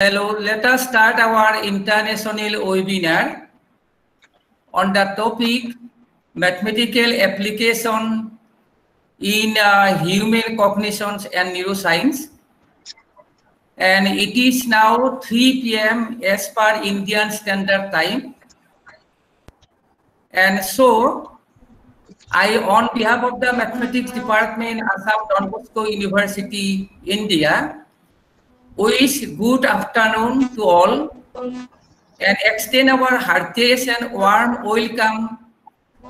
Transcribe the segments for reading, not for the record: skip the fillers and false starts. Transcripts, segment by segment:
Hello, let us start our international webinar on the topic mathematical application in human cognition and neuroscience. And it is now 3 p.m. as per Indian Standard Time. And so, I, on behalf of the Mathematics Department, Assam Bosco University, India, wish good afternoon to all and extend our heartiest and warm welcome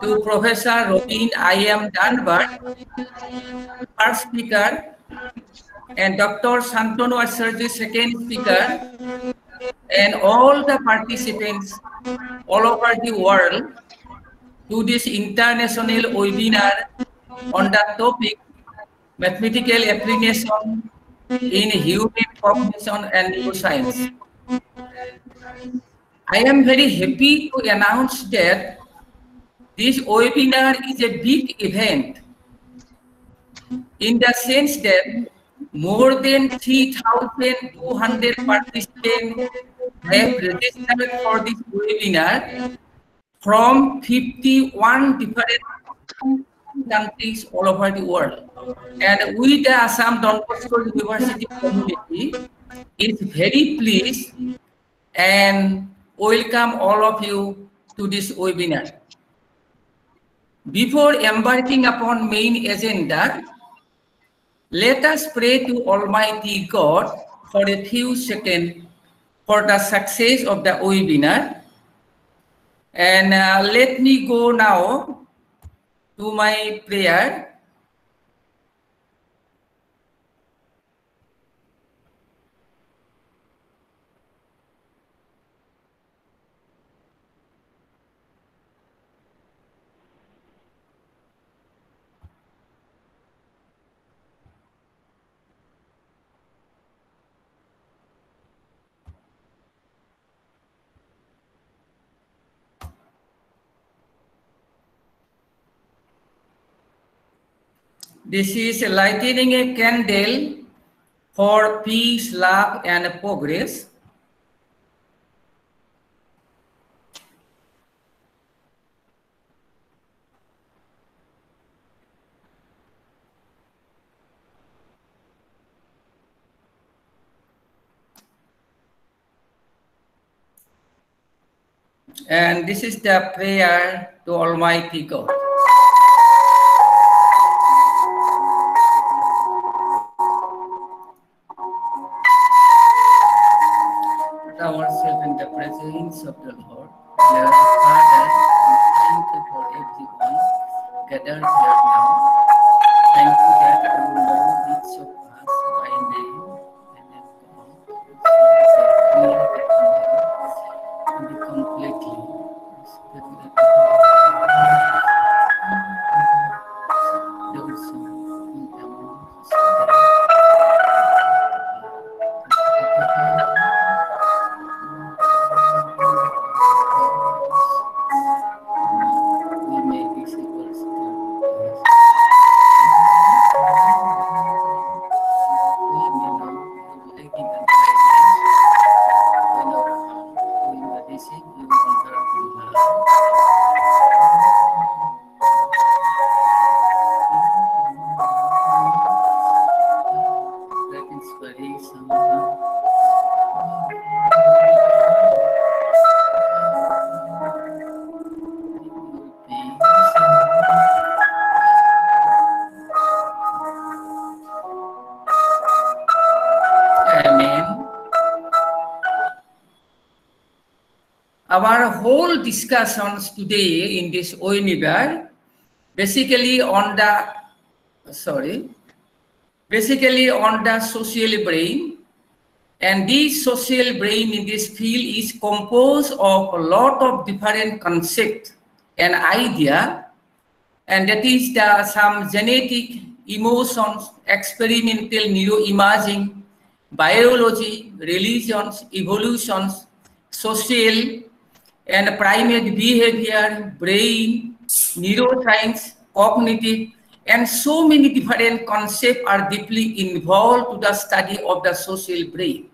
to Professor Robin I.M. Dunbar, first speaker, and Dr. Santanu Acharjee, second speaker, and all the participants all over the world to this international webinar on the topic mathematical application in human cognition and neuroscience. I am very happy to announce that this webinar is a big event in the sense that more than 3,200 participants have registered for this webinar from 51 different countries all over the world. And we, the Assam Bosco University community, is very pleased and welcome all of you to this webinar. Before embarking upon main agenda, let us pray to Almighty God for a few seconds for the success of the webinar. And let me go now to my prayer. This is Lightening a Candle for Peace, Love, and Progress. And this is the prayer to Almighty God. Ourselves in the presence of the Lord. Dear Father, we thank you for everyone gathered here now. Thank you that you know each of us by name and then God, so that we can be completely our whole discussions today in this webinar basically on the social brain, and this social brain in this field is composed of a lot of different concepts and idea, and that is some genetic, emotions, experimental neuroimaging, biology, religions, evolutions, social and primate behavior, brain, neuroscience, cognitive, and so many different concepts are deeply involved to the study of the social brain.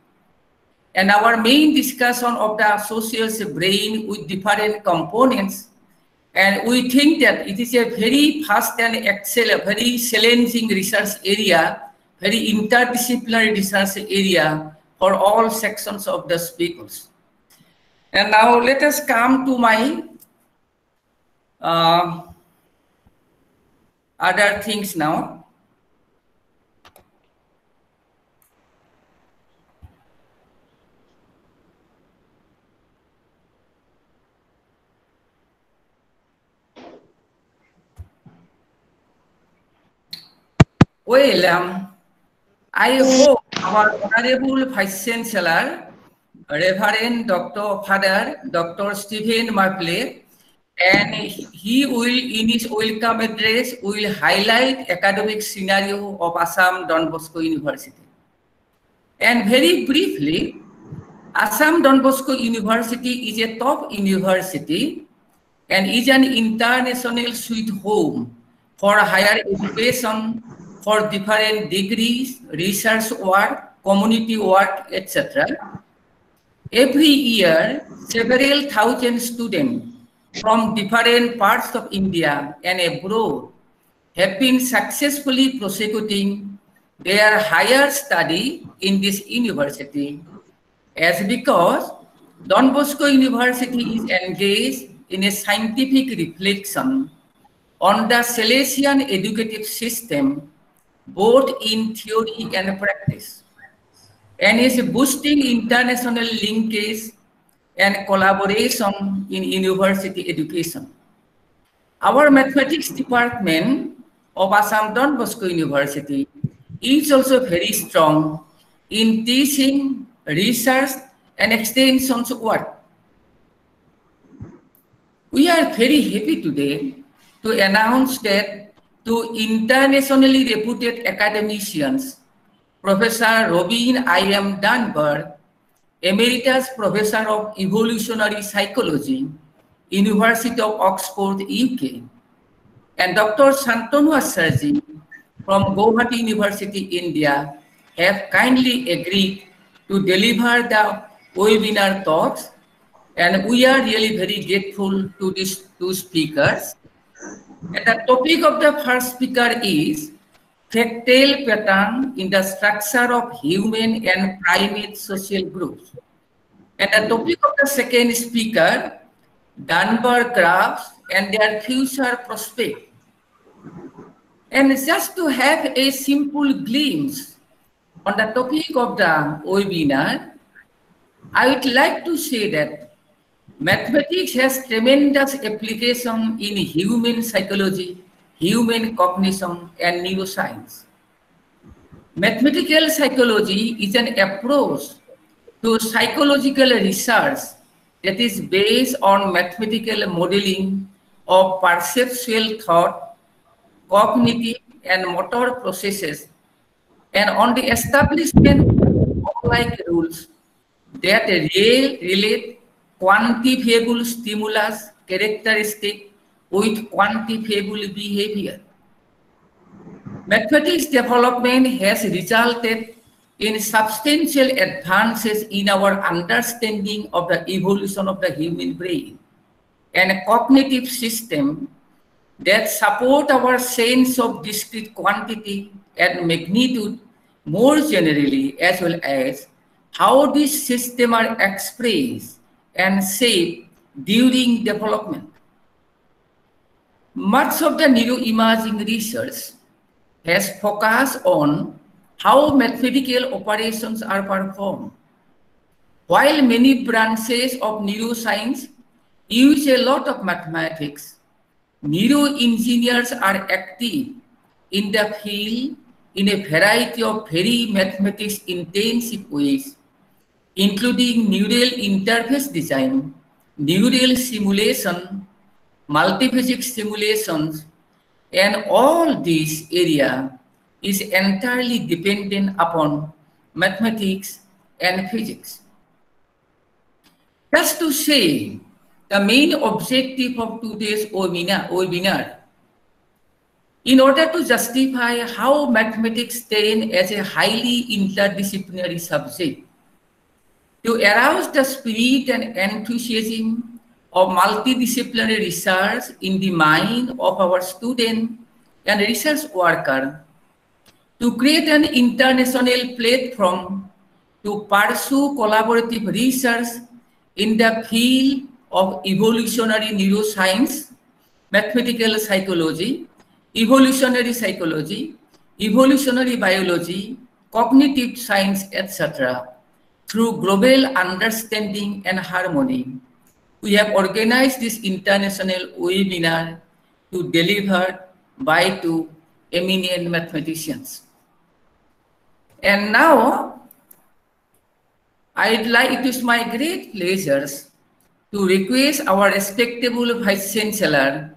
And our main discussion of the social's brain with different components. And we think that it is a very fast and very challenging research area, very interdisciplinary research area for all sections of the speakers. And now let us come to my other things now. Well, I hope our Honorable Vice Chancellor, Reverend Father Dr. Stephen Marpley, and he will, in his welcome address, will highlight academic scenario of Assam Don Bosco University. And very briefly, Assam Don Bosco University is a top university and is an international sweet home for higher education, for different degrees, research work, community work, etc. Every year, several thousand students from different parts of India and abroad have been successfully prosecuting their higher study in this university, as because Don Bosco University is engaged in a scientific reflection on the Salesian educative system, both in theory and practice, and is boosting international linkage and collaboration in university education. Our mathematics department of Assam Don Bosco University is also very strong in teaching, research, and extension work. We are very happy today to announce that two internationally reputed academicians, Professor Robin I.M. Dunbar, Emeritus Professor of Evolutionary Psychology, University of Oxford, UK, and Dr. Santanu Acharjee from Gauhati University, India, have kindly agreed to deliver the webinar talks, and we are really very grateful to these two speakers. And the topic of the first speaker is fractal pattern in the structure of human and primate social groups. And the topic of the second speaker, Dunbar graphs and their future prospect. And just to have a simple glimpse on the topic of the webinar, I would like to say that mathematics has tremendous application in human psychology, human cognition, and neuroscience. Mathematical psychology is an approach to psychological research that is based on mathematical modeling of perceptual thought, cognitive and motor processes, and on the establishment of like rules that relate quantifiable stimulus characteristic with quantifiable behavior. Mathematics development has resulted in substantial advances in our understanding of the evolution of the human brain and a cognitive system that support our sense of discrete quantity and magnitude more generally, as well as how these systems are expressed and shaped during development. Much of the neuroimaging research has focused on how mathematical operations are performed. While many branches of neuroscience use a lot of mathematics, neuroengineers are active in the field in a variety of very mathematics-intensive ways, including neural interface design, neural simulation, multiphysics simulations, and all this area is entirely dependent upon mathematics and physics. Just to say, the main objective of today's webinar, in order to justify how mathematics stand as a highly interdisciplinary subject, to arouse the spirit and enthusiasm of multidisciplinary research in the mind of our student and research worker, to create an international platform to pursue collaborative research in the field of evolutionary neuroscience, mathematical psychology, evolutionary psychology, evolutionary biology, cognitive science, etc., through global understanding and harmony. We have organized this international webinar to deliver by two eminent mathematicians. And now, it is my great pleasure to request our respectable Vice Chancellor,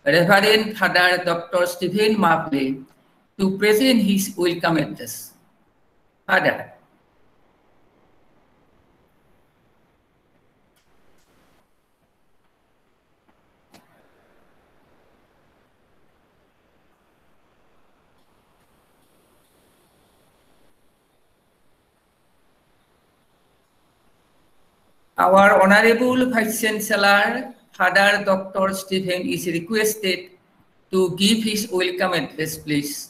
Reverend Father Dr. Stephen Maple, to present his welcome address. Father. Our Honorable Vice Chancellor, Father Dr. Stephen, is requested to give his welcome address, please.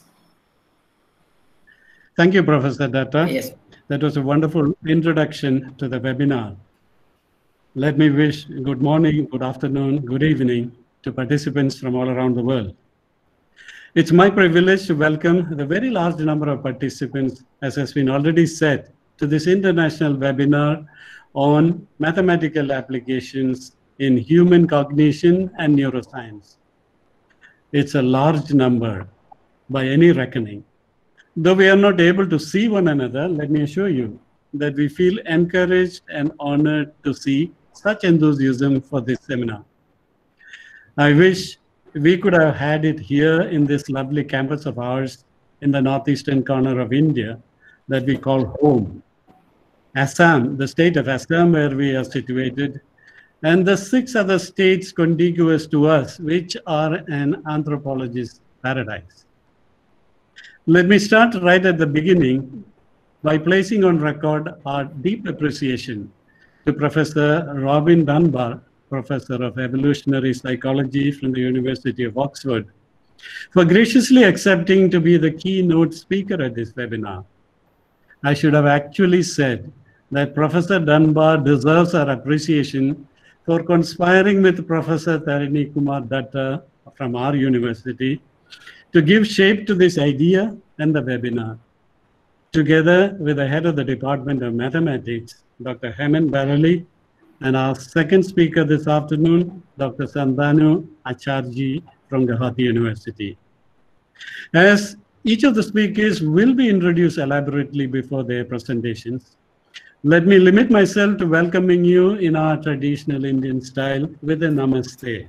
Thank you, Professor Dutta. Yes. That was a wonderful introduction to the webinar. Let me wish good morning, good afternoon, good evening to participants from all around the world. It's my privilege to welcome the very large number of participants, as has been already said, to this international webinar on mathematical applications in human cognition and neuroscience. It's a large number by any reckoning. Though we are not able to see one another, let me assure you that we feel encouraged and honored to see such enthusiasm for this seminar. I wish we could have had it here in this lovely campus of ours in the northeastern corner of India that we call home. Assam, the state of Assam where we are situated, and the 6 other states contiguous to us, which are an anthropologist's paradise. Let me start right at the beginning by placing on record our deep appreciation to Professor Robin Dunbar, Professor of Evolutionary Psychology from the University of Oxford, for graciously accepting to be the keynote speaker at this webinar. I should have actually said that Professor Dunbar deserves our appreciation for conspiring with Professor Tarini.kumar.dutta from our university to give shape to this idea and the webinar. Together with the head of the Department of Mathematics, Dr. Hemant Barali, and our second speaker this afternoon, Dr. Santanu Acharjee from Gauhati University. As each of the speakers will be introduced elaborately before their presentations, let me limit myself to welcoming you in our traditional Indian style with a namaste.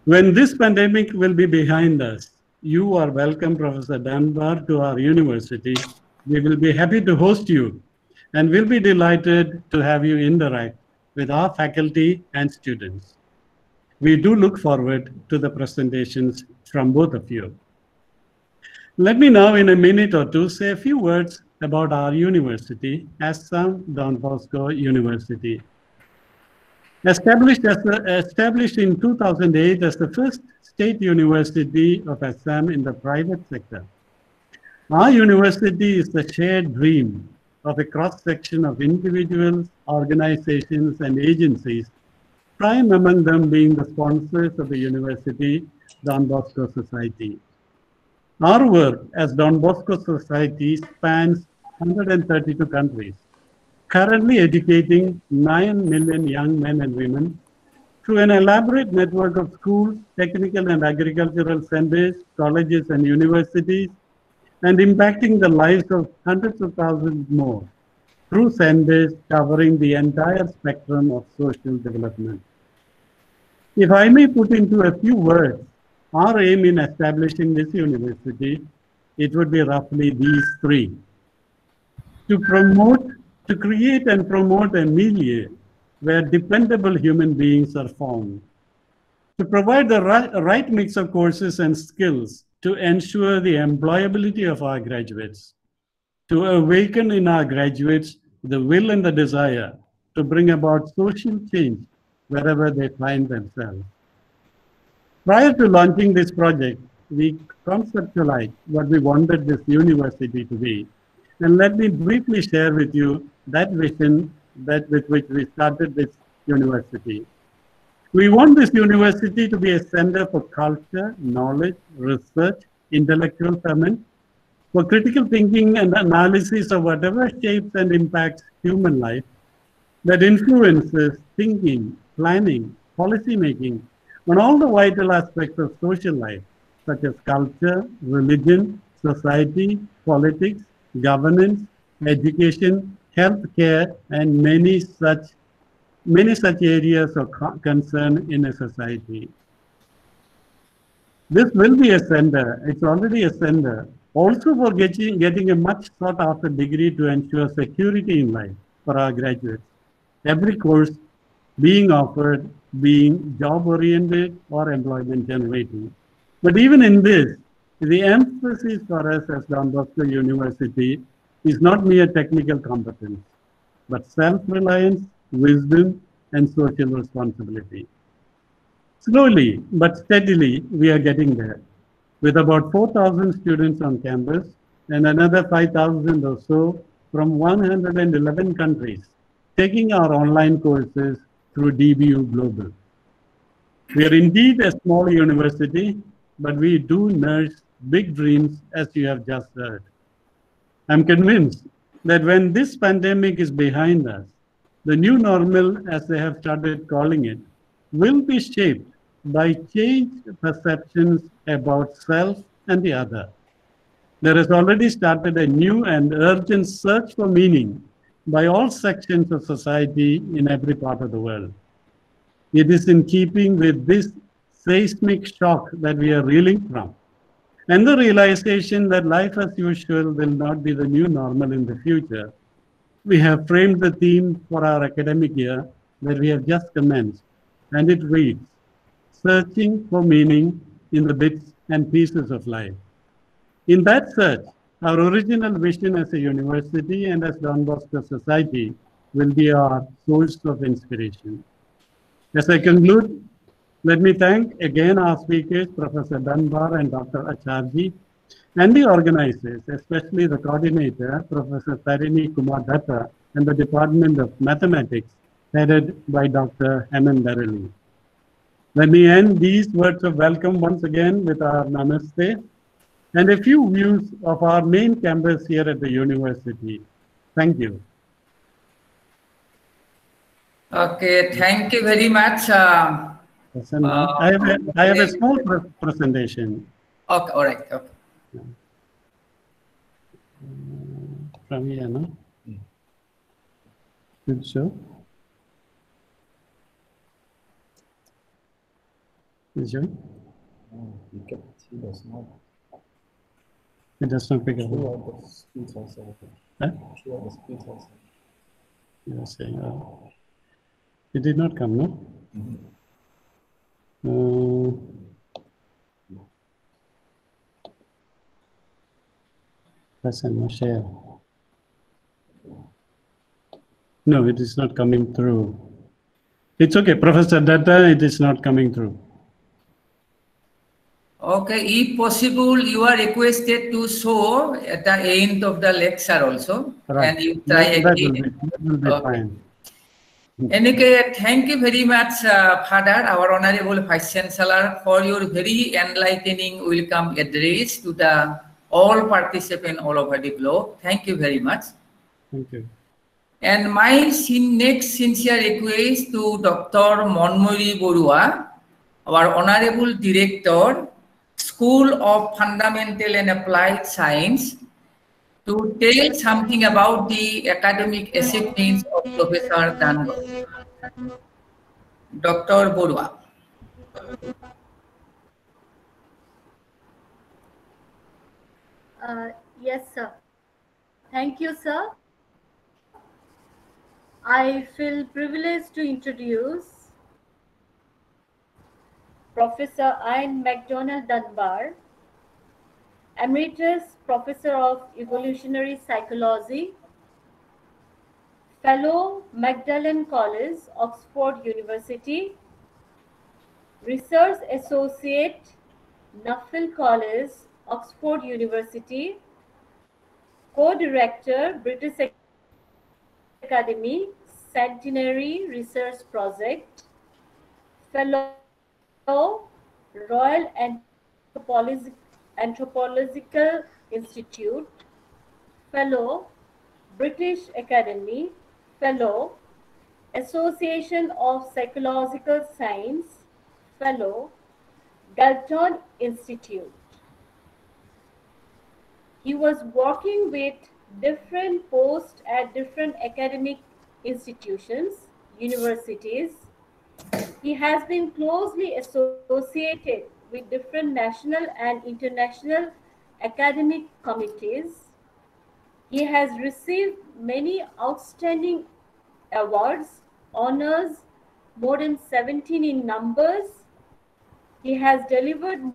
When this pandemic will be behind us, you are welcome, Professor Dunbar, to our university. We will be happy to host you and will be delighted to have you interact with our faculty and students. We do look forward to the presentations from both of you. Let me now, in a minute or two, say a few words about our university, Assam Don Bosco University. Established in 2008 as the first state university of Assam in the private sector, our university is the shared dream of a cross-section of individuals, organizations, and agencies, prime among them being the sponsors of the university, Don Bosco Society. Our work as Don Bosco Society spans 132 countries, currently educating 9 million young men and women through an elaborate network of schools, technical and agricultural centers, colleges and universities, and impacting the lives of hundreds of thousands more through centers covering the entire spectrum of social development. If I may put into a few words our aim in establishing this university, it would be roughly these three: to create and promote a milieu where dependable human beings are formed, to provide the right mix of courses and skills to ensure the employability of our graduates, to awaken in our graduates the will and the desire to bring about social change wherever they find themselves. Prior to launching this project, we conceptualized what we wanted this university to be. And let me briefly share with you that vision with which we started this university. We want this university to be a center for culture, knowledge, research, intellectual ferment, for critical thinking and analysis of whatever shapes and impacts human life, that influences thinking, planning, policy making on all the vital aspects of social life, such as culture, religion, society, politics, governance, education, healthcare, and many such areas of concern in a society. This will be a center, it's already a center, also for getting a much sought after degree to ensure security in life for our graduates. Every course being offered being job oriented or employment generating. But even in this, the emphasis for us as Don Bosco University is not mere technical competence, but self-reliance, wisdom, and social responsibility. Slowly but steadily, we are getting there. With about 4,000 students on campus and another 5,000 or so from 111 countries taking our online courses through DBU Global. We are indeed a small university, but we do nurse big dreams, as you have just heard. I'm convinced that when this pandemic is behind us, the new normal, as they have started calling it, will be shaped by changed perceptions about self and the other. There has already started a new and urgent search for meaning by all sections of society in every part of the world. It is in keeping with this seismic shock that we are reeling from, and the realization that life as usual will not be the new normal in the future. We have framed the theme for our academic year that we have just commenced, and it reads, Searching for Meaning in the Bits and Pieces of Life. In that search, our original vision as a university and as Don Bosco Society will be our source of inspiration. As I conclude, let me thank again our speakers, Professor Dunbar and Dr. Acharjee, and the organizers, especially the coordinator, Professor Tarini.kumar.dutta, and the Department of Mathematics, headed by Dr. Hemant Darali. Let me end these words of welcome once again with our namaste and a few views of our main campus here at the university. Thank you. Okay, thank you very much. I have a small presentation. Okay, all right. Okay. From here, no? Good show. Is it? It does not pick up. Huh? You are saying, it did not come, no? Press and share. No, it is not coming through. It's okay, Professor Dutta, it is not coming through. Okay, if possible, you are requested to show at the end of the lecture also, right. And you try again. That will be okay. Fine. Anyway, thank you very much, Father, our Honorable Vice Chancellor, for your very enlightening welcome address to the all participants all over the globe. Thank you very much. Thank you. And my next sincere request to Dr. Monmori Borua, our Honorable Director, School of Fundamental and Applied Science, to tell something about the academic achievements of Professor Dunbar. Dr. Borua. Yes, sir. Thank you, sir. I feel privileged to introduce Professor Ian McDonald Dunbar, Emeritus Professor of Evolutionary Psychology, Fellow Magdalen College, Oxford University, Research Associate, Nuffield College, Oxford University, Co-Director, British Academy, Centenary Research Project, Fellow, Royal Anthropological Institute, Fellow, British Academy, Fellow, Association of Psychological Science, Fellow, Galton Institute. He was working with different posts at different academic institutions, universities. He has been closely associated with different national and international academic committees. He has received many outstanding awards, honors, more than 17 in numbers. He has delivered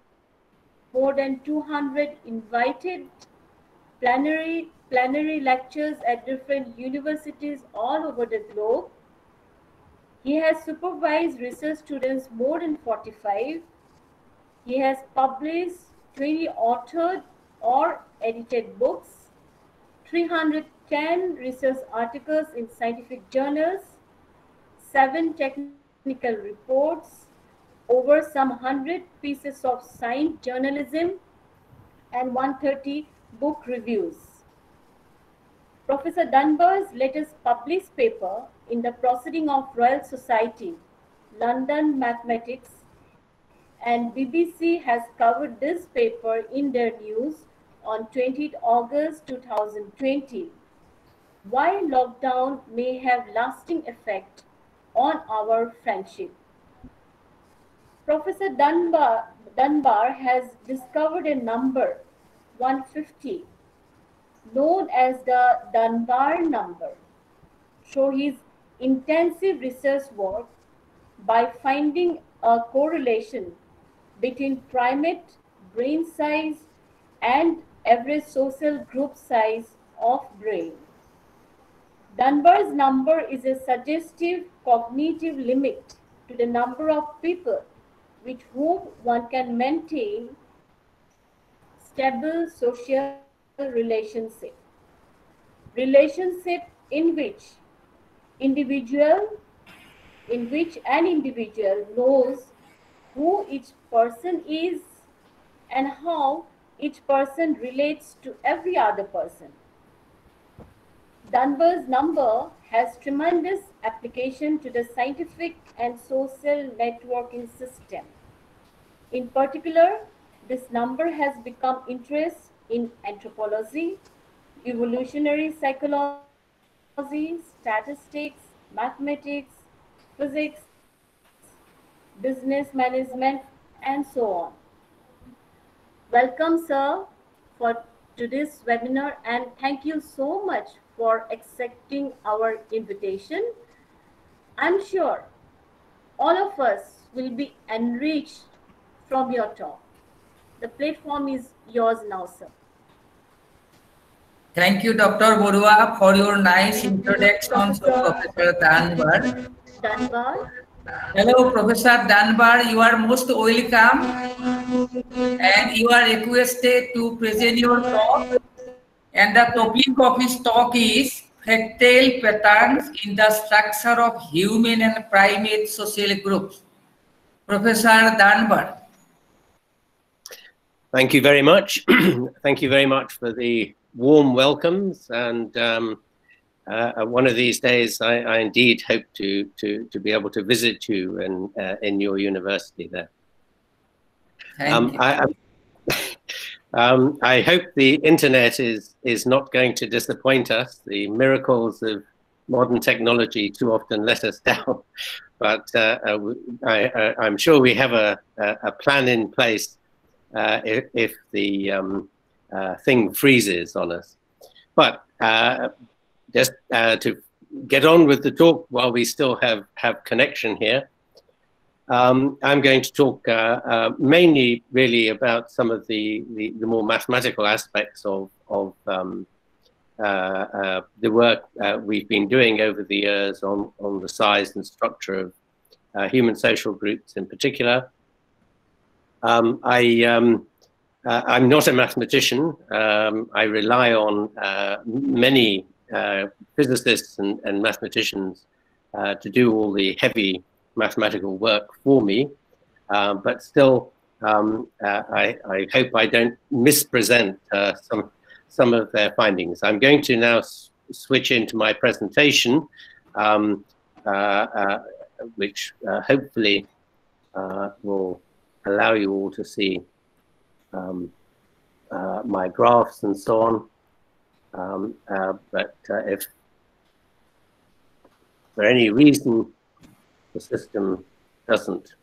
more than 200 invited plenary lectures at different universities all over the globe. He has supervised research students more than 45. He has published 20 authored or edited books, 310 research articles in scientific journals, 7 technical reports, over some 100 pieces of science journalism, and 130 book reviews. Professor Dunbar's latest published paper in the Proceeding of Royal Society, London Mathematics, and BBC has covered this paper in their news on 20th August 2020. Why lockdown may have lasting effect on our friendship. Professor Dunbar has discovered a number, 150, known as the Dunbar number, through his intensive research work by finding a correlation between primate brain size and average social group size of brain. Dunbar's number is a suggestive cognitive limit to the number of people with whom one can maintain stable social relationship in which an individual knows who each person is and how each person relates to every other person. Dunbar's number has tremendous application to the scientific and social networking system. In particular, this number has become interest in anthropology, evolutionary psychology, statistics, mathematics, physics, business management, and so on. Welcome, sir, to this webinar, and thank you so much for accepting our invitation. I'm sure all of us will be enriched from your talk. The platform is yours now, sir. Thank you, Dr. Borua, for your nice introduction to Professor Dunbar. Hello, Professor Dunbar. You are most welcome, and you are requested to present your talk. And the topic of his talk is Fractal Patterns in the Structure of Human and Primate Social Groups. Professor Dunbar. Thank you very much. Thank you very much for the warm welcomes. And one of these days, I indeed hope to be able to visit you in your university there. Thank you. I hope the internet is not going to disappoint us. The miracles of modern technology too often let us down. But I'm sure we have a plan in place if the thing freezes on us. But just to get on with the talk while we still have connection here, I'm going to talk mainly really about some of the more mathematical aspects of the work we've been doing over the years on the size and structure of human social groups in particular. I'm not a mathematician. I rely on many physicists and mathematicians to do all the heavy mathematical work for me, but still, I hope I don't mispresent some of their findings. I'm going to now switch into my presentation, which hopefully will allow you all to see my graphs and so on. But if for any reason the system doesn't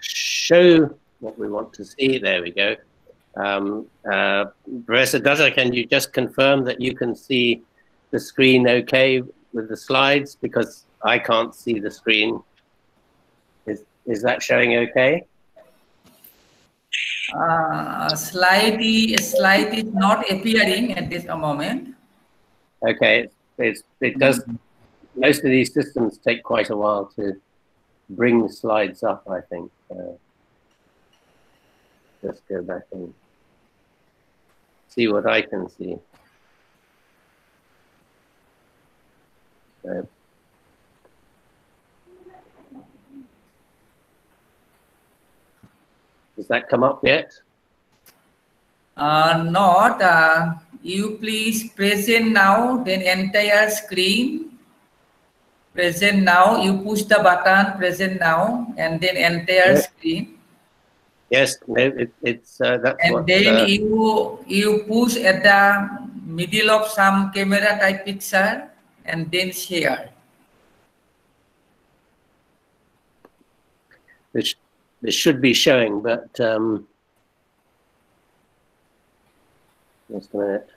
show what we want to see, there we go. Professor Dutta, can you just confirm that you can see the screen okay with the slides? Because I can't see the screen. Is that showing okay? Slide is not appearing at this moment. Okay, it does. Most of these systems take quite a while to bring slides up, I think. Just go back and see what I can see. Does that come up yet? Not. You please present now, then entire screen. Present now. You push the button, present now, and then entire screen. Yes, no, it's that's and what. And then you push at the middle of some camera type picture, and then share. This should be showing, but just a minute.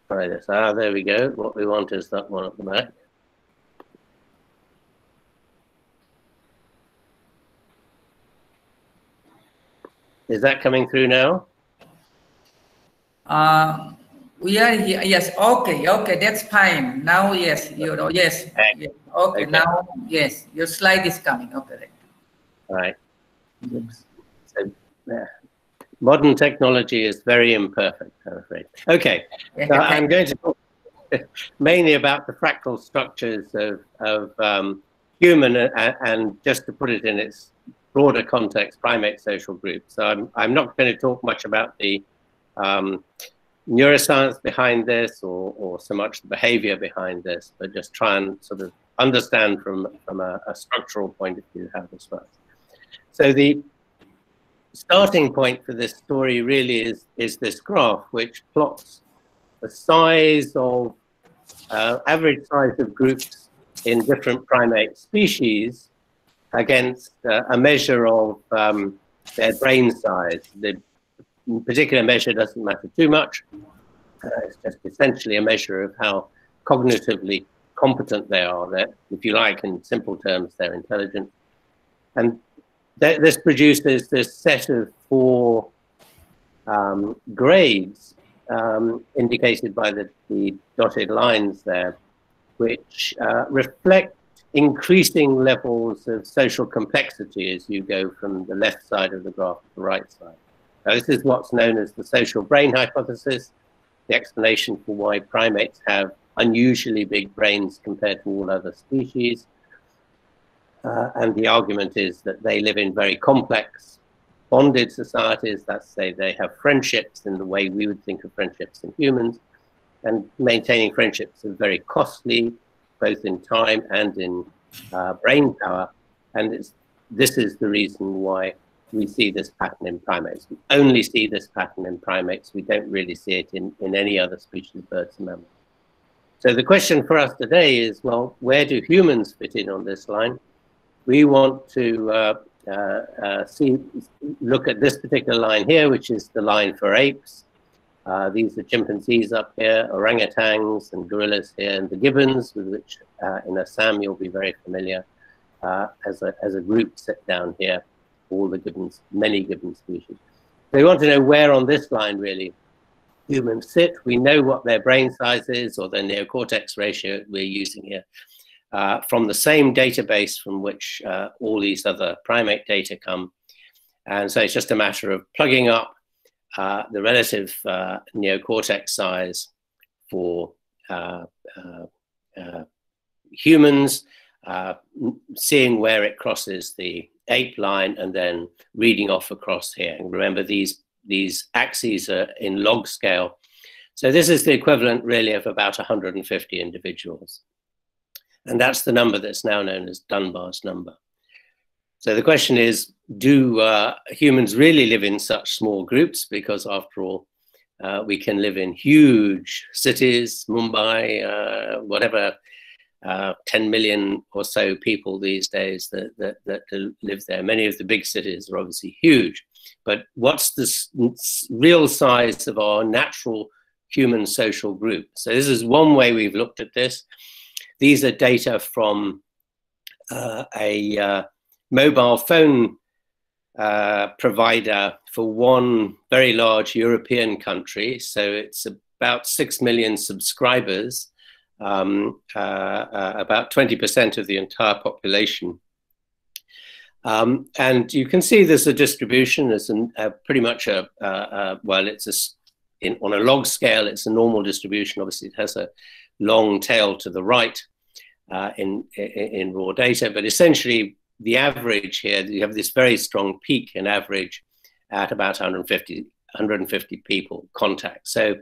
Try this. Ah, there we go. What we want is that one at the back. Is that coming through now? We are here. Yes. Okay. Okay. That's fine. Now, yes. Yes. Yes. Okay. Now, yes. Your slide is coming. Okay. Right. Oops. So, yeah. Modern technology is very imperfect, I'm afraid. Okay. So I'm going to talk mainly about the fractal structures of human and just to put it in its broader context, primate social groups. So I'm not going to talk much about the neuroscience behind this or so much the behavior behind this, but just try and sort of understand from a structural point of view how this works. So the starting point for this story really is this graph, which plots the size of average size of groups in different primate species against a measure of their brain size. The particular measure doesn't matter too much. It's just essentially a measure of how cognitively competent they are. That, if you like, in simple terms, they're intelligent. And this produces this set of 4 grades indicated by the dotted lines there, which reflect increasing levels of social complexity as you go from the left side of the graph to the right side. Now, this is what's known as the social brain hypothesis, the explanation for why primates have unusually big brains compared to all other species. And the argument is that they live in very complex, bonded societies. That's say they have friendships in the way we would think of friendships in humans, and maintaining friendships is very costly, both in time and in brain power. And this is the reason why we see this pattern in primates. We only see this pattern in primates. We don't really see it in any other species, birds and mammals. So the question for us today is, well, where do humans fit in on this line? We want to look at this particular line here, which is the line for apes. These are chimpanzees up here, orangutans and gorillas here, and the gibbons, with which in Assam you'll be very familiar as a group set down here, all the gibbons, many gibbon species. So we want to know where on this line really humans sit. We know what their brain size is, or their neocortex ratio we're using here, from the same database from which all these other primate data come. And so it's just a matter of plugging up the relative neocortex size for humans, seeing where it crosses the ape line, and then reading off across here. And remember, these axes are in log scale. So this is the equivalent really of about 150 individuals. And that's the number that's now known as Dunbar's number. So the question is, do humans really live in such small groups? Because after all, we can live in huge cities, Mumbai, whatever, 10 million or so people these days that live there. Many of the big cities are obviously huge. But what's the real size of our natural human social group? So this is one way we've looked at this. These are data from a mobile phone provider for one very large European country. So it's about 6 million subscribers, about 20% of the entire population. And you can see there's a distribution. There's pretty much well, it's on a log scale, it's a normal distribution. Obviously, it has a long tail to the right in raw data, but essentially the average here, you have this very strong peak in average at about 150 people contact. So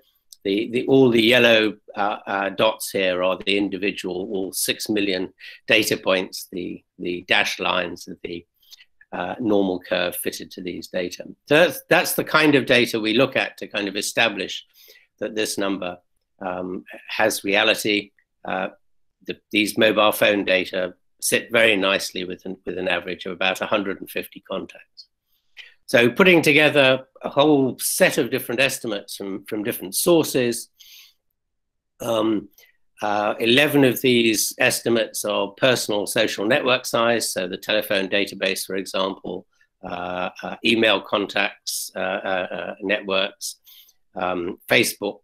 all the yellow dots here are the individual, all 6 million data points, the dashed lines of the normal curve fitted to these data. So that's the kind of data we look at to kind of establish that this number has reality. These mobile phone data sit very nicely with an average of about 150 contacts. So putting together a whole set of different estimates from different sources, 11 of these estimates are personal social network size. So the telephone database, for example, email contacts, networks, Facebook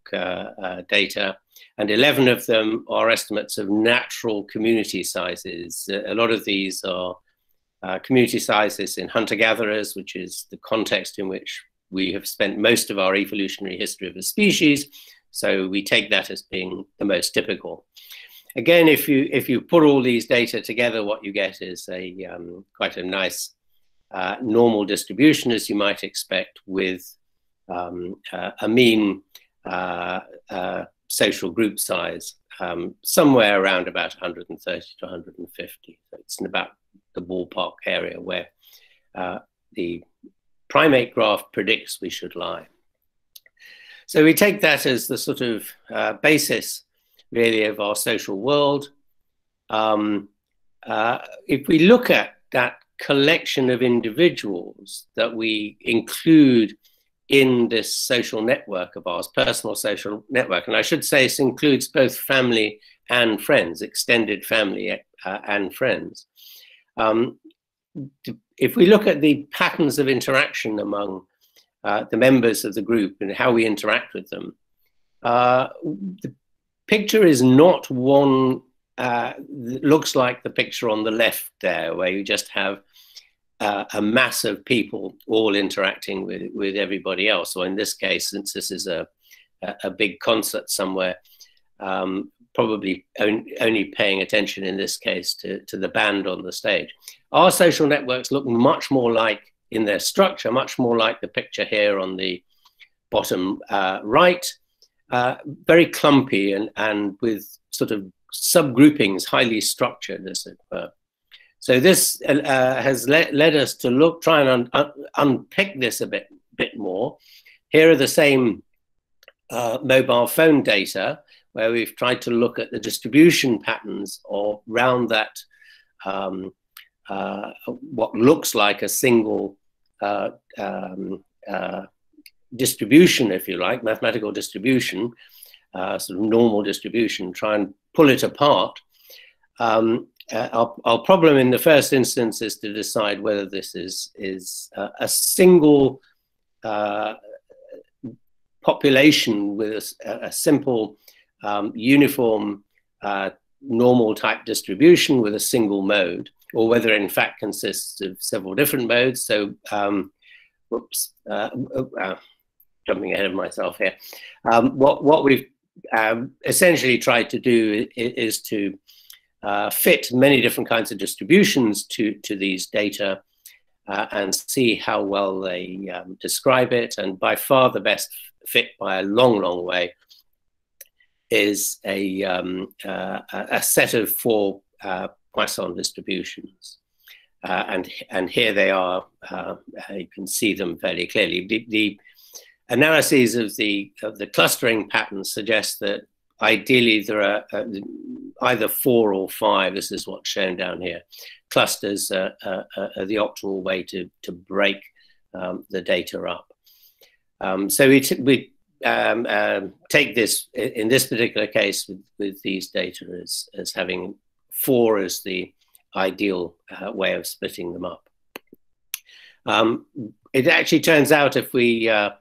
data, and 11 of them are estimates of natural community sizes. A lot of these are community sizes in hunter-gatherers, which is the context in which we have spent most of our evolutionary history of a species. So we take that as being the most typical. Again, if you put all these data together, what you get is quite a nice normal distribution, as you might expect, with a mean social group size somewhere around about 130 to 150. So it's in about the ballpark area where the primate graph predicts we should lie. So we take that as the sort of basis, really, of our social world. If we look at that collection of individuals that we include in this social network of ours, personal social network, and I should say this includes both family and friends, extended family and friends. If we look at the patterns of interaction among the members of the group and how we interact with them, the picture is not one that looks like the picture on the left there, where you just have a mass of people all interacting with everybody else, or in this case, since this is a big concert somewhere, probably only paying attention in this case to the band on the stage. Our social networks look much more like, in their structure, much more like the picture here on the bottom right, very clumpy and with sort of subgroupings, highly structured, as it were. So this has led us to try and unpick this a bit more. Here are the same mobile phone data, where we've tried to look at the distribution patterns around that, what looks like a single distribution, if you like, mathematical distribution, sort of normal distribution, try and pull it apart. Our problem in the first instance is to decide whether this is a single population with a simple, uniform, normal type distribution with a single mode, or whether it in fact consists of several different modes. So, jumping ahead of myself here. What we've essentially tried to do is to fit many different kinds of distributions to these data and see how well they describe it. And by far the best fit by a long, long way is a set of 4 Poisson distributions. And here they are. You can see them fairly clearly. The analyses of the clustering patterns suggest that ideally there are either 4 or 5. This is what's shown down here. Clusters are the optimal way to break the data up. So we take this in this particular case with these data as having 4 as the ideal way of splitting them up. It actually turns out if we do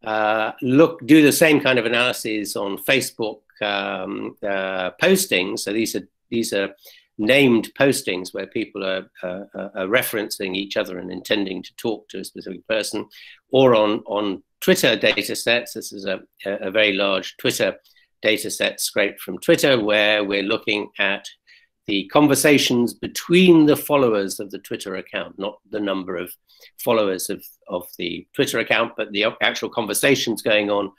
the same kind of analyses on Facebook postings, so these are named postings where people are referencing each other and intending to talk to a specific person, or on Twitter data sets. This is a very large Twitter data set scraped from Twitter, where we're looking at the conversations between the followers of the Twitter account, not the number of followers of the Twitter account, but the actual conversations going on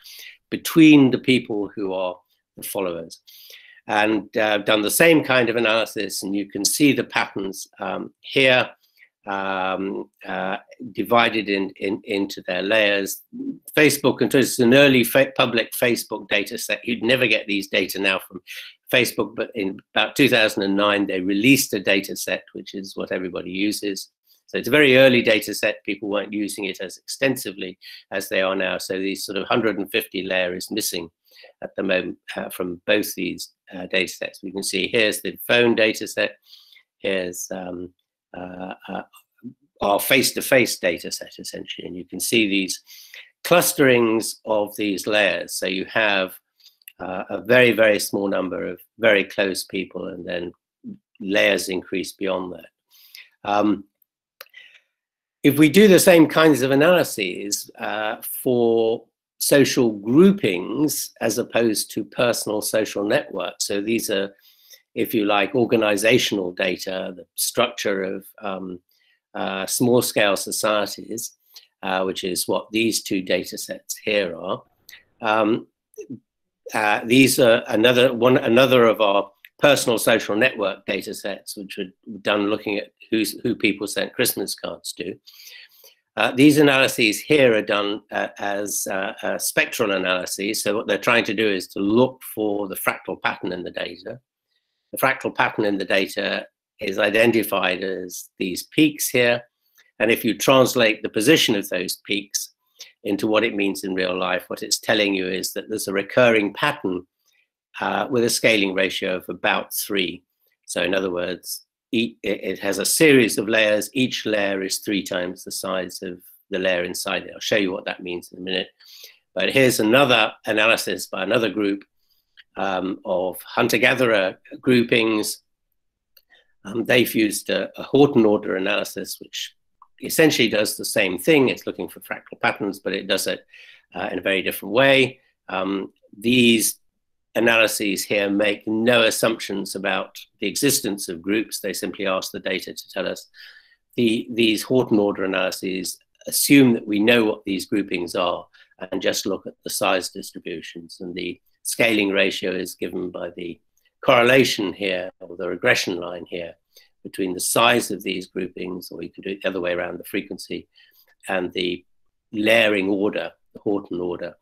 between the people who are the followers. And done the same kind of analysis, and you can see the patterns here divided into their layers. Facebook and Twitter is an early public Facebook data set. You'd never get these data now from Facebook, but in about 2009, they released a data set, which is what everybody uses. So it's a very early data set. People weren't using it as extensively as they are now. So these sort of 150 layer is missing at the moment from both these data sets. We can see here's the phone data set. Here's our face-to-face data set, essentially. And you can see these clusterings of these layers. So you have a very, very small number of very close people, and then layers increase beyond that. If we do the same kinds of analyses for social groupings as opposed to personal social networks, so these are, if you like, organizational data, the structure of small-scale societies, which is what these 2 data sets here are. These are another of our personal social network data sets, which were done looking at who people sent Christmas cards to. These analyses here are done as spectral analyses. So what they're trying to do is to look for the fractal pattern in the data. The fractal pattern in the data is identified as these peaks here. And if you translate the position of those peaks into what it means in real life, what it's telling you is that there's a recurring pattern with a scaling ratio of about 3. So in other words, it has a series of layers. Each layer is 3 times the size of the layer inside it. I'll show you what that means in a minute. But here's another analysis by another group of hunter-gatherer groupings. They've used a Horton order analysis, which essentially does the same thing. It's looking for fractal patterns, but it does it in a very different way. These analyses here make no assumptions about the existence of groups. They simply ask the data to tell us. These Horton order analyses assume that we know what these groupings are and just look at the size distributions. And the scaling ratio is given by the correlation here, or the regression line here, between the size of these groupings, or you could do it the other way around, the frequency, and the layering order, the Horton order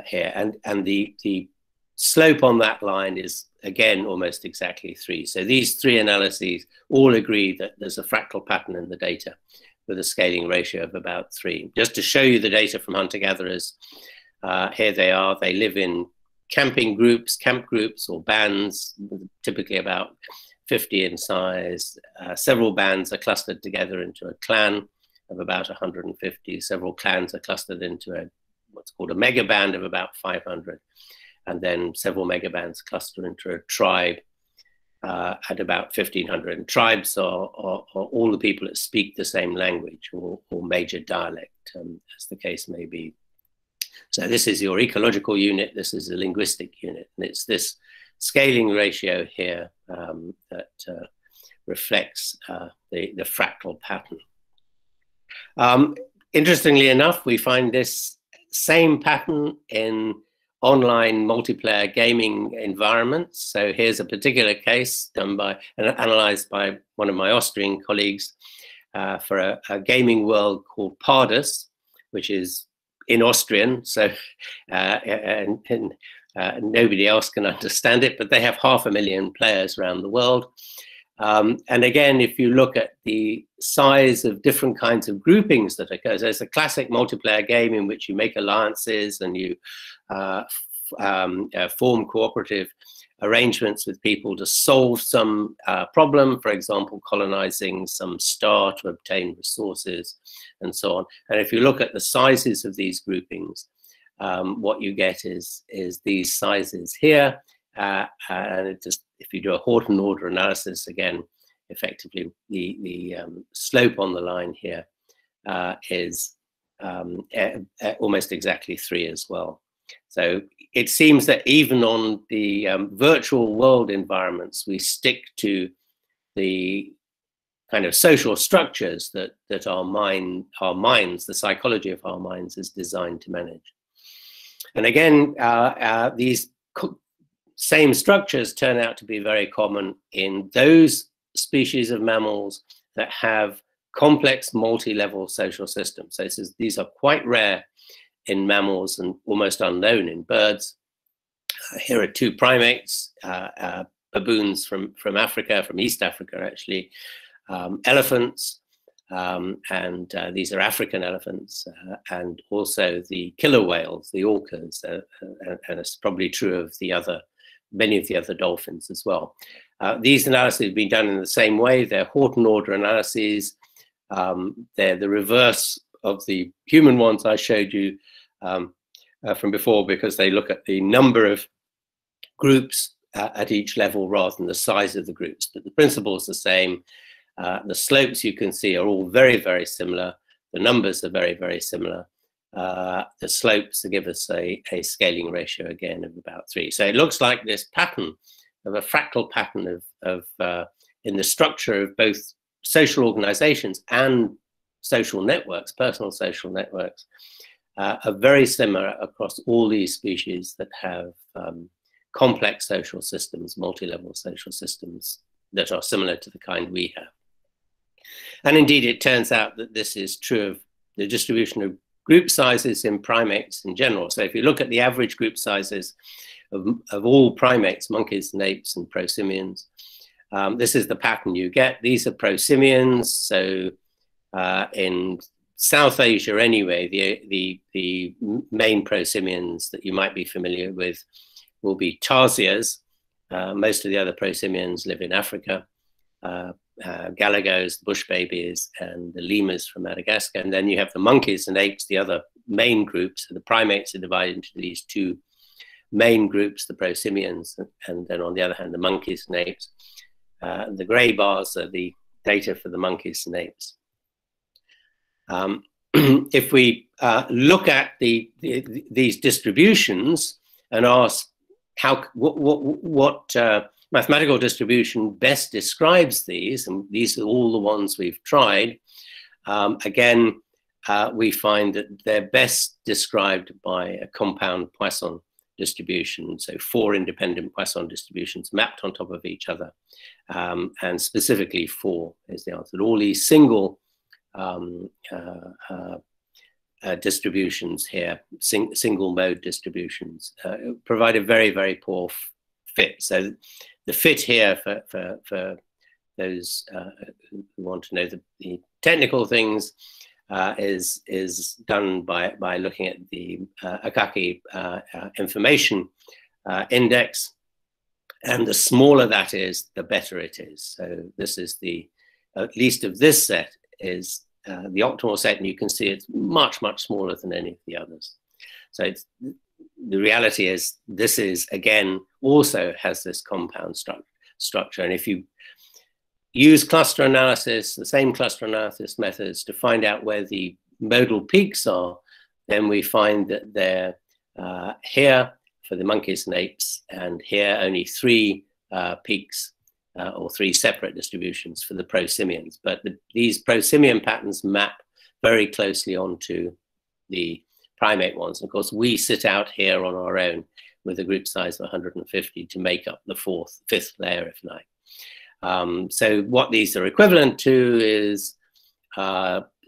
here. And the slope on that line is, again, almost exactly 3. So these 3 analyses all agree that there's a fractal pattern in the data with a scaling ratio of about 3. Just to show you the data from hunter-gatherers, here they are. They live in camp groups or bands, typically about 50 in size. Several bands are clustered together into a clan of about 150. Several clans are clustered into a what's called a megaband of about 500. And then several megabands cluster into a tribe at about 1,500. And tribes are all the people that speak the same language or major dialect, as the case may be. So this is your ecological unit, this is a linguistic unit, and it's this scaling ratio here that reflects the fractal pattern. Interestingly enough, we find this same pattern in online multiplayer gaming environments. So here's a particular case done by and analyzed by one of my Austrian colleagues for a gaming world called Pardus, which is in Austrian, so nobody else can understand it, but they have 500,000 players around the world. And again, if you look at the size of different kinds of groupings that occur, there's a classic multiplayer game in which you make alliances and you form cooperative arrangements with people to solve some problem, for example, colonizing some star to obtain resources and so on. And if you look at the sizes of these groupings, what you get is these sizes here. And it just, if you do a Horton order analysis, again, effectively the slope on the line here is almost exactly 3 as well. So it seems that even on the virtual world environments, we stick to the kind of social structures that our minds, the psychology of our minds is designed to manage. And again, these same structures turn out to be very common in those species of mammals that have complex multi-level social systems. So these are quite rare in mammals and almost unknown in birds. Here are 2 primates, baboons from Africa, from East Africa actually, elephants, and these are African elephants, and also the killer whales, the orcas, and it's probably true of many of the other dolphins as well. These analyses have been done in the same way. They're Horton order analyses. They're the reverse of the human ones I showed you from before, because they look at the number of groups at each level rather than the size of the groups. But the principle is the same. The slopes you can see are all very, very similar. The numbers are very, very similar. The slopes give us a scaling ratio again of about 3. So it looks like this pattern of a fractal pattern of in the structure of both social organizations and social networks, personal social networks, are very similar across all these species that have complex social systems, multi-level social systems that are similar to the kind we have. And indeed, it turns out that this is true of the distribution of group sizes in primates in general. So if you look at the average group sizes of all primates, monkeys and apes and prosimians, this is the pattern you get. These are prosimians. So in South Asia anyway, the main prosimians that you might be familiar with will be tarsiers. Most of the other prosimians live in Africa. Galagos, bush babies, and the lemurs from Madagascar. And then you have the monkeys and apes, the other main groups. So the primates are divided into these 2 main groups, the prosimians, and then on the other hand, the monkeys and apes. The gray bars are the data for the monkeys and apes. If we look at these distributions and ask what mathematical distribution best describes these, and these are all the ones we've tried, again, we find that they're best described by a compound Poisson distribution. So 4 independent Poisson distributions mapped on top of each other. And specifically 4 is the answer. All these single distributions here, single mode distributions, provide a very, very poor fit. So the fit here for those who want to know the technical things is done by looking at the Akaki information index, and the smaller that is, the better it is. So this is at least of this set is the optimal set, and you can see it's much, much smaller than any of the others. So it's, the reality is this is, again, also has this compound structure. And if you use cluster analysis, the same cluster analysis methods to find out where the modal peaks are, then we find that they're here for the monkeys and apes, and here only 3 peaks or 3 separate distributions for the prosimians. But these prosimian patterns map very closely onto the primate ones. And of course, we sit out here on our own with a group size of 150 to make up the 5th layer, if you like. So what these are equivalent to is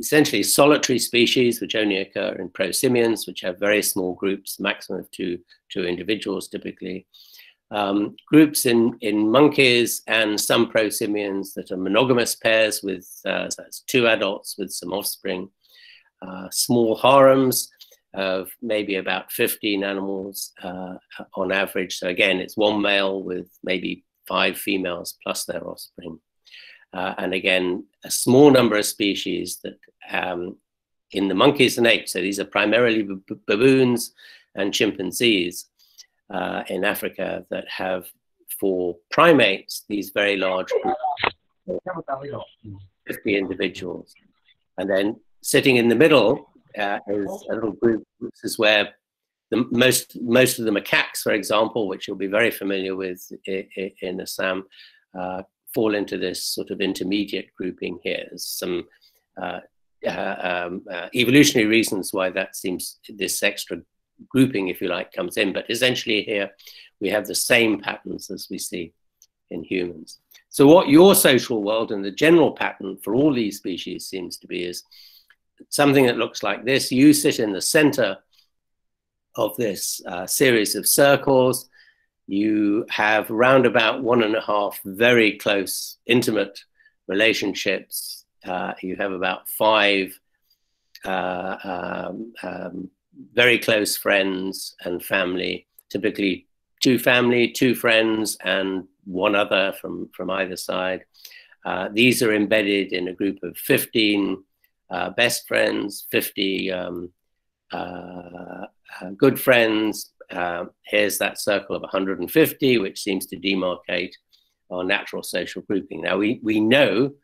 essentially solitary species, which only occur in prosimians, which have very small groups, maximum of two individuals typically. Groups in monkeys and some prosimians that are monogamous pairs with that's 2 adults with some offspring. Small harems of maybe about 15 animals on average. So again, it's 1 male with maybe 5 females plus their offspring. And again, a small number of species that in the monkeys and apes, so these are primarily baboons and chimpanzees in Africa that have, for primates, these very large groups, 50 individuals. And then sitting in the middle is a little group. This is where most of the macaques, for example, which you'll be very familiar with in Assam, fall into this sort of intermediate grouping here. There's some evolutionary reasons why that seems, this extra grouping, if you like, comes in. But essentially here we have the same patterns as we see in humans. So what your social world and the general pattern for all these species seems to be is something that looks like this. You sit in the center of this series of circles. You have round about 1.5 very close, intimate relationships. You have about 5 very close friends and family, typically 2 family, 2 friends, and 1 other from either side. These are embedded in a group of 15 best friends, 50 good friends. Here's that circle of 150, which seems to demarcate our natural social grouping. Now, we know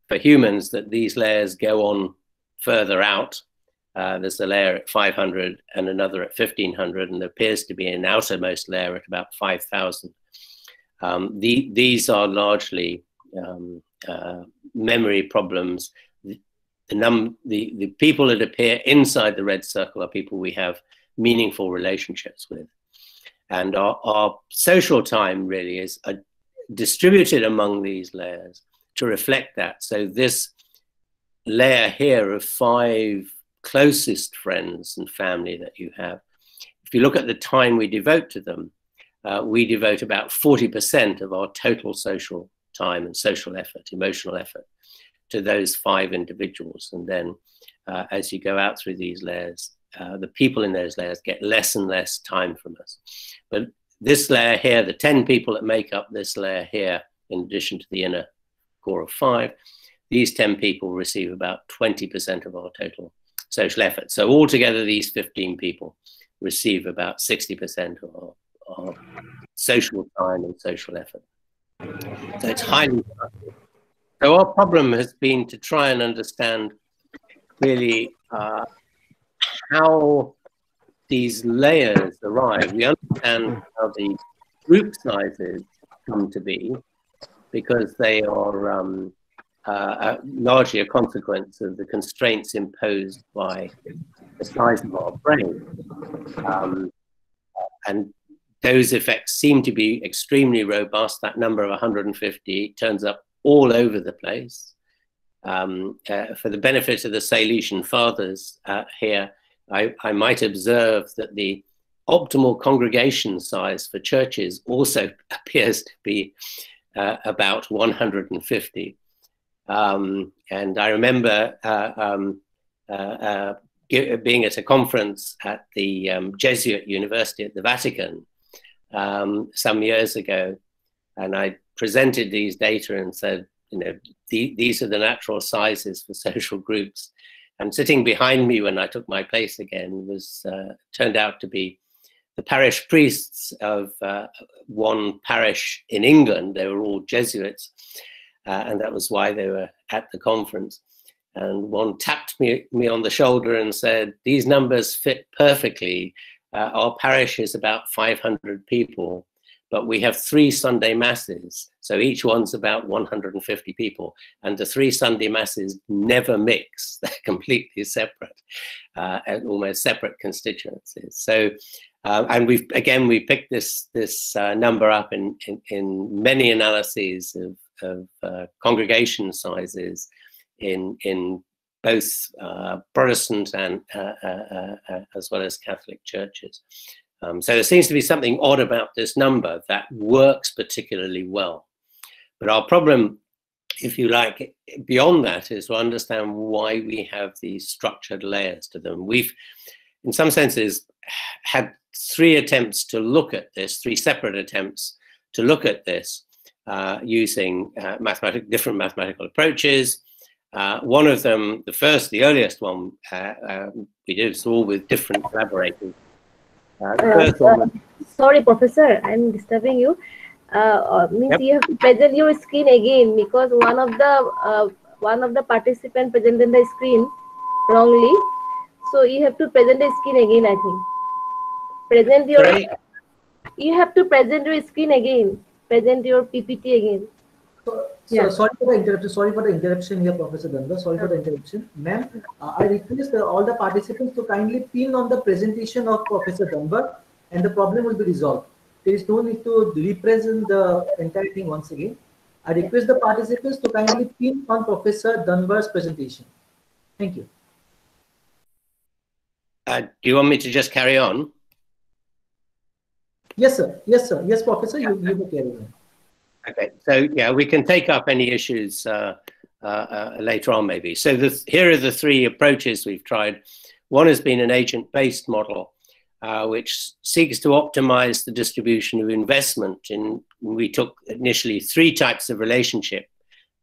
for humans that these layers go on further out. There's a layer at 500 and another at 1500, and there appears to be an outermost layer at about 5000. These are largely memory problems. The people that appear inside the red circle are people we have meaningful relationships with. And our social time really is distributed among these layers to reflect that. So this layer here of 5 closest friends and family that you have, if you look at the time we devote to them, we devote about 40% of our total social time and social effort, emotional effort, to those 5 individuals. And then as you go out through these layers, the people in those layers get less and less time from us. But this layer here, the 10 people that make up this layer here, in addition to the inner core of 5, these 10 people receive about 20% of our total social effort. So altogether, these 15 people receive about 60% of our social time and social effort. So it's highly productive. So our problem has been to try and understand really how these layers arrive. We understand how the group sizes come to be because they are largely a consequence of the constraints imposed by the size of our brain. And those effects seem to be extremely robust. That number of 150 turns up all over the place. For the benefit of the Salesian fathers here, I might observe that the optimal congregation size for churches also appears to be about 150. And I remember being at a conference at the Jesuit University at the Vatican some years ago, and I presented these data and said, you know, these are the natural sizes for social groups. And sitting behind me when I took my place again was turned out to be the parish priests of one parish in England. They were all Jesuits, and that was why they were at the conference. And one tapped me on the shoulder and said, "These numbers fit perfectly. Our parish is about 500 people, but we have 3 Sunday masses. So each one's about 150 people. And the 3 Sunday masses never mix. They're completely separate, almost separate constituencies." So, and we picked this number up in many analyses of congregation sizes in both Protestant and as well as Catholic churches. So there seems to be something odd about this number that works particularly well. But our problem, if you like, beyond that is to understand why we have these structured layers to them. We've, in some senses, had 3 attempts to look at this, 3 separate attempts to look at this using different mathematical approaches. One of them, the earliest one we did, was all with different collaborators. Sorry, Professor, I'm disturbing you. Means you have to present your screen again because one of the participants presented the screen wrongly. So you have to present the screen again, I think. Present your. Sorry? You have to present your screen again. Present your PPT again. So sorry for the interruption. Sorry for the interruption here, Professor Dunbar. Sorry for the interruption, ma'am. I request all the participants to kindly pin on the presentation of Professor Dunbar, and the problem will be resolved. There is no need to represent the entire thing once again. I request the participants to kindly pin on Professor Dunbar's presentation. Thank you. Do you want me to just carry on? Yes, sir. Yes, sir. Yes, Professor. You will carry on. Okay, so yeah, we can take up any issues later on maybe. So here are the 3 approaches we've tried. One has been an agent-based model, which seeks to optimize the distribution of investment. We took initially 3 types of relationship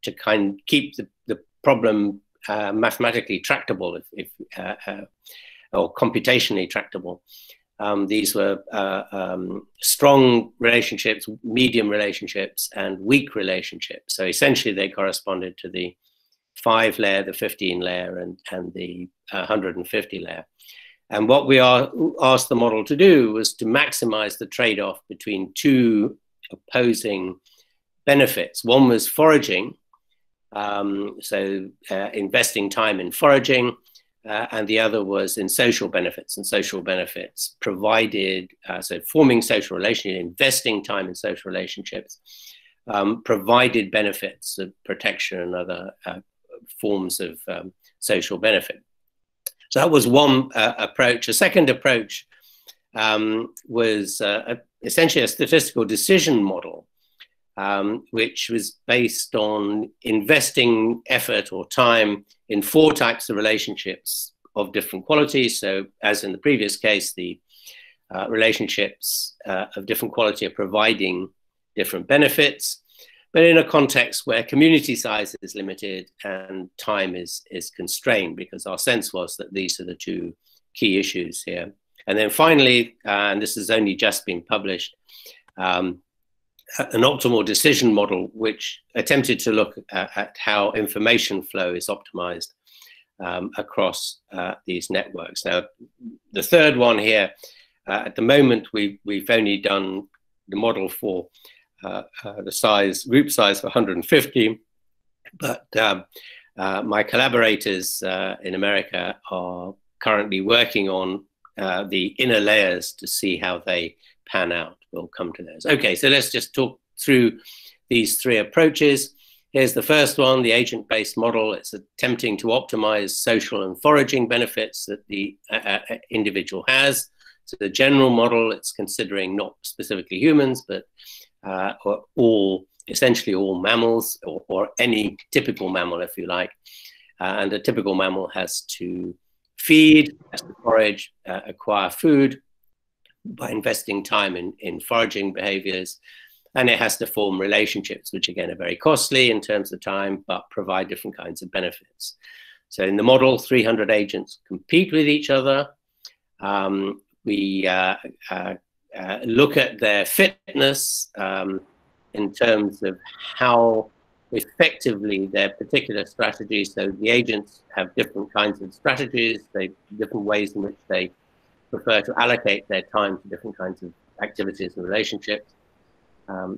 to kind of keep the problem mathematically tractable, or computationally tractable. These were strong relationships, medium relationships, and weak relationships. So essentially they corresponded to the 5 layer, the 15 layer, and the 150 layer. And what we asked the model to do was to maximize the trade-off between 2 opposing benefits. One was foraging, investing time in foraging, and the other was in social benefits. And social benefits provided, so forming social relationships, investing time in social relationships, provided benefits of protection and other forms of social benefit. So that was one approach. A second approach was essentially a statistical decision model, which was based on investing effort or time in 4 types of relationships of different qualities. So as in the previous case, the relationships of different quality are providing different benefits, but in a context where community size is limited and time is constrained, because our sense was that these are the 2 key issues here. And then finally, and this has only just been published, an optimal decision model, which attempted to look at how information flow is optimized across these networks. Now, the third one here, at the moment, we've only done the model for the group size for 150, but my collaborators in America are currently working on the inner layers to see how they pan out. We'll come to those. Okay, so let's just talk through these 3 approaches. Here's the first one, the agent-based model. It's attempting to optimize social and foraging benefits that the individual has. So the general model, it's considering not specifically humans, but essentially all mammals, or any typical mammal, if you like. And a typical mammal has to feed, has to forage, acquire food by investing time in foraging behaviors. And it has to form relationships, which again are very costly in terms of time, but provide different kinds of benefits. So in the model, 300 agents compete with each other. We look at their fitness in terms of how effectively their particular strategies. So the agents have different kinds of strategies, different ways in which they prefer to allocate their time to different kinds of activities and relationships.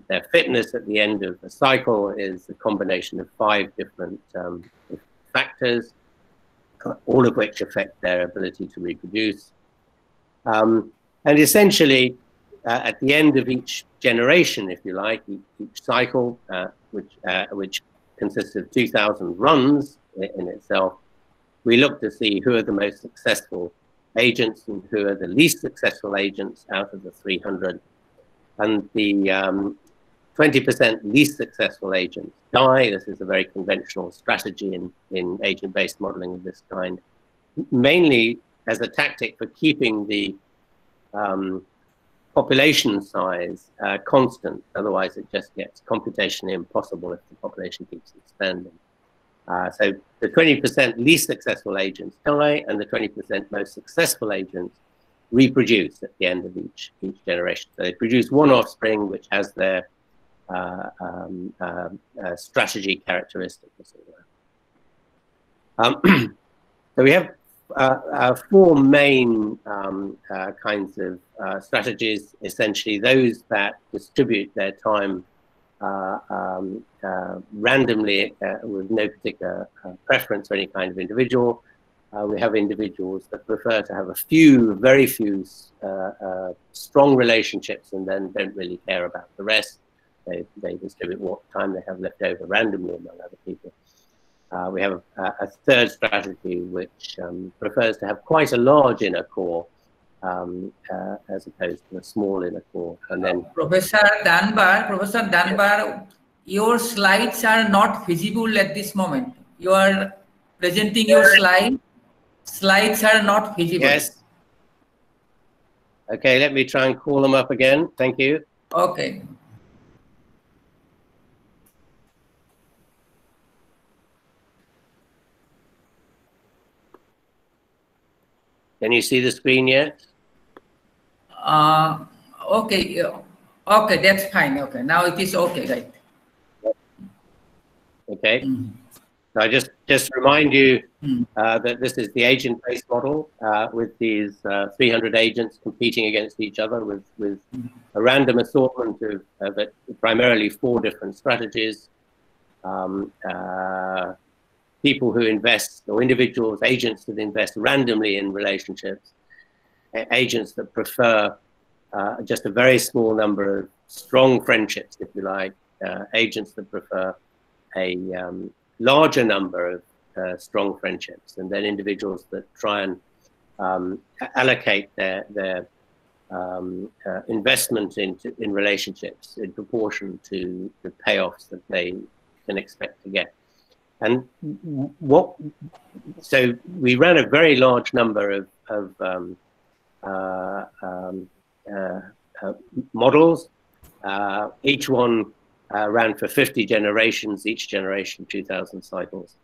Their fitness at the end of the cycle is a combination of 5 different factors, all of which affect their ability to reproduce. And essentially, at the end of each generation, if you like, each cycle, which consists of 2,000 runs in itself, we look to see who are the most successful agents and who are the least successful agents out of the 300. And the 20% least successful agents die. This is a very conventional strategy in agent-based modeling of this kind, mainly as a tactic for keeping the population size constant. Otherwise, it just gets computationally impossible if the population keeps expanding. So the 20% least successful agents die, and the 20% most successful agents reproduce at the end of each generation. So they produce one offspring which has their strategy characteristic. So we have 4 main kinds of strategies, essentially those that distribute their time randomly with no particular preference for any kind of individual. We have individuals that prefer to have very few strong relationships and then don't really care about the rest. They distribute what time they have left over randomly among other people. We have a third strategy which prefers to have quite a large inner core as opposed to a small inner core. And then Professor Dunbar, your slides are not visible at this moment. You are presenting your slides. Slides are not visible. Yes. Okay, let me try and call them up again. Thank you. Okay. Can you see the screen yet? Okay. Okay, that's fine. Okay, now it is okay, right? Okay. So I just remind you that this is the agent-based model with these 300 agents competing against each other with a random assortment of primarily 4 different strategies. People who invest, or individuals, agents that invest randomly in relationships, agents that prefer just a very small number of strong friendships, if you like, agents that prefer a larger number of strong friendships, and then individuals that try and allocate their investment in relationships in proportion to the payoffs that they can expect to get. And so we ran a very large number of models. Each one ran for 50 generations, each generation 2,000 cycles.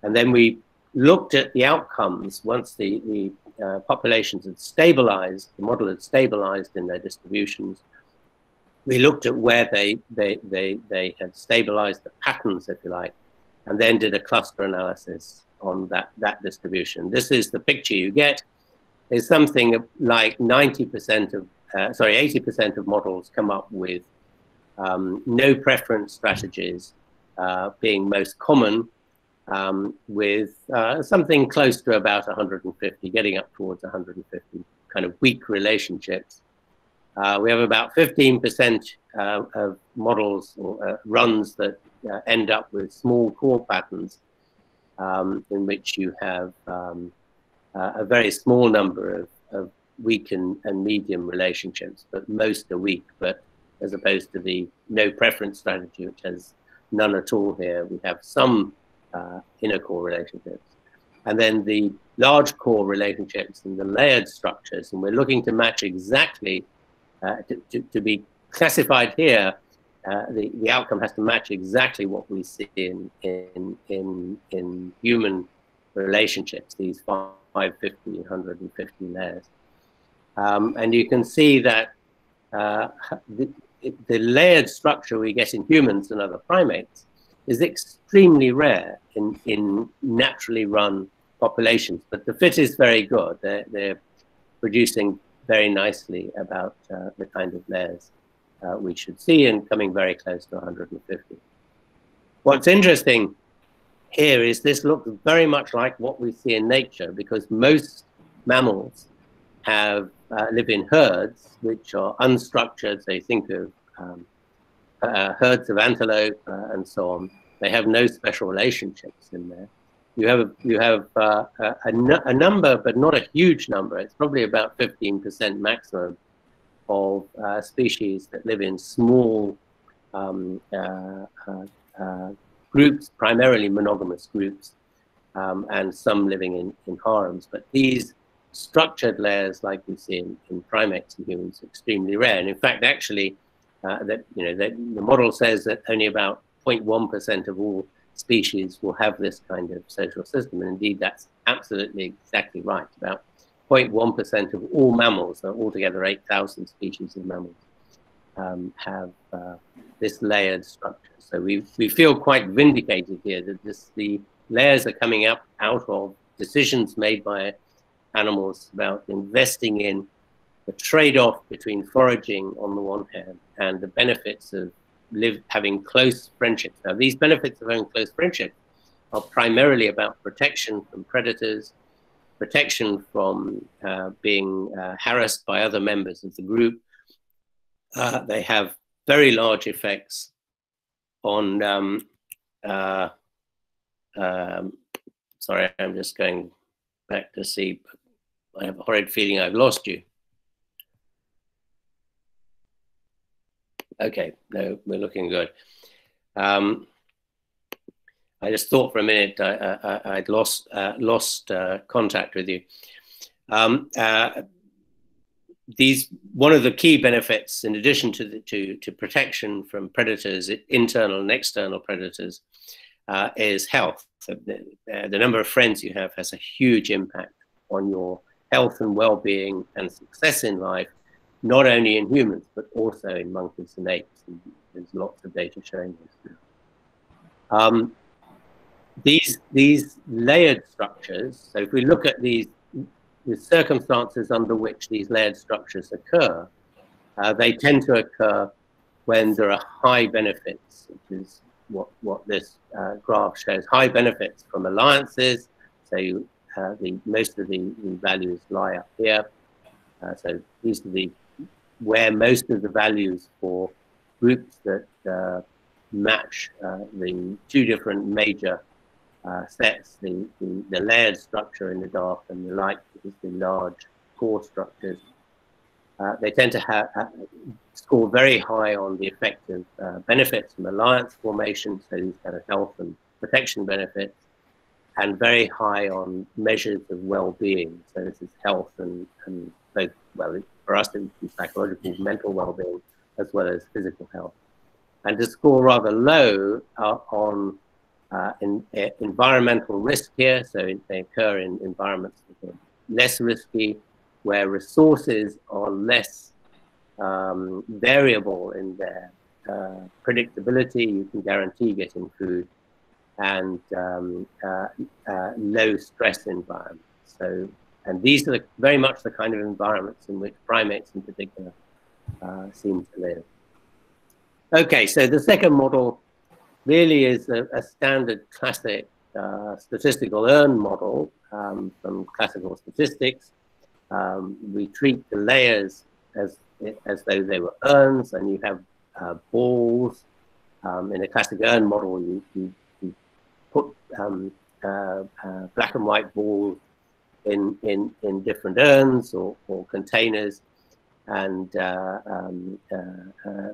And then we looked at the outcomes once the populations had stabilized, the model had stabilized in their distributions. We looked at where they had stabilized the patterns, if you like, and then did a cluster analysis on that distribution. This is the picture you get. Is something like 80% of models come up with no preference strategies being most common, with something close to about 150, getting up towards 150 kind of weak relationships. We have about 15% of models or runs that end up with small core patterns in which you have a very small number of weak and medium relationships, but most are weak. But as opposed to the no preference strategy, which has none at all here, we have some inner core relationships. And then the large core relationships and the layered structures, and we're looking to match exactly, to be classified here, the outcome has to match exactly what we see in human relationships, these 550, 150 layers. And you can see that the layered structure we get in humans and other primates is extremely rare in naturally run populations, but the fit is very good. They're producing very nicely about the kind of layers we should see, and coming very close to 150. What's interesting here is this looks very much like what we see in nature, because most mammals have live in herds, which are unstructured. So you think of herds of antelope and so on. They have no special relationships in there. You have a number, but not a huge number. It's probably about 15% maximum of species that live in small groups, primarily monogamous groups, and some living in harems. But these structured layers, like we see in primates and humans, are extremely rare. And in fact, actually, the model says that only about 0.1% of all species will have this kind of social system. And indeed, that's absolutely exactly right. About 0.1% of all mammals, altogether 8,000 species of mammals, have this layered structure. So we feel quite vindicated here that the layers are coming out of decisions made by animals about investing in the trade-off between foraging on the one hand and the benefits of having close friendships. Now, these benefits of having close friendships are primarily about protection from predators, protection from being harassed by other members of the group. They have very large effects on, sorry, I'm just going back to see, I have a horrid feeling I've lost you. Okay, no, we're looking good. I just thought for a minute I'd lost contact with you. One of the key benefits, in addition to protection from predators, internal and external predators, is health. So the number of friends you have has a huge impact on your health and well-being and success in life, not only in humans, but also in monkeys and apes. And there's lots of data showing this. These layered structures, so if we look at the circumstances under which these layered structures occur, they tend to occur when there are high benefits, which is what this graph shows. High benefits from alliances, so most of the values lie up here. So these are where most of the values for groups that match the two different major sets, the layered structure in the dark and the light is the large core structures. They tend to score very high on the effect of benefits from alliance formation, so these kind of health and protection benefits, and very high on measures of well-being. So this is health and both, well, for us it's psychological, mental well-being, as well as physical health. And to score rather low on environmental risk here, so they occur in environments that are less risky, where resources are less variable in their predictability. You can guarantee getting food, and low stress environments. So, and these are very much the kind of environments in which primates in particular seem to live. Okay, so the second model really is a standard classic statistical urn model from classical statistics. We treat the layers as though they were urns, and you have balls. In a classic urn model, you put black and white balls in different urns or containers, and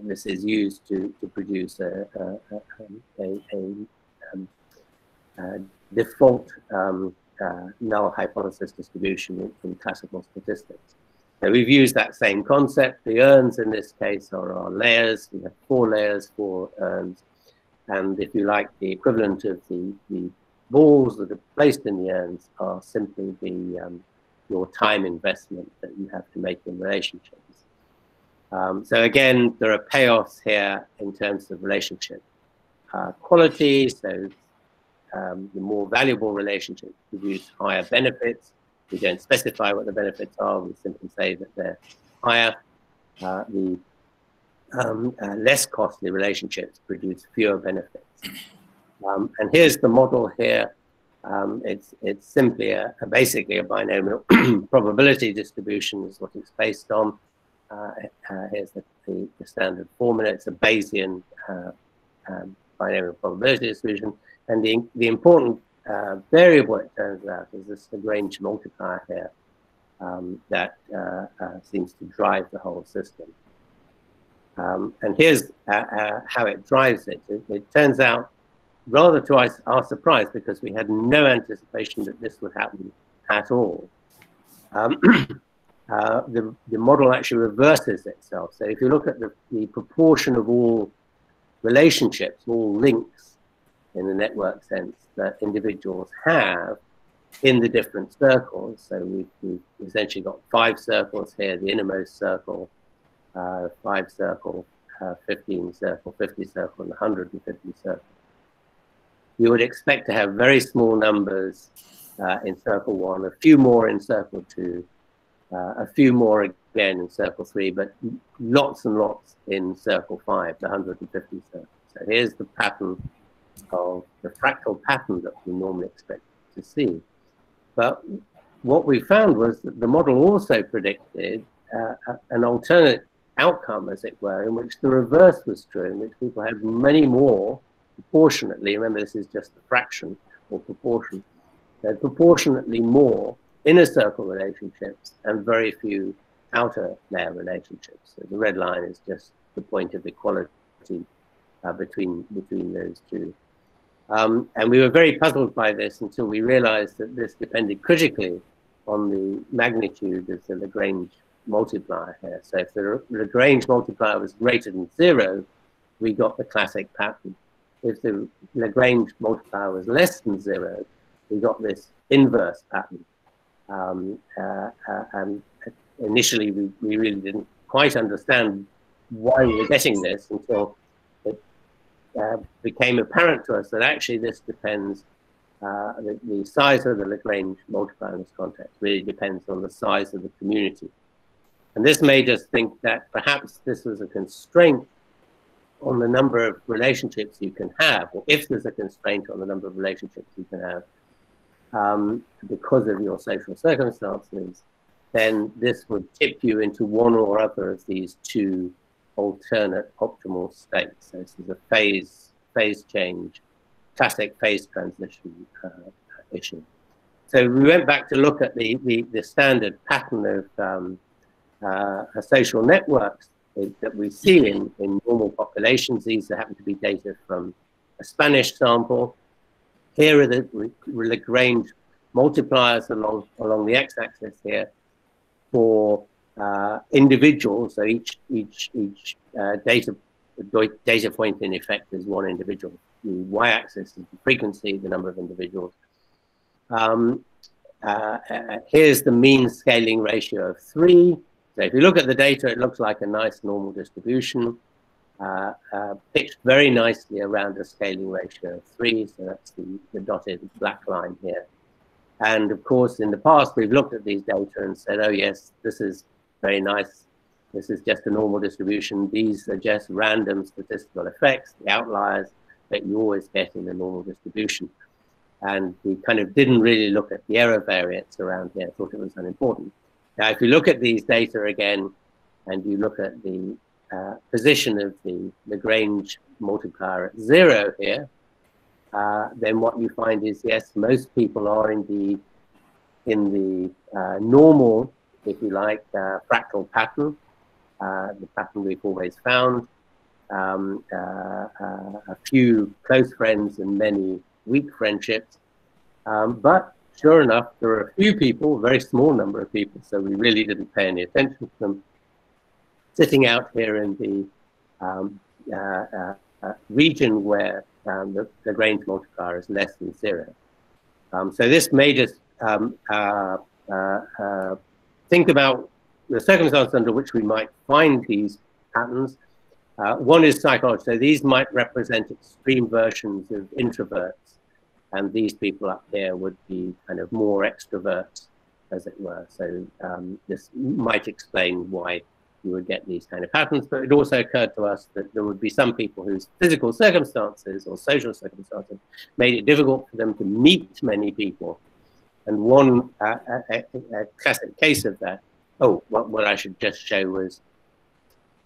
this is used to produce a default null hypothesis distribution in classical statistics. So we've used that same concept. The urns in this case are our layers. We have 4 layers, 4 urns, and if you like, the equivalent of the balls that are placed in the urns are simply your time investment that you have to make in relationships. So again, there are payoffs here in terms of relationship quality. So the more valuable relationships produce higher benefits. We don't specify what the benefits are. We simply say that they're higher. The less costly relationships produce fewer benefits. And here's the model here. It's simply basically a binomial probability distribution is what it's based on. Here's the standard formula. It's a Bayesian binomial probability distribution. And the important variable, it turns out, is this Lagrange multiplier here that seems to drive the whole system. And here's how it drives it. It turns out, rather to our surprise, because we had no anticipation that this would happen at all, the model actually reverses itself. So if you look at the proportion of all relationships, all links in the network sense that individuals have in the different circles, so we've essentially got 5 circles here, the innermost circle, 5 circle, 15 circle, 50 circle, and 150 circle. You would expect to have very small numbers in circle 1, a few more in circle 2, a few more again in circle 3, but lots and lots in circle 5, the 150 circle. So here's the pattern of the fractal pattern that we normally expect to see. But what we found was that the model also predicted an alternate outcome, as it were, in which the reverse was true, in which people had many more proportionately, remember this is just a fraction or proportion, they had proportionately more inner circle relationships and very few outer layer relationships. So the red line is just the point of equality between those two. And we were very puzzled by this until we realized that this depended critically on the magnitude of the Lagrange multiplier here. So if the Lagrange multiplier was greater than 0, we got the classic pattern. If the Lagrange multiplier was less than 0, we got this inverse pattern. And initially, we really didn't quite understand why we were getting this until it became apparent to us that actually this depends, the size of the Lagrange multiplier in this context really depends on the size of the community. And this made us think that perhaps this was a constraint on the number of relationships you can have, or if there's a constraint on the number of relationships you can have because of your social circumstances, then this would tip you into one or other of these two alternate optimal states. So this is a phase change, classic phase transition issue. So we went back to look at the standard pattern of social networks that we see in normal populations. These happen to be data from a Spanish sample. Here are the Lagrange multipliers along the x-axis here for individuals. So each data point in effect is one individual. The y-axis is the frequency, the number of individuals. Here's the mean scaling ratio of 3. So if you look at the data, it looks like a nice normal distribution, pitched very nicely around a scaling ratio of 3. So that's the dotted black line here. And of course, in the past, we've looked at these data and said, oh yes, this is very nice. This is just a normal distribution. These are just random statistical effects, the outliers that you always get in the normal distribution. And we kind of didn't really look at the error variance around here, thought it was unimportant. Now, if you look at these data again, and you look at the position of the Lagrange multiplier at 0 here, then what you find is, yes, most people are in the normal, if you like, fractal pattern, the pattern we've always found. A few close friends and many weak friendships, but sure enough, there are a few people, a very small number of people, so we really didn't pay any attention to them, sitting out here in the region where the Lagrange multiplier is less than 0. So this made us think about the circumstances under which we might find these patterns. One is psychology. So these might represent extreme versions of introverts, and these people up here would be kind of more extroverts, as it were. So this might explain why you would get these kind of patterns. But it also occurred to us that there would be some people whose physical circumstances or social circumstances made it difficult for them to meet many people. And one a classic case of that, what I should just show was,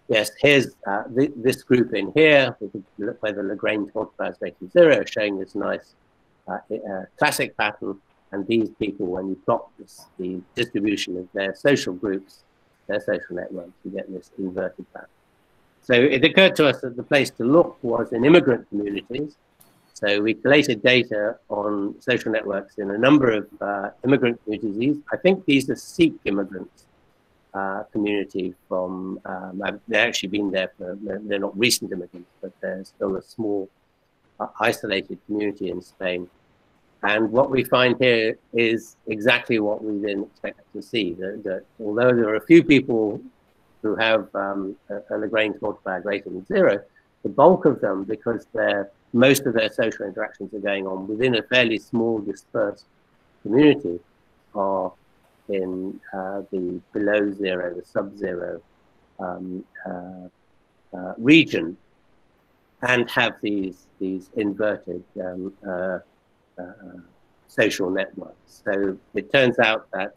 yes, here's this group in here, where the Lagrange multiplier is greater than 0, showing this nice classic pattern. And these people, when you plot the distribution of their social groups, their social networks, you get this inverted pattern. So it occurred to us that the place to look was in immigrant communities. So we collated data on social networks in a number of immigrant communities. I think these are Sikh immigrants community from, they've actually been there for, they're not recent immigrants, but they're still a small isolated community in Spain. And what we find here is exactly what we then expect to see, that although there are a few people who have a Lagrange multiplier greater than 0, the bulk of them, because most of their social interactions are going on within a fairly small dispersed community, are in the below 0, the sub-0 region, and have these inverted social networks. So it turns out that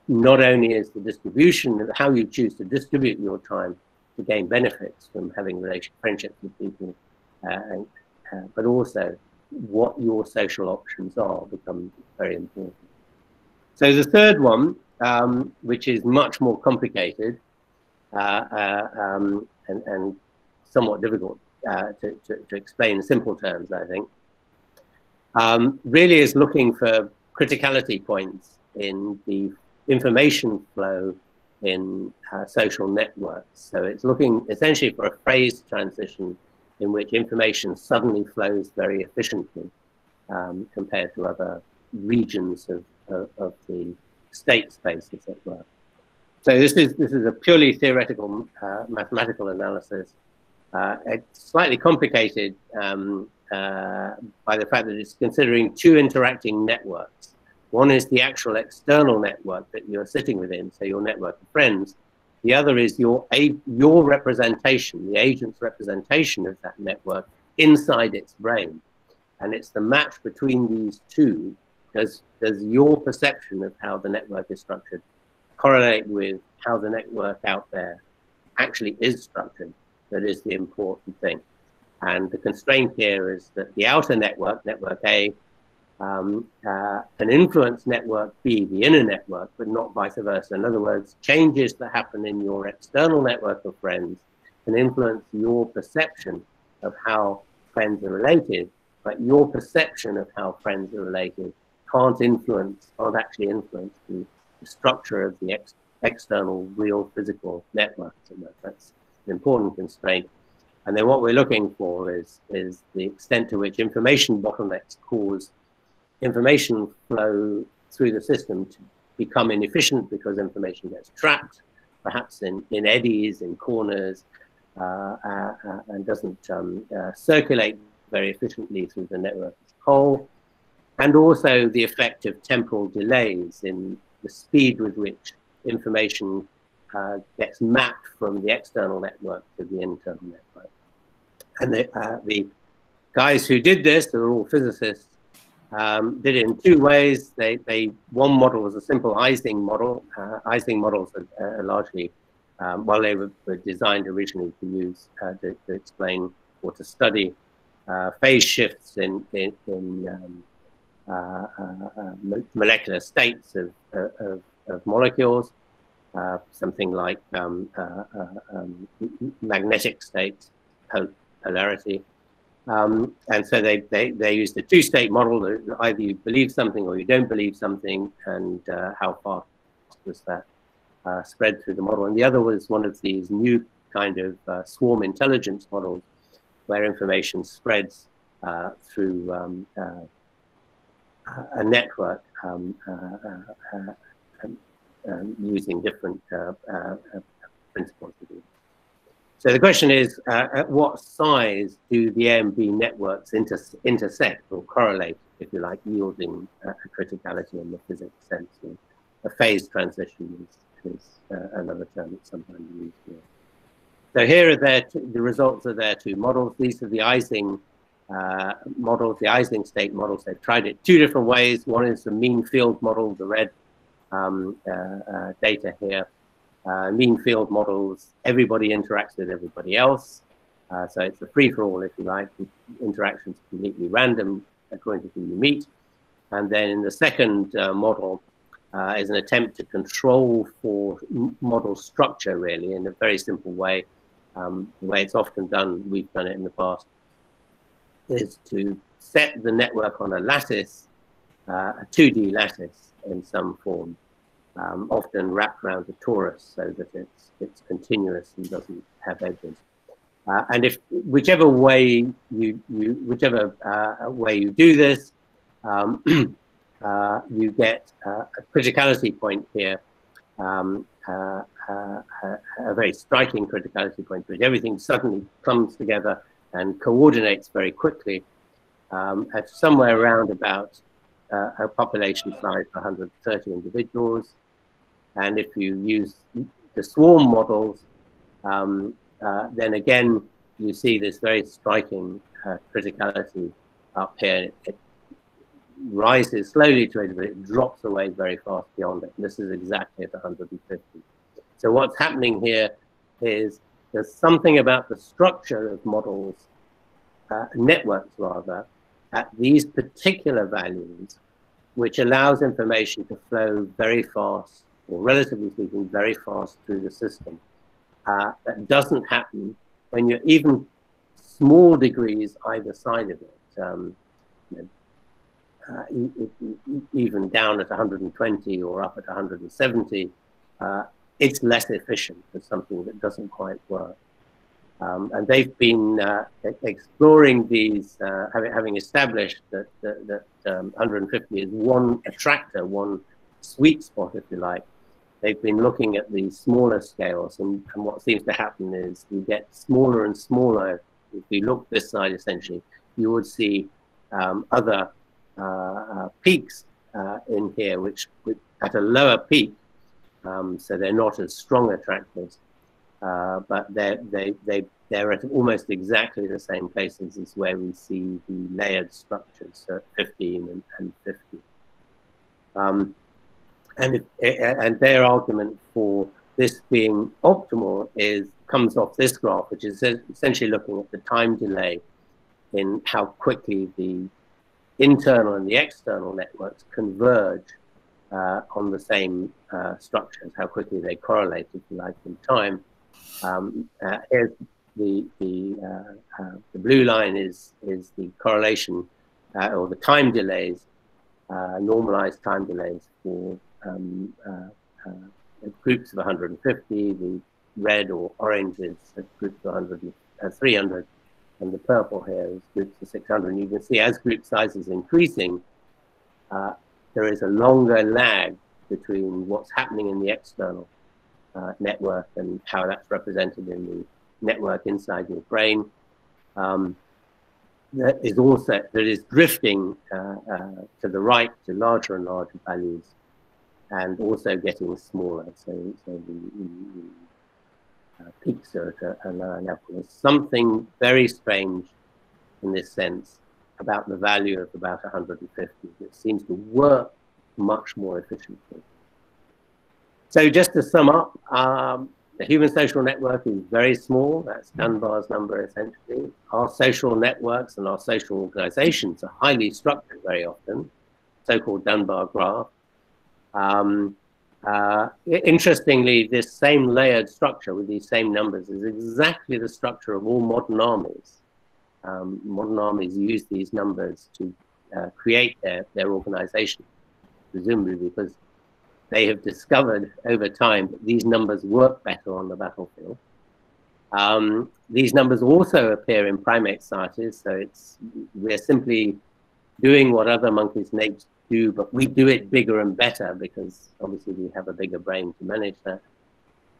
not only is the distribution, how you choose to distribute your time to gain benefits from having friendships with people, but also what your social options are becomes very important. So the third one, which is much more complicated and somewhat difficult to explain in simple terms, I think, really is looking for criticality points in the information flow in social networks. So it's looking essentially for a phase transition in which information suddenly flows very efficiently compared to other regions of the state space, as it were. So this is a purely theoretical mathematical analysis. It's slightly complicated by the fact that it's considering two interacting networks. One is the actual external network that you're sitting within, so your network of friends. The other is your representation, the agent's representation of that network inside its brain. And it's the match between these two. Does your perception of how the network is structured correlate with how the network out there actually is structured? That is the important thing. And the constraint here is that the outer network, network A, can influence network B, the inner network, but not vice versa. In other words, changes that happen in your external network of friends can influence your perception of how friends are related, but your perception of how friends are related can't actually influence the structure of the external, real, physical network. That's an important constraint. And then what we're looking for is the extent to which information bottlenecks cause information flow through the system to become inefficient because information gets trapped, perhaps in eddies, in corners, and doesn't circulate very efficiently through the network as a whole. And also the effect of temporal delays in the speed with which information gets mapped from the external network to the internal network. And the guys who did this, they were all physicists, did it in two ways. One model was a simple Ising model. Ising models are largely, well, they were designed originally to use, to explain or to study phase shifts in molecular states of molecules, something like magnetic states, polarity. And so they used a two-state model that either you believe something or you don't believe something, and how fast was that spread through the model. And the other was one of these new kind of swarm intelligence models where information spreads through a network using different principles. So the question is, at what size do the A and B networks intersect or correlate, if you like, yielding a criticality in the physics sense? A phase transition is another term that's sometimes used here. So here are the results of their two models. These are the Ising models, the Ising state models. They've tried it two different ways. One is the mean field model, the red data here. Mean field models, everybody interacts with everybody else. So it's a free-for-all, if you like. The interactions completely random according to who you meet. And then in the second model is an attempt to control for model structure, really, in a very simple way. The way it's often done, we've done it in the past, is to set the network on a lattice, a 2D lattice in some form. Often wrapped around a torus so that it's continuous and doesn't have edges. And if whichever way you do this, you get a criticality point here, a very striking criticality point, which everything suddenly comes together and coordinates very quickly at somewhere around about a population size of 130 individuals. And if you use the swarm models, then again, you see this very striking criticality up here. It rises slowly to it, but it drops away very fast beyond it. And this is exactly at 150. So what's happening here is there's something about the structure of models, networks rather, at these particular values, which allows information to flow very fast, or relatively speaking, very fast through the system. That doesn't happen when you're even small degrees either side of it. Even down at 120 or up at 170, it's less efficient for something that doesn't quite work. And they've been exploring these, having established that 150 is one attractor, one sweet spot, if you like. They've been looking at the smaller scales, and what seems to happen is you get smaller and smaller. If you look this side, essentially, you would see other peaks in here, which at a lower peak, so they're not as strong attractors, but they're at almost exactly the same places as where we see the layered structures, so 15 and 50. And their argument for this being optimal comes off this graph, which is essentially looking at the time delay in how quickly the internal and the external networks converge on the same structures, how quickly they correlate, if you like, in time. Here's the blue line is the correlation or the time delays, normalized time delays for groups of 150, the red or orange is groups of 300, and the purple here is groups of 600. And you can see as group size is increasing, there is a longer lag between what's happening in the external network and how that's represented in the network inside your brain. That is drifting to the right to larger and larger values, and also getting smaller. So the peaks are at a lower level. There's something very strange in this sense about the value of about 150 that seems to work much more efficiently. So just to sum up, the human social network is very small. That's Dunbar's number, essentially. Our social networks and our social organizations are highly structured very often, so-called Dunbar graph. Interestingly, this same layered structure with these same numbers is exactly the structure of all modern armies. Modern armies use these numbers to create their organization, presumably because they have discovered over time that these numbers work better on the battlefield. These numbers also appear in primate societies, so we're simply doing what other monkeys do, but we do it bigger and better because obviously we have a bigger brain to manage that.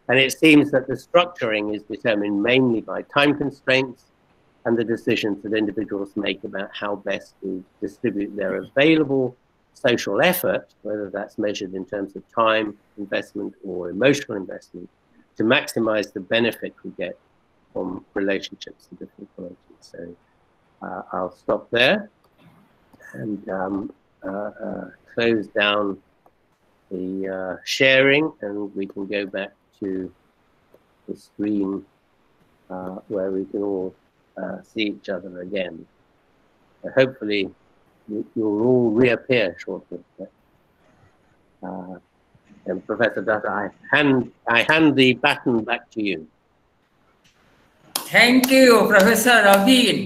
And it seems that the structuring is determined mainly by time constraints and the decisions that individuals make about how best to distribute their available social effort, whether that's measured in terms of time investment or emotional investment, to maximize the benefit we get from relationships of different qualities. So I'll stop there and close down the sharing, and we can go back to the screen where we can all see each other again. Hopefully you'll all reappear shortly. And Professor Dutta, I hand the baton back to you. Thank you, Professor Robin.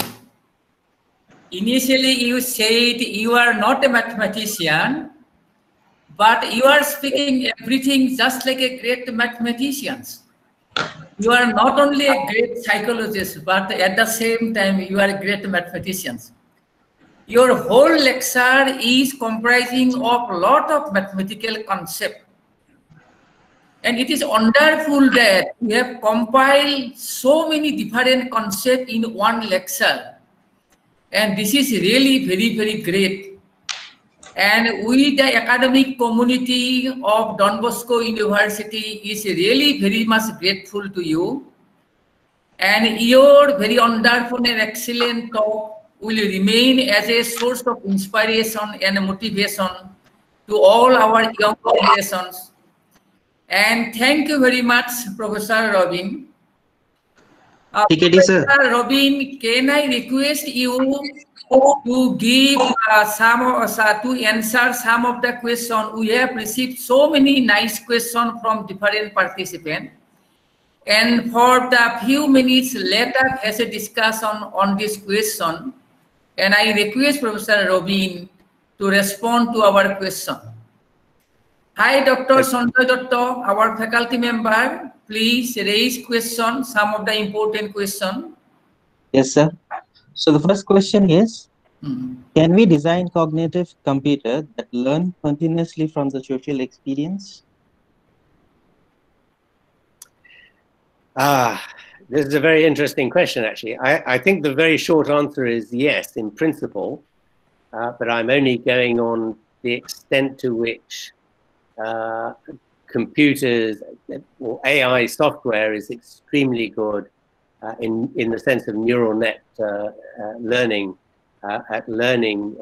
Initially, you said you are not a mathematician, but you are speaking everything just like a great mathematician. You are not only a great psychologist, but at the same time, you are a great mathematician. Your whole lecture is comprising of a lot of mathematical concepts. And it is wonderful that we have compiled so many different concepts in one lecture. And this is really very, very great. And we, the academic community of Don Bosco University, is really very much grateful to you. And your very wonderful and excellent talk will remain as a source of inspiration and motivation to all our young generations. And thank you very much, Professor Robin. Professor Robin, can I request you to give to answer some of the questions? We have received so many nice questions from different participants. And for the few minutes later, has a discussion on this question. And I request Professor Robin to respond to our question. Hi, Dr. Santanu Dutta, our faculty member. Please raise questions, some of the important questions. Yes, sir. So the first question is, can we design cognitive computers that learn continuously from the social experience? This is a very interesting question, actually. I think the very short answer is yes, in principle, but I'm only going on the extent to which computers or AI software is extremely good in the sense of neural net learning, at learning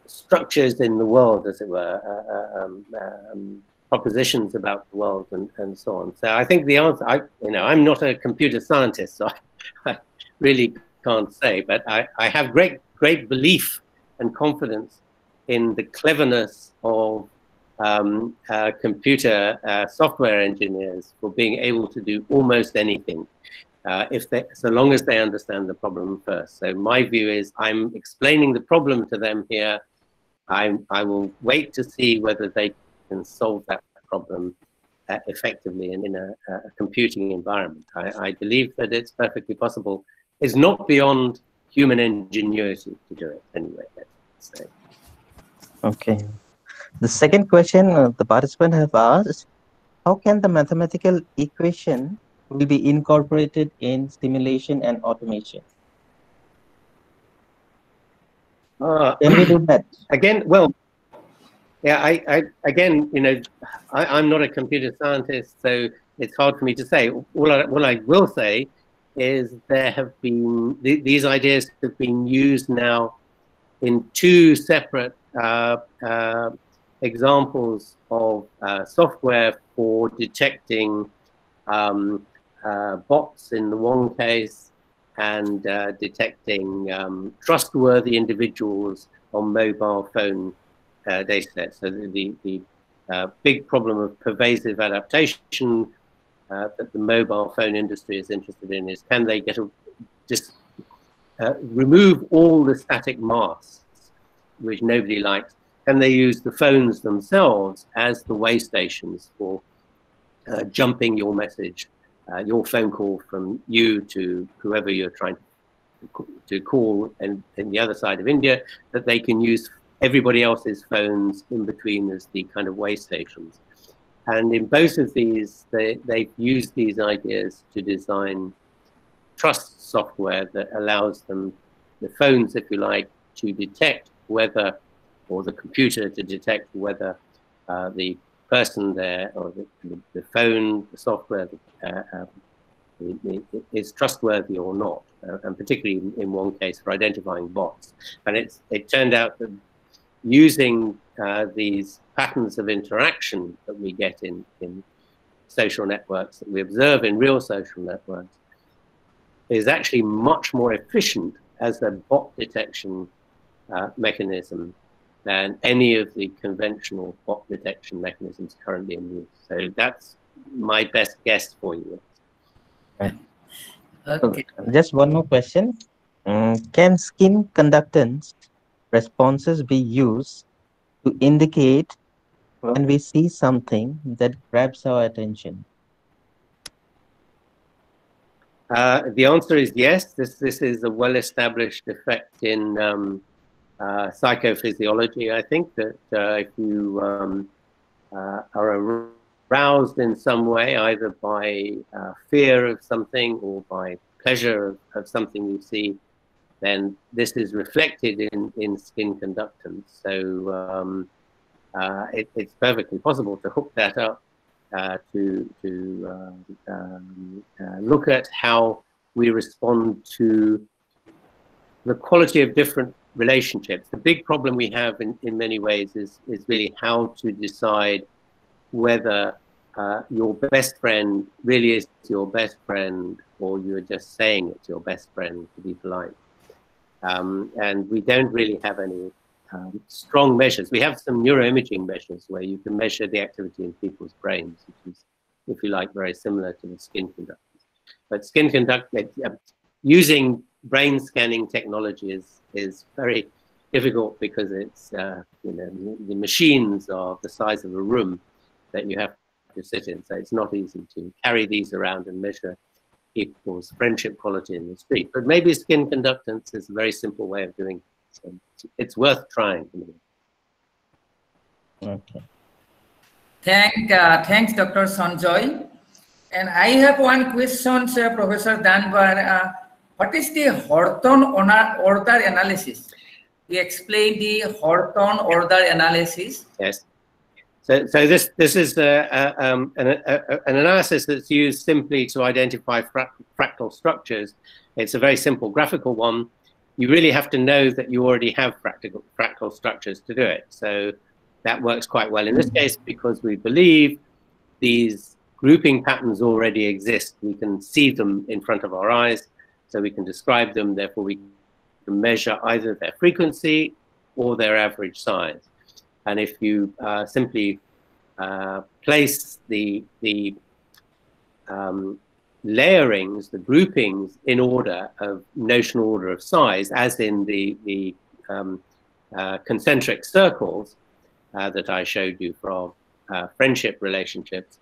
structures in the world, as it were, propositions about the world and so on. So I think the answer, I'm not a computer scientist, so I really can't say, but I have great belief and confidence in the cleverness of computer software engineers for being able to do almost anything, so long as they understand the problem first. So my view is I'm explaining the problem to them here. I will wait to see whether they can solve that problem effectively and in a computing environment. I believe that it's perfectly possible. It's not beyond human ingenuity to do it anyway, let's say. Okay. The second question the participant have asked, how can the mathematical equation will be incorporated in simulation and automation? Can we do that? Again, well, yeah, I'm not a computer scientist, so it's hard for me to say. What I will say is there have been, these ideas have been used now in two separate examples of software for detecting bots in the one case and detecting trustworthy individuals on mobile phone data sets. So the big problem of pervasive adaptation that the mobile phone industry is interested in is, can they get remove all the static masks, which nobody likes? Can they use the phones themselves as the way stations for jumping your message, your phone call from you to whoever you're trying to call in the other side of India, that they can use everybody else's phones in between as the kind of way stations. And in both of these, they've used these ideas to design trust software that allows them, the phones, if you like, to detect whether, or the computer to detect whether the person there, or the phone, the software is trustworthy or not, and particularly in one case for identifying bots. And it turned out that using these patterns of interaction that we get in social networks, that we observe in real social networks, is actually much more efficient as a bot detection mechanism than any of the conventional bot detection mechanisms currently in use. So that's my best guess for you. Okay. Just one more question. Can skin conductance responses be used to indicate when we see something that grabs our attention? The answer is yes. This is a well-established effect in psychophysiology. I think that if you are aroused in some way, either by fear of something or by pleasure of something you see, then this is reflected in skin conductance. So it's perfectly possible to hook that up to look at how we respond to the quality of different relationships. The big problem we have in many ways is really how to decide whether your best friend really is your best friend, or you're just saying it's your best friend to be polite. And we don't really have any strong measures. We have some neuroimaging measures where you can measure the activity in people's brains, which is, if you like, very similar to the skin conductance. But skin conductance, using brain scanning technology is very difficult because it's, you know, the machines are the size of a room that you have to sit in. So it's not easy to carry these around and measure people's friendship quality in the street. But maybe skin conductance is a very simple way of doing it. So it's worth trying. Okay. Thanks, Dr. Sanjoy. And I have one question, Professor Dunbar. What is the Horton order analysis? We explained the Horton order analysis. Yes. So this is an analysis that's used simply to identify fractal structures. It's a very simple graphical one. You really have to know that you already have fractal structures to do it. So that works quite well in this case because we believe these grouping patterns already exist. We can see them in front of our eyes, so we can describe them. Therefore, we can measure either their frequency or their average size. And if you simply place the layerings, the groupings in order of notional order of size, as in the concentric circles that I showed you from friendship relationships,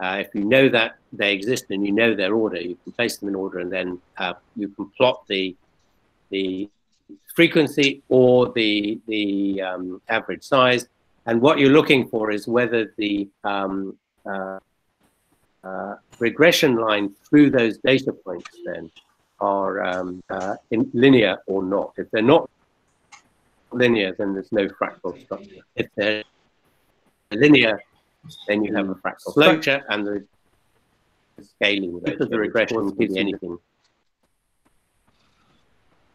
if you know that they exist and you know their order, you can place them in order, and then you can plot the frequency or the average size. And what you're looking for is whether the regression line through those data points then are linear or not. If they're not linear, then there's no fractal structure. If they're linear, then you have a fractal structure, and the scaling of the regression could be anything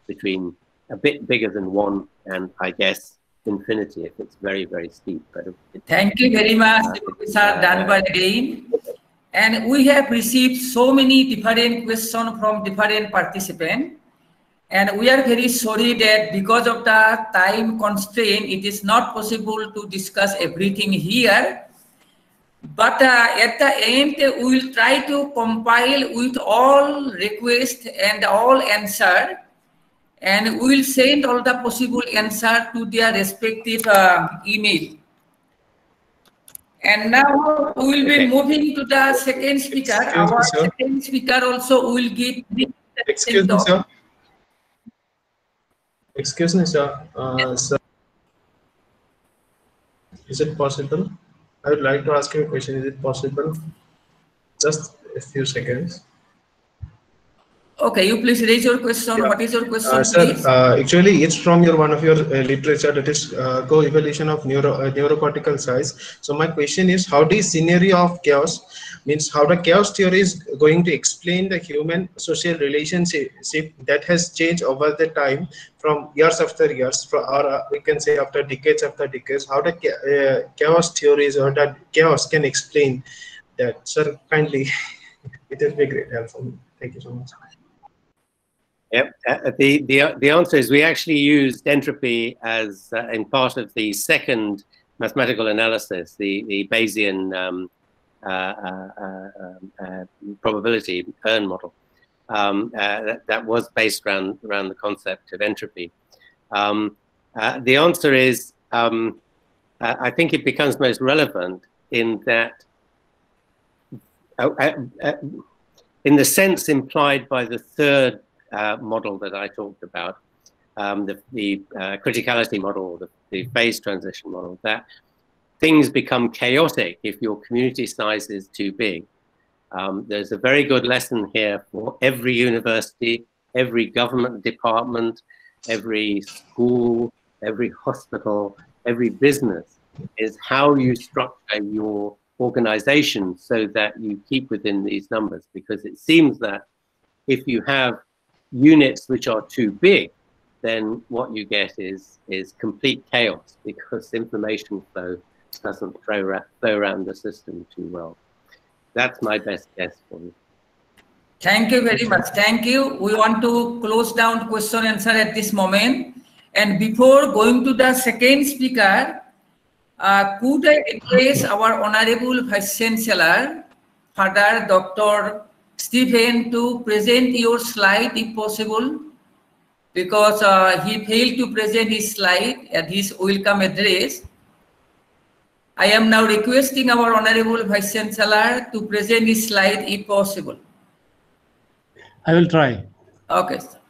between a bit bigger than 1 and, I guess, infinity if it's very, very steep. But thank you very much, Professor Dunbar again. And we have received so many different questions from different participants. And we are very sorry that because of the time constraint, it is not possible to discuss everything here. But at the end, we will try to compile with all requests and all answers. And we will send all the possible answers to their respective email. And now we will be moving to the second speaker. Our second speaker also will give. Excuse me, sir. Excuse me, sir. Sir, is it possible? I would like to ask you a question. Is it possible? Just a few seconds. Okay, you please raise your question. Yeah. What is your question, Sir, please? actually, it's from one of your literature, that is co-evolution of neurocortical size. So my question is, how the scenario of chaos means how the chaos theory is going to explain the human social relationship that has changed over the time from years after years, or we can say after decades, how the chaos theories or that chaos can explain that. Sir, kindly, it will be great help for me. Thank you so much. Yep. The answer is we actually used entropy as in part of the second mathematical analysis, the Bayesian probability Earn model that was based around the concept of entropy. The answer is I think it becomes most relevant in that in the sense implied by the third model that I talked about, the criticality model, the phase transition model, that things become chaotic if your community size is too big. There's a very good lesson here for every university, every government department, every school, every hospital, every business, is how you structure your organization so that you keep within these numbers. Because it seems that if you have units which are too big, then what you get is complete chaos, because information flow doesn't flow around the system too well. That's my best guess for you. Thank you very much. Thank you. We want to close down question answer at this moment. And before going to the second speaker, could I request our Honorable Vice Chancellor, Father Dr. Stephen, to present your slide if possible, because he failed to present his slide at his welcome address. I am now requesting our Honorable Vice Chancellor to present his slide if possible. I will try. Okay, sir.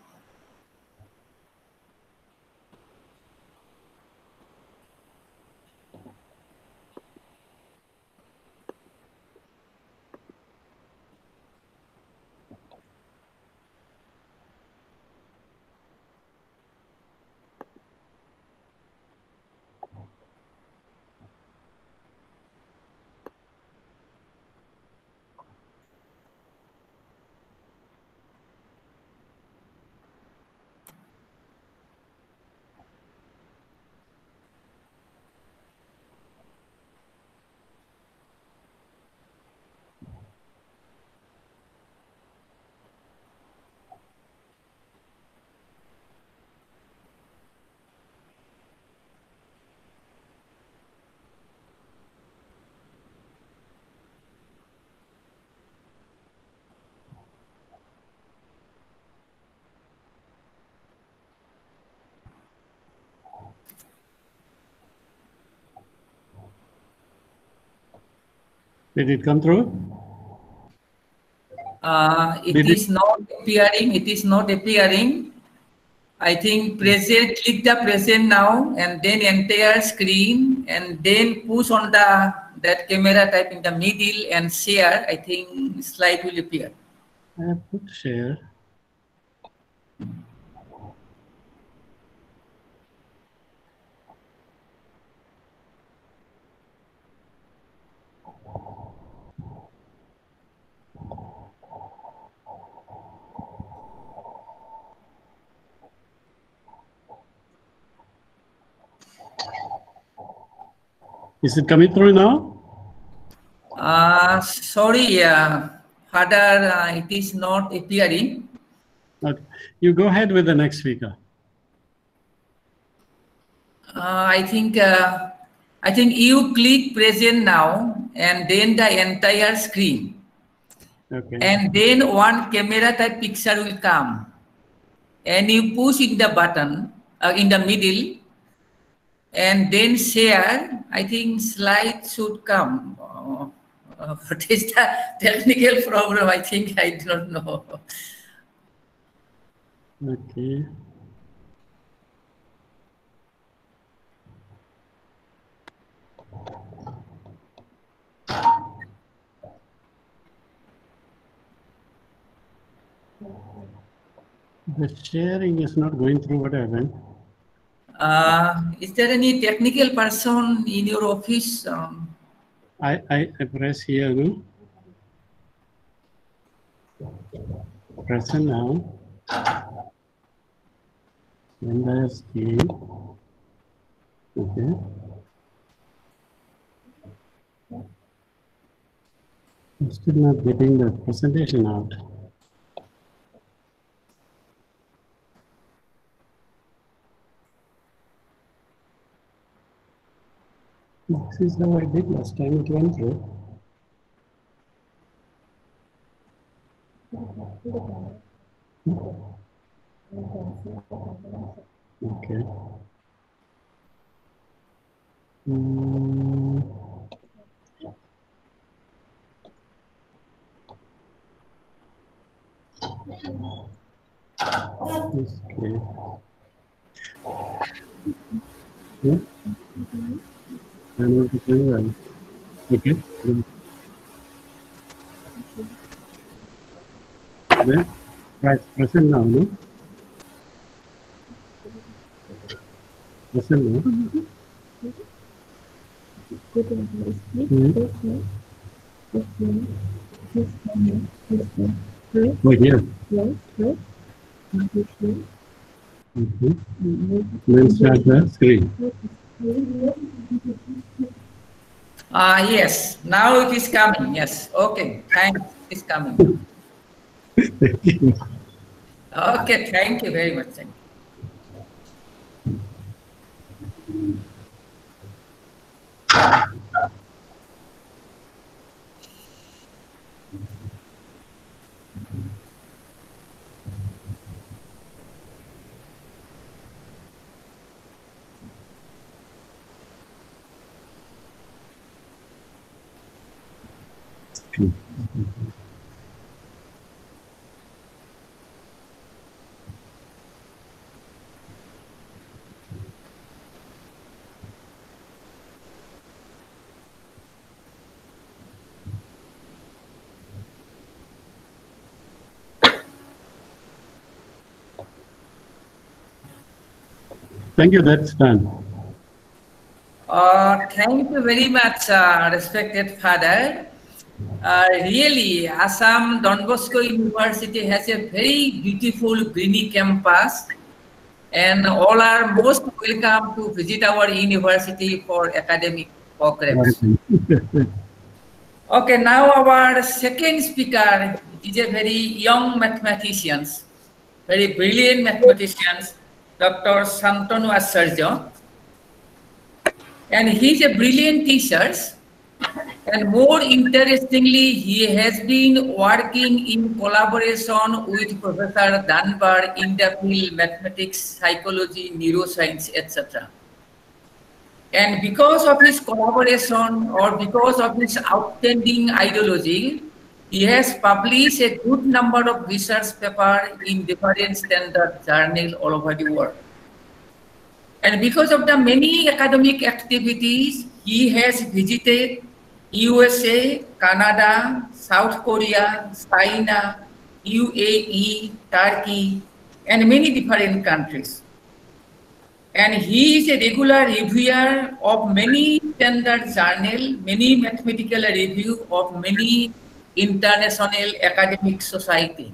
Did it come through? It is not appearing. It is not appearing. I think present, click the present now, and then entire screen, and then push on that camera type in the middle and share. I think slide will appear. I have put share. Is it coming through now? Sorry, Father, it is not appearing. Okay. You go ahead with the next speaker. I think you click present now, and then the entire screen. Okay. And then one camera type picture will come, and you push in the button in the middle, and then share. I think slide should come. What is the technical problem? I think I don't know. Okay. The sharing is not going through. What happened? Is there any technical person in your office? I press here, no? Present now. And I see. Okay. I'm still not getting the presentation out. This is how I did last time it went through. Okay. Okay. Yeah. I know the thing well. Okay. Yeah. Right. Present now, no? Present now. Oh, here. Then start the screen. Yes, now it is coming. Yes, okay, thanks, it's coming. Okay, thank you very much. Thank you. Thank you, that's done. Thank you very much, respected father. Really, Assam Don Bosco University has a very beautiful greeny campus, and all are most welcome to visit our university for academic programs. Okay, now our second speaker is a very young mathematician, very brilliant mathematician, Dr. Santanu Acharjee. And he's a brilliant teacher. And more interestingly, he has been working in collaboration with Professor Dunbar in the field mathematics, psychology, neuroscience, etc. And because of his collaboration or because of his outstanding ideology, he has published a good number of research papers in different standard journals all over the world. And because of the many academic activities, he has visited USA, Canada, South Korea, China, UAE, Turkey, and many different countries. And he is a regular reviewer of many standard journals, many mathematical review of many international academic society.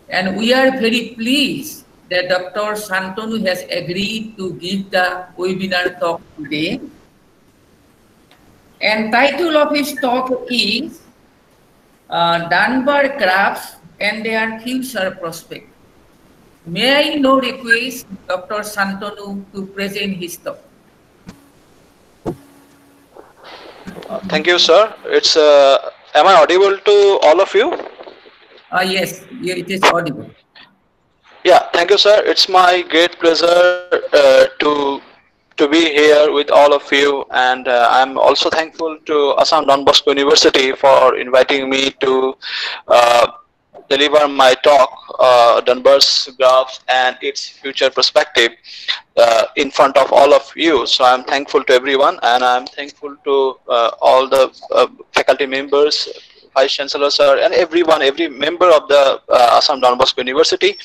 And we are very pleased that Dr. Santanu has agreed to give the webinar talk today. And title of his talk is Dunbar Graphs and Their Future Prospect. May I now request Dr. Santanu to present his talk. Thank you, sir. It's am I audible to all of you? Yes, it is audible. Yeah, thank you, sir. It's my great pleasure to be here with all of you, and I'm also thankful to Assam Don Bosco University for inviting me to deliver my talk, Dunbar's Graphs and its Future Perspective, in front of all of you. So I'm thankful to everyone, and I'm thankful to all the faculty members Vice Chancellor sir, and everyone, every member of the Assam Don Bosco University.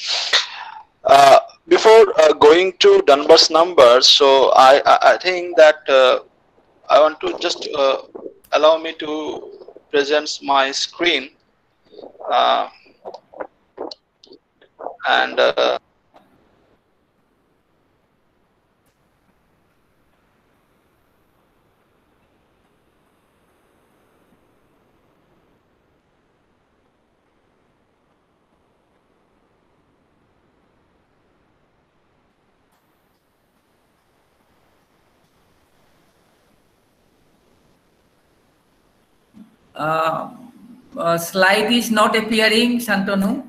Before going to Dunbar's numbers, so I think that I want to just allow me to present my screen and slide is not appearing, Santanu.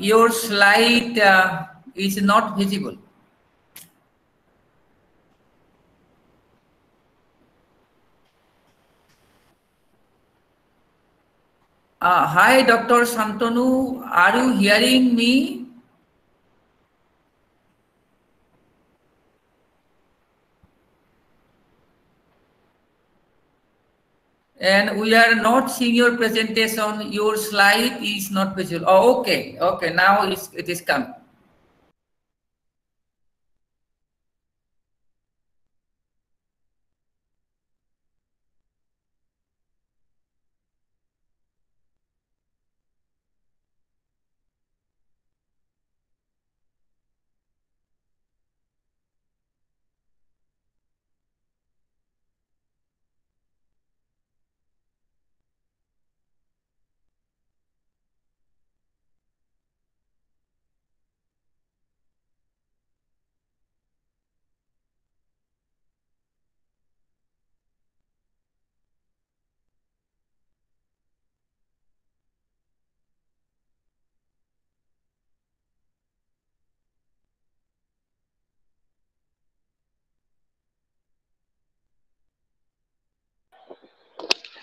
Your slide is not visible. Hi, Dr. Santanu. Are you hearing me? And we are not seeing your presentation. Your slide is not visible. Oh, okay. Okay, now it is coming.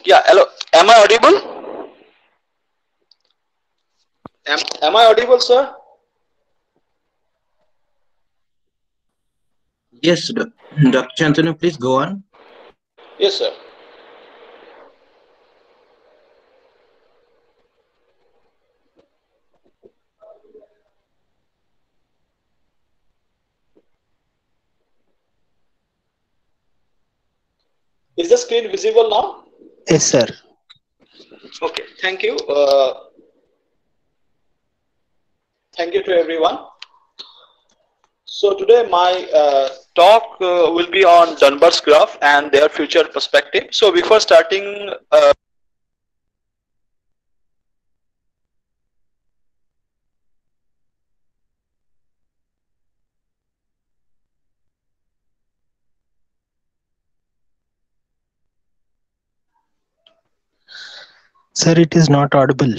yeah, hello. Am I audible? Am I audible, sir? Yes, Dr. Santanu, please go on. Yes, sir. Is the screen visible now? Yes, sir. Okay, thank you. Thank you to everyone. So today my talk will be on Dunbar's graph and their future perspective. So before starting, Sir, it is not audible.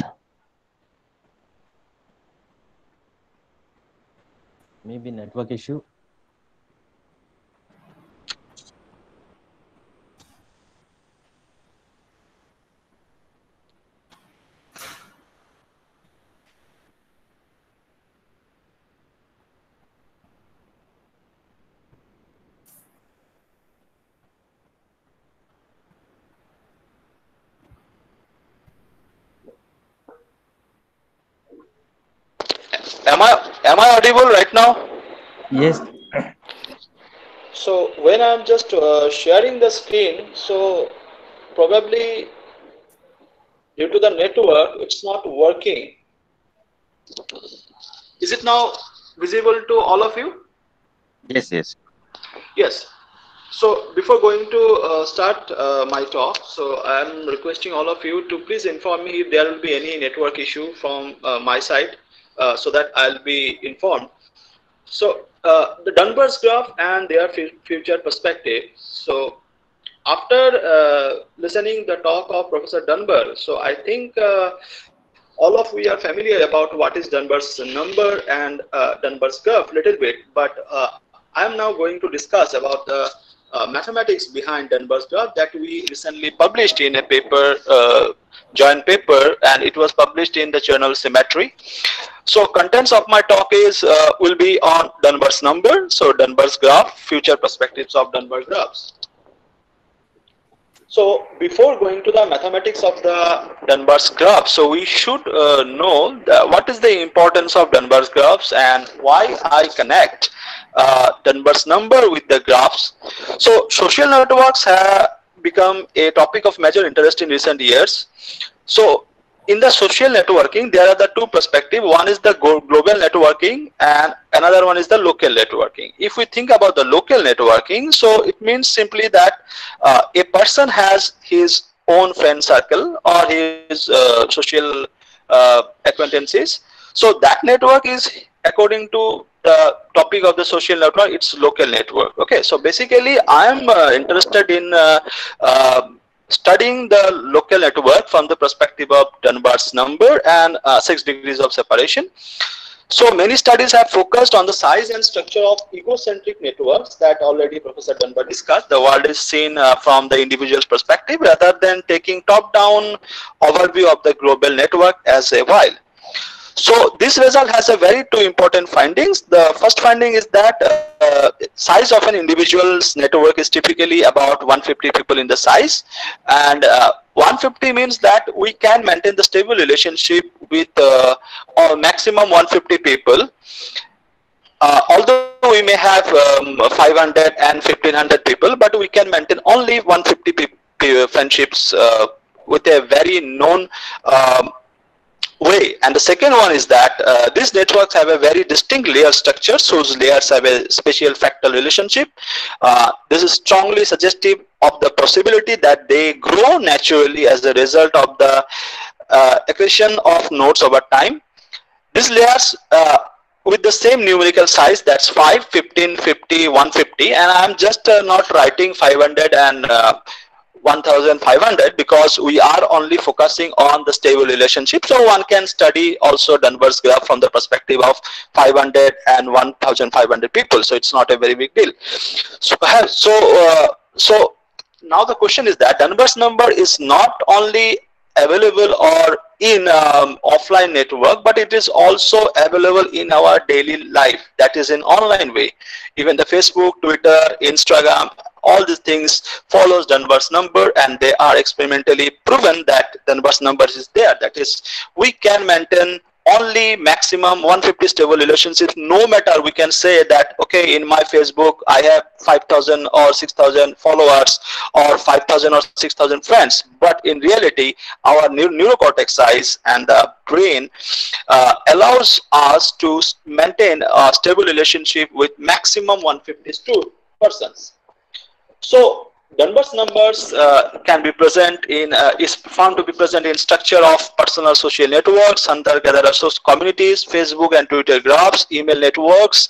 Maybe network issue. am I audible right now? Yes. So when I'm just sharing the screen, so probably due to the network, it's not working. Is it now visible to all of you? Yes, yes. Yes. So before going to start my talk, so I'm requesting all of you to please inform me if there will be any network issue from my side, so that I'll be informed. So the Dunbar's graph and their future perspective. So after listening the talk of Professor Dunbar, so I think all of we are familiar about what is Dunbar's number and Dunbar's graph little bit, but I am now going to discuss about the mathematics behind Dunbar's graph that we recently published in a paper, joint paper, and it was published in the journal Symmetry. So contents of my talk is will be on Dunbar's number, so Dunbar's graph, future perspectives of Dunbar graphs. So before going to the mathematics of the Dunbar's graph, so we should know what is the importance of Dunbar's graphs and why I connect Dunbar's number with the graphs. So social networks have become a topic of major interest in recent years. So in the social networking, there are the two perspectives. One is the global networking and another one is the local networking. If we think about the local networking, so it means simply that a person has his own friend circle or his social acquaintances. So that network is, according to the topic of the social network, it's local network. Okay, so basically I am interested in studying the local network from the perspective of Dunbar's number and 6 degrees of separation. So many studies have focused on the size and structure of egocentric networks that already Professor Dunbar discussed. The world is seen from the individual's perspective rather than taking top-down overview of the global network as a whole. So this result has a very two important findings. The first finding is that size of an individual's network is typically about 150 people in the size, and 150 means that we can maintain the stable relationship with maximum 150 people. Although we may have 500 and 1500 people, but we can maintain only 150 friendships with a very known way. And the second one is that these networks have a very distinct layer structure, so those layers have a special fractal relationship. This is strongly suggestive of the possibility that they grow naturally as a result of the accretion of nodes over time. These layers with the same numerical size, that's 5, 15, 50, 150, and I'm just not writing 500 and 1500 because we are only focusing on the stable relationship. So one can study also Dunbar's graph from the perspective of 500 and 1500 people. So it's not a very big deal. So now the question is that Dunbar's number is not only available or in offline network, but it is also available in our daily life, that is in online way. Even the Facebook, Twitter, Instagram, all these things follows Dunbar's number, and they are experimentally proven that Dunbar's number is there. That is, we can maintain only maximum 150 stable relationships, no matter we can say that, okay, in my Facebook, I have 5,000 or 6,000 followers or 5,000 or 6,000 friends. But in reality, our neurocortex size and the brain allows us to maintain a stable relationship with maximum 150 persons. So Dunbar's numbers can be present in, is found to be present in structure of personal social networks, hunter-gatherer communities, Facebook and Twitter graphs, email networks,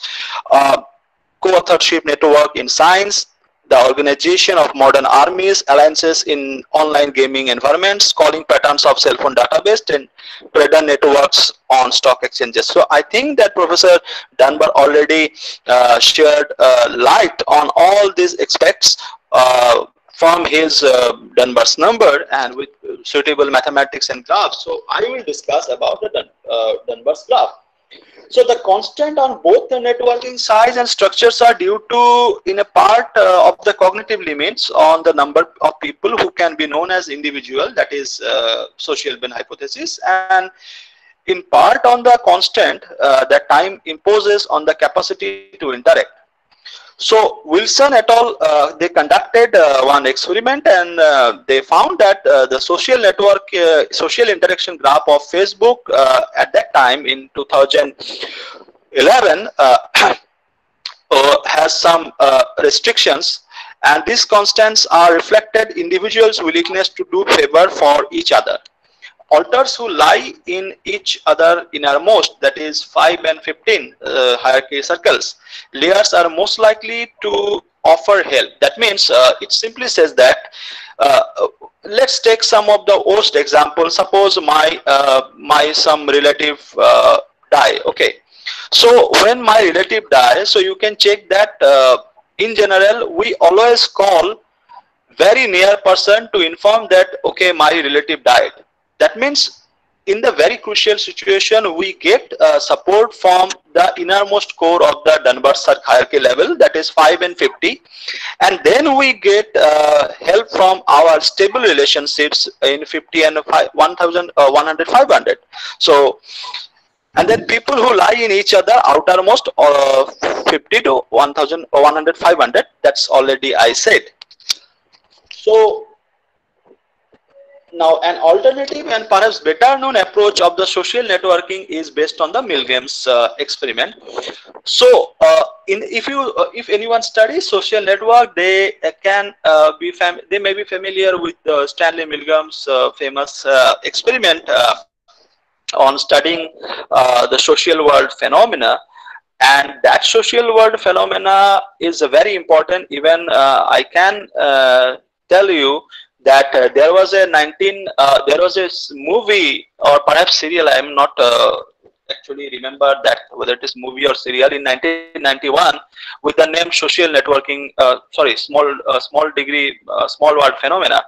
co-authorship network in science, the organization of modern armies, alliances in online gaming environments, calling patterns of cell phone database, and trader networks on stock exchanges. So I think that Professor Dunbar already shared light on all these aspects from his Dunbar's number and with suitable mathematics and graphs. So I will discuss about the Dunbar's graph. So the constant on both the networking size and structures are due to, in a part, of the cognitive limits on the number of people who can be known as individual, that is social bin hypothesis, and in part on the constant that time imposes on the capacity to interact. So Wilson et al. They conducted one experiment, and they found that the social network, social interaction graph of Facebook at that time in 2011 has some restrictions, and these constants are reflected individuals' willingness to do favor for each other. Alters who lie in each other innermost, that is 5 and 15 hierarchy circles, layers are most likely to offer help. That means it simply says that let's take some of the worst examples. Suppose my some relative die. Okay, so when my relative dies, so you can check that in general, we always call very near person to inform that, okay, my relative died. That means in the very crucial situation, we get support from the innermost core of the Dunbar hierarchy level, that is 5 and 50. And then we get help from our stable relationships in 50 and 1,000, 100, 500. So, and then people who lie in each other outermost 50 to 1,000, 100, 500, that's already I said. So, now, an alternative and perhaps better known approach of the social networking is based on the Milgram's experiment. So, if anyone studies social network, they can they may be familiar with Stanley Milgram's famous experiment on studying the social world phenomena. And that social world phenomena is very important. Even I can tell you that there was a movie or perhaps serial. I am not actually remember that whether it is movie or serial in 1991 with the name social networking. Small world phenomena.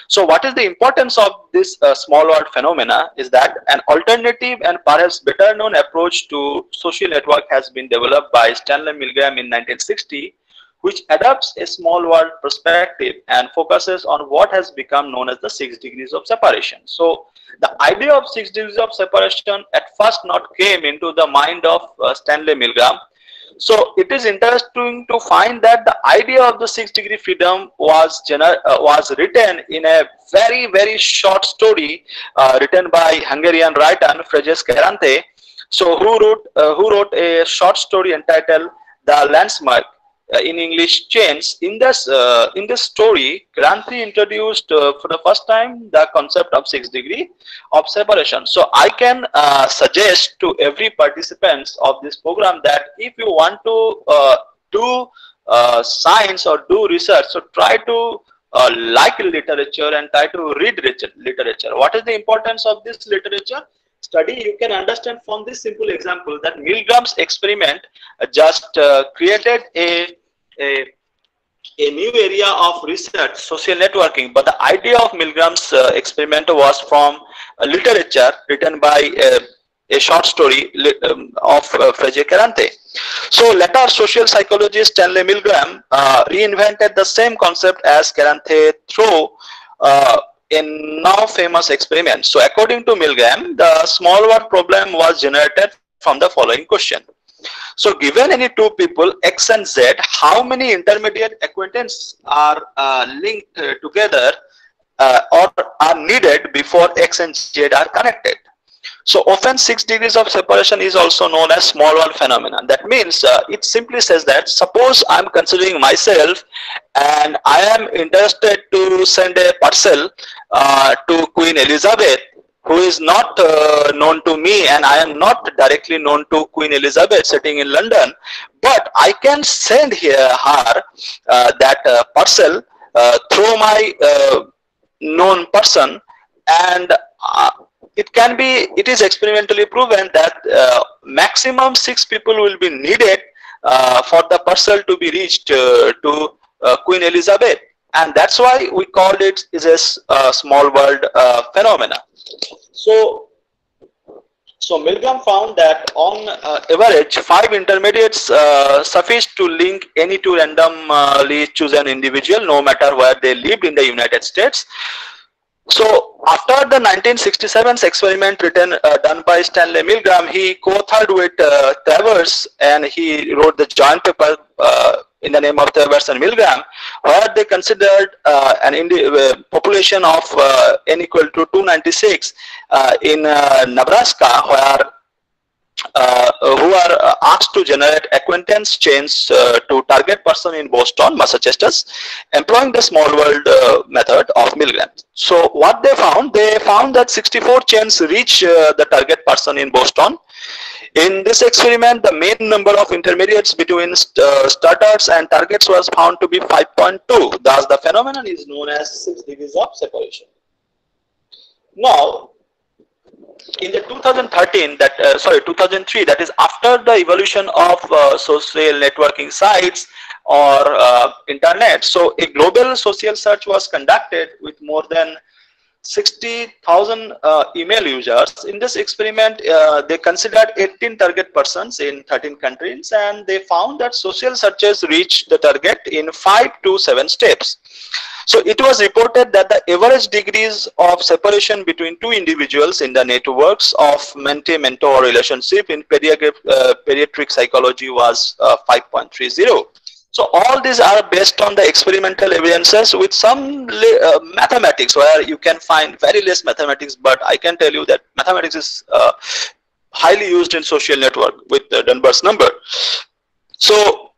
So, what is the importance of this small world phenomena is that an alternative and perhaps better known approach to social network has been developed by Stanley Milgram in 1960. Which adopts a small world perspective and focuses on what has become known as the 6 degrees of separation. So, the idea of 6 degrees of separation at first not came into the mind of Stanley Milgram. So, it is interesting to find that the idea of the 6 degree freedom was written in a very, very short story written by Hungarian writer Frigyes Kerante. So, who wrote a short story entitled The Landsmark. In English, Chains. In this story, Kerante introduced for the first time the concept of 6 degree of separation. So I can suggest to every participants of this program that if you want to do science or do research, so try to like literature and try to read literature. What is the importance of this literature? Study, you can understand from this simple example that Milgram's experiment just created a new area of research, social networking. But the idea of Milgram's experiment was from literature written by a short story of Frigyes Kerante. So later, social psychologist Stanley Milgram reinvented the same concept as Kerante through in now famous experiment. So according to Milgram, the small world problem was generated from the following question. So given any two people X and Z, how many intermediate acquaintances are linked together or are needed before X and Z are connected? So often 6 degrees of separation is also known as small world phenomenon. That means it simply says that suppose I am considering myself and I am interested to send a parcel to Queen Elizabeth, who is not known to me, and I am not directly known to Queen Elizabeth sitting in London, but I can send her that parcel through my known person, and it is experimentally proven that maximum 6 people will be needed for the parcel to be reached to Queen Elizabeth, and that's why we called it is a small world phenomena. So Milgram found that on average 5 intermediates suffice to link any two randomly chosen individual, no matter where they lived in the United States. So after the 1967 experiment done by Stanley Milgram, he co-authored with Travers, and he wrote the joint paper in the name of Travers and Milgram, where they considered an population of n equal to 296 in Nebraska, where who are asked to generate acquaintance chains to target person in Boston, Massachusetts, employing the small world method of Milgram. So what they found that 64 chains reach the target person in Boston. In this experiment, the main number of intermediates between starters and targets was found to be 5.2. Thus, the phenomenon is known as 6 degrees of separation. Now, in the 2003, that is after the evolution of social networking sites, or internet. So a global social search was conducted with more than 60,000 email users. In this experiment, they considered 18 target persons in 13 countries, and they found that social searches reached the target in 5 to 7 steps. So it was reported that the average degrees of separation between two individuals in the networks of mentee-mentor relationship in pediatric psychology was 5.30. So all these are based on the experimental evidences with some mathematics, where you can find very less mathematics, but I can tell you that mathematics is highly used in social network with the Dunbar's number. So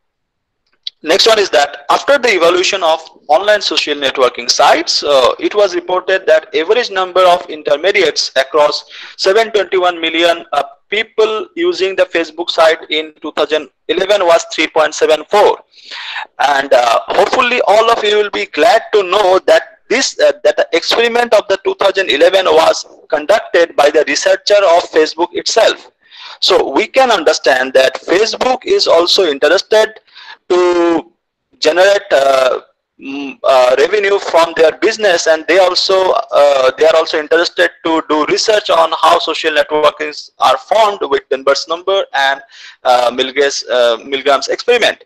next one is that after the evolution of online social networking sites, it was reported that average number of intermediates across 721 million people using the Facebook site in 2011 was 3.74. And hopefully all of you will be glad to know that that the experiment of the 2011 was conducted by the researcher of Facebook itself. So we can understand that Facebook is also interested to generate revenue from their business, and they are also interested to do research on how social networks are formed with Dunbar's number and Milgram's experiment.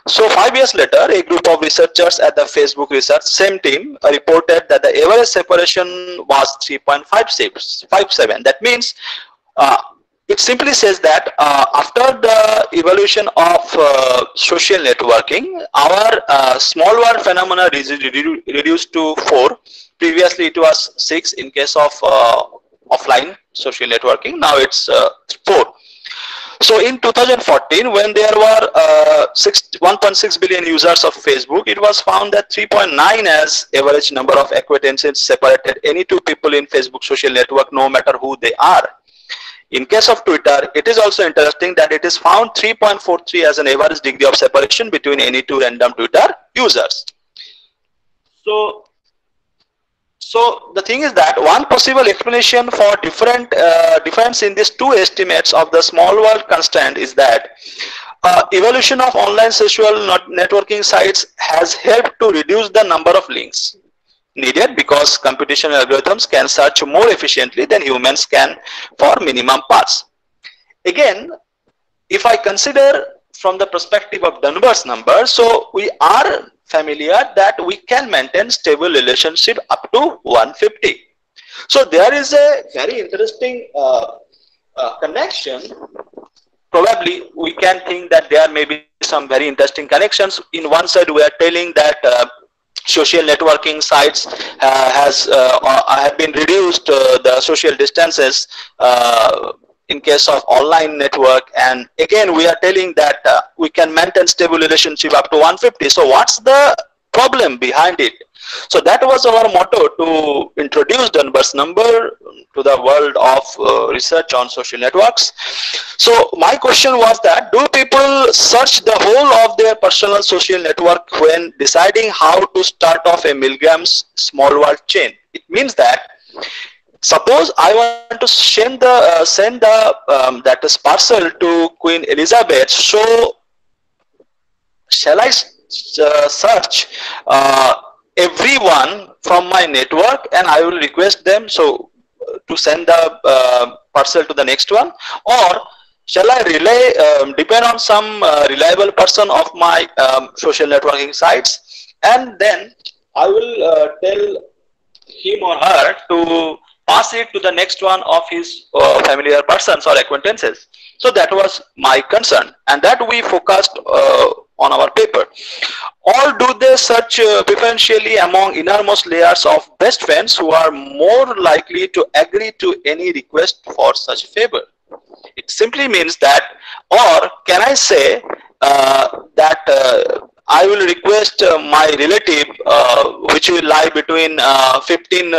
So 5 years later, a group of researchers at the Facebook research, same team, reported that the average separation was 3.57. That means it simply says that after the evolution of social networking, our small world phenomena reduced to 4. Previously it was 6 in case of offline social networking. Now it's 4. So in 2014, when there were 1.6 billion users of Facebook, it was found that 3.9 as average number of acquaintances separated any two people in Facebook social network, no matter who they are. In case of Twitter, it is also interesting that it is found 3.43 as an average degree of separation between any two random Twitter users. So the thing is that one possible explanation for difference in these two estimates of the small world constant is that evolution of online social networking sites has helped to reduce the number of links needed, because computational algorithms can search more efficiently than humans can for minimum paths. Again, if I consider from the perspective of Dunbar's number, so we are familiar that we can maintain stable relationship up to 150. So there is a very interesting connection. Probably we can think that there may be some very interesting connections. In one side, we are telling that social networking sites have been reduced the social distances in case of online network, and again we are telling that we can maintain stable relationship up to 150. So what's the problem behind it? So that was our motto, to introduce Dunbar's number to the world of research on social networks. So my question was that, do people search the whole of their personal social network when deciding how to start off a Milgram's small world chain? It means that suppose I want to send that is parcel to Queen Elizabeth. So shall I search everyone from my network and I will request them to send the parcel to the next one, or shall I depend on some reliable person of my social networking sites, and then I will tell him or her to pass it to the next one of his familiar persons or acquaintances. So that was my concern, and that we focused on our paper. Or do they search preferentially among innermost layers of best friends who are more likely to agree to any request for such favor? It simply means that, or can I say that I will request my relative, which will lie between 15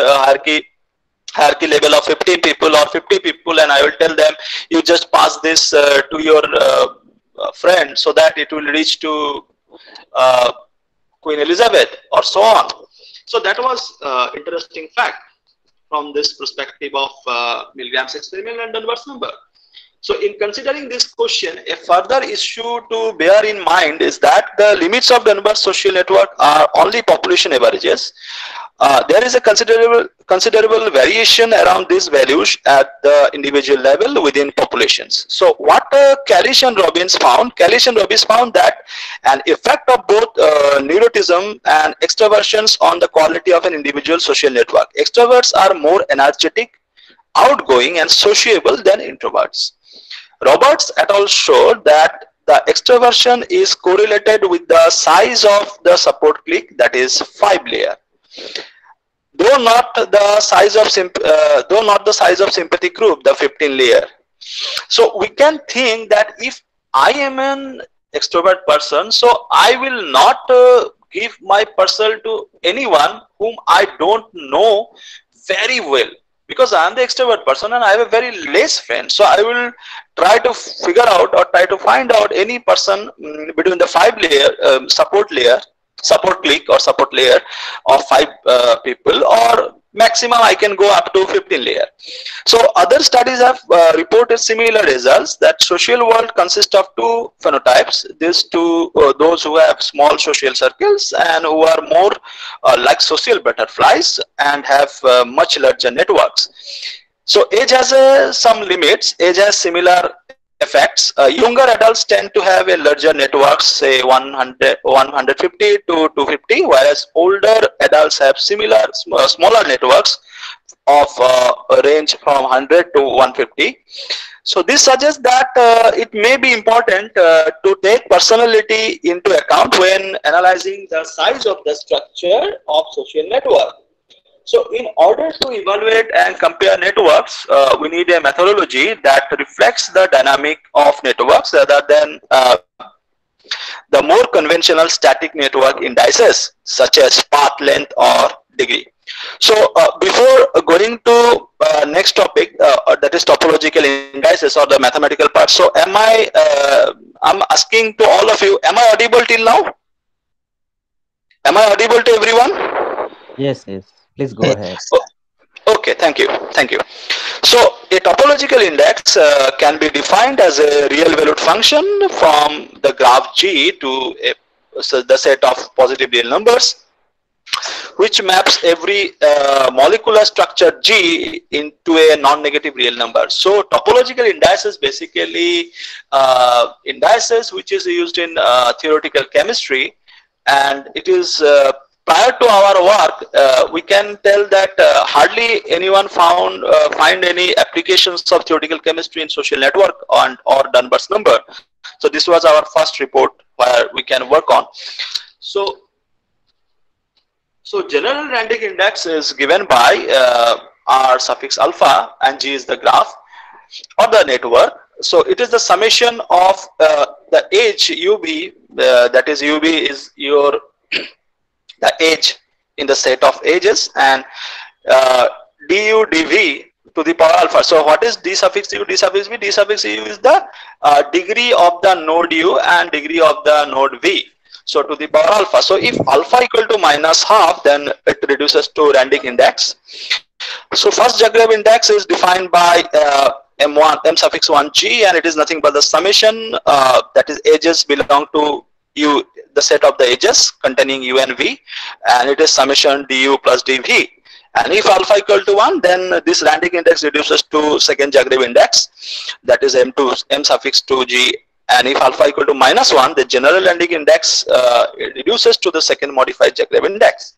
hierarchy level of 15 people or 50 people, and I will tell them, you just pass this to your friend so that it will reach to Queen Elizabeth, or so on. So that was interesting fact from this perspective of Milgram's experiment and Dunbar's number. So in considering this question, a further issue to bear in mind is that the limits of Dunbar's social network are only population averages. There is a considerable variation around these values at the individual level within populations. So what Kalish and Robbins found that an effect of both neuroticism and extroversions on the quality of an individual social network. Extroverts are more energetic, outgoing and sociable than introverts. Roberts et al. Showed that the extroversion is correlated with the size of the support clique, that is 5-layer. Though not the size of sympathy group, the 15-layer. So we can think that if I am an extrovert person, so I will not give my parcel to anyone whom I don't know very well, because I am the extrovert person and I have a very less friends. So I will try to figure out or try to find out any person between the 5-layer support clique or support layer of 5 people, or maximum I can go up to 15-layer. So other studies have reported similar results, that social world consists of 2 phenotypes. These two, those who have small social circles and who are more like social butterflies and have much larger networks. So age has some limits. Age has similar effects. Younger adults tend to have a larger networks, say 150 to 250, whereas older adults have similar smaller networks of a range from 100 to 150. So this suggests that it may be important to take personality into account when analyzing the size of the structure of social network. So in order to evaluate and compare networks, we need a methodology that reflects the dynamic of networks rather than the more conventional static network indices such as path length or degree. So before going to next topic, that is topological indices or the mathematical part. So I'm asking to all of you, am I audible till now? Am I audible to everyone? Yes, yes. Please go ahead. Okay, thank you. So a topological index can be defined as a real valued function from the graph G to the set of positive real numbers, which maps every molecular structure G into a non-negative real number. So topological indices basically indices which is used in theoretical chemistry, and it is prior to our work, we can tell that hardly anyone find any applications of theoretical chemistry in social network or Dunbar's number. So this was our first report where we can work on. So general Randic index is given by R suffix alpha, and G is the graph or the network. So it is the summation of the age UB, that is UB is your the age in the set of ages, and du dv to the power alpha. So what is d suffix u, d suffix v? D suffix u is the degree of the node u and degree of the node v. So to the power alpha. So if alpha equal to -12, then it reduces to Randic index. So first Zagreb index is defined by m suffix 1g, and it is nothing but the summation, that is ages belong to u, the set of the edges containing u and v, and it is summation du plus dv. And if alpha equal to 1, then this Randic index reduces to second Zagreb index, that is m suffix 2g. And if alpha equal to -1, the general Randic index reduces to the second modified Zagreb index.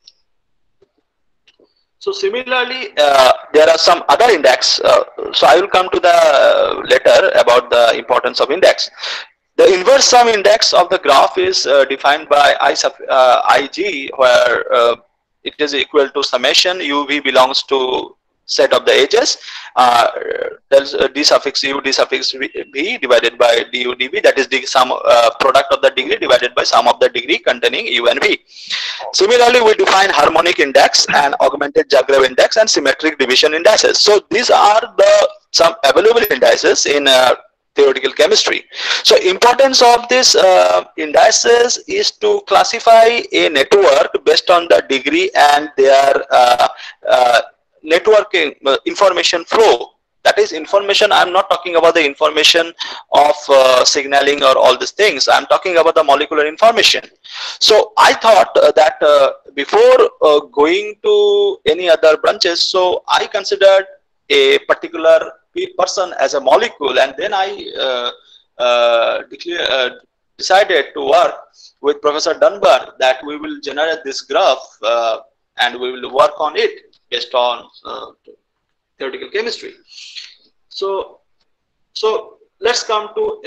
So similarly, there are some other index. So I will come to the later about the importance of index. The inverse sum index of the graph is defined by ig, where it is equal to summation uv belongs to set of the edges, d suffix u, d suffix v divided by du dv, that is the sum product of the degree divided by sum of the degree containing u and v. Similarly, we define harmonic index and augmented Zagreb index and symmetric division indices. So these are some available indices in theoretical chemistry. So importance of this indices is to classify a network based on the degree and their networking information flow That is information. I'm not talking about the information of signaling or all these things. I'm talking about the molecular information. So I thought that before going to any other branches, so I considered a particular person as a molecule, and then I decided to work with Professor Dunbar that we will generate this graph and we will work on it based on theoretical chemistry. So let's come to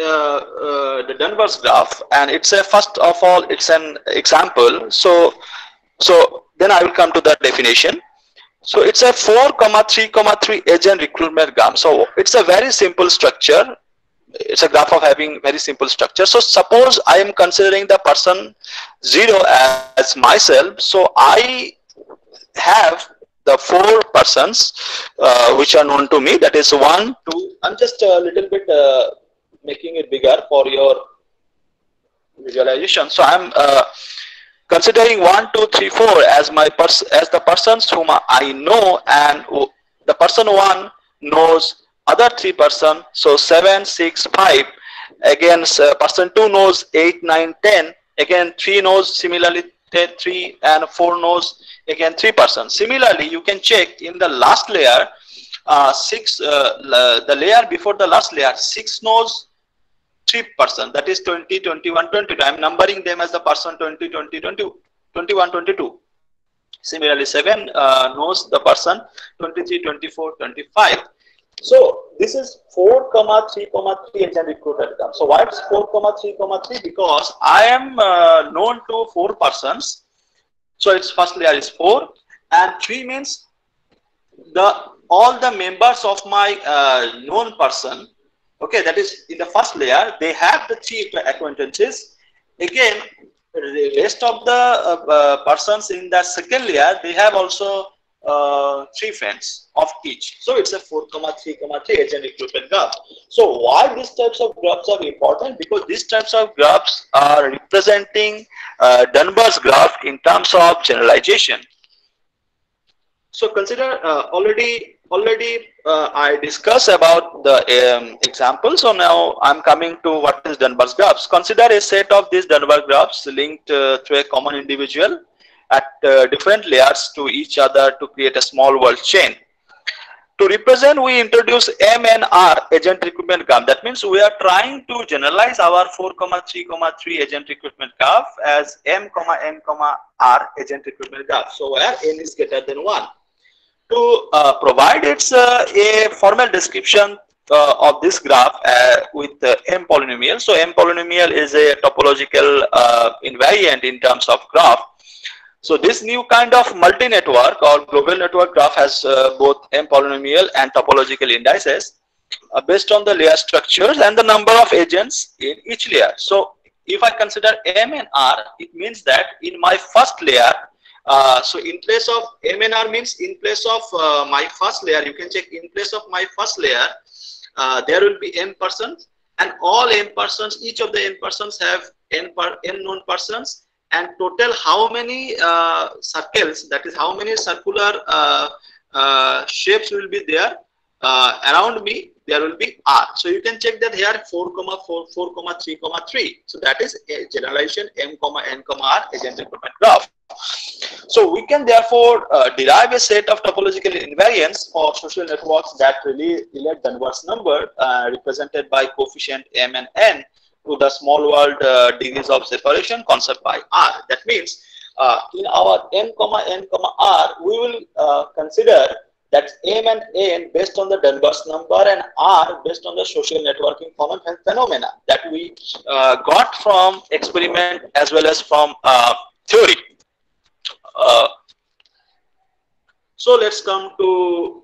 the Dunbar's graph, and it's a first of all it's an example. So then I will come to the definition. So it's a 4,3,3 agent recruitment graph. So it's a very simple structure. It's a graph of having very simple structure. So suppose I am considering the person 0 as myself. So I have the 4 persons which are known to me. That is 1, 2. I'm just a little bit making it bigger for your visualization. So I'm considering 1, 2, 3, 4 as my as the persons whom I know, and the person 1 knows other 3 persons. So 7, 6, 5. Again, person 2 knows 8, 9, 10. Again, 3 knows similarly 3, and 4 knows again 3 persons. Similarly, you can check in the last layer, 6, the layer before the last layer, 6 knows 3 persons. That is 20, 21, 22. I am numbering them as the person 20, 20, 20, 21, 22. Similarly, 7 knows the person 23, 24, 25. So this is 4,3,3 agent recruited graph. So why it's 4,3,3? Because I am known to 4 persons. So its first layer is 4, and 3 means all the members of my known person. Okay, that is in the first layer. They have the 3 acquaintances. Again, the rest of the persons in the second layer, they have also 3 friends of each. So it's a 4,3,3 agent recruitment graph. So why these types of graphs are important? Because these types of graphs are representing Dunbar's graph in terms of generalization. So consider already I discussed about the example. So now I'm coming to what is Dunbar's graphs. Consider a set of these Dunbar graphs linked through a common individual at different layers to each other to create a small world chain. To represent, we introduce M and R agent recruitment graph. That means we are trying to generalize our 4,3,3 agent recruitment graph as M, N, R agent recruitment graph. So where N is greater than 1. To provide its a formal description of this graph with M polynomial. So M polynomial is a topological invariant in terms of graph. So this new kind of multi-network or global network graph has both M polynomial and topological indices based on the layer structures and the number of agents in each layer. So if I consider M and R, it means that in my first layer, so in place of M and R means in place of my first layer, you can check in place of my first layer, there will be M persons, and all M persons, each of the M persons have N known persons, and total how many circles, that is how many circular shapes will be there around me, there will be R. So you can check that here 4, 4, 4, 3, 3. So that is a generalization M, N, R agent recruitment graph. So we can therefore derive a set of topological invariants for social networks that relate Dunbar's number represented by coefficient M and N to the small world degrees of separation concept by R. That means in our M, N, R, we will consider that M and N based on the Dunbar's number and R based on the social networking phenomena that we got from experiment as well as from theory. So let's come to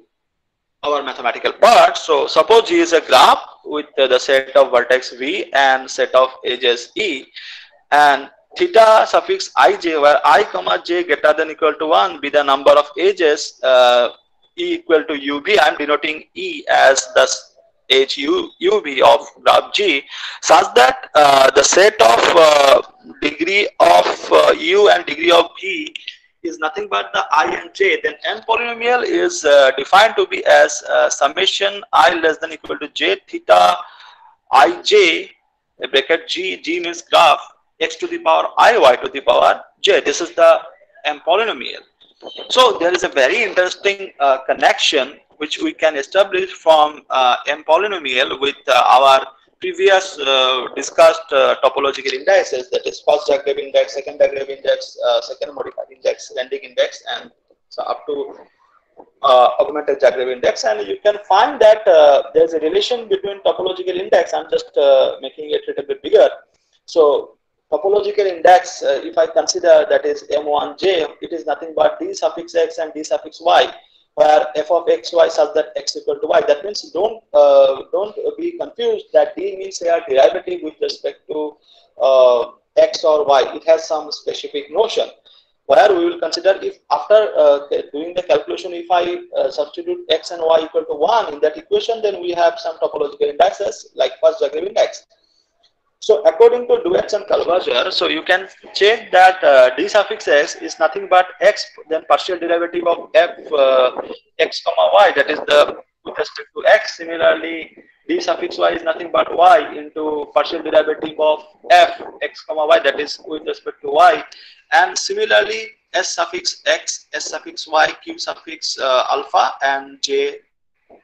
our mathematical part. So suppose G is a graph with the set of vertex V and set of edges E, and theta suffix ij, where I comma j greater than equal to 1 be the number of edges E equal to UV. I am denoting E as the edge UV of graph G, such that the set of degree of U and degree of V is nothing but the I and j, then n polynomial is defined to be as summation I less than equal to j theta ij, a bracket g means graph, x to the power I, y to the power j. This is the m polynomial. So there is a very interesting connection which we can establish from m polynomial with our previous discussed topological indices, that is first Zagreb index, second Zagreb index, second modified index, landing index, and so up to augmented Zagreb index. And you can find that there is a relation between topological index. I'm just making it a little bit bigger. So topological index, if I consider that is m1j, it is nothing but d suffix x and d suffix y, where f of x, y such that x equal to y. That means don't be confused that d means a derivative with respect to x or y. It has some specific notion, where we will consider if after doing the calculation, if I substitute x and y equal to 1 in that equation, then we have some topological indices like first Zagreb index. So according to Duets and Kalbajar, so you can check that d suffix x is nothing but x, then partial derivative of f x comma y, that is the with respect to x. Similarly, d suffix y is nothing but y into partial derivative of f x comma y, that is with respect to y. And similarly, s suffix x, s suffix y, q suffix alpha, and j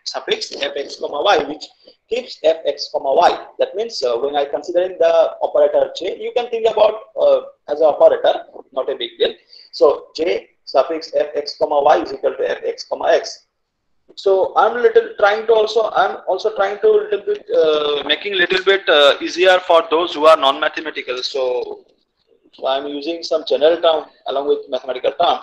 suffix fx comma y, which keeps fx comma y. That means when I considering the operator j, you can think about as an operator, not a big deal. So j suffix fx comma y is equal to fx comma x. So I'm also trying to little bit making little bit easier for those who are non-mathematical. So I'm using some general term along with mathematical term.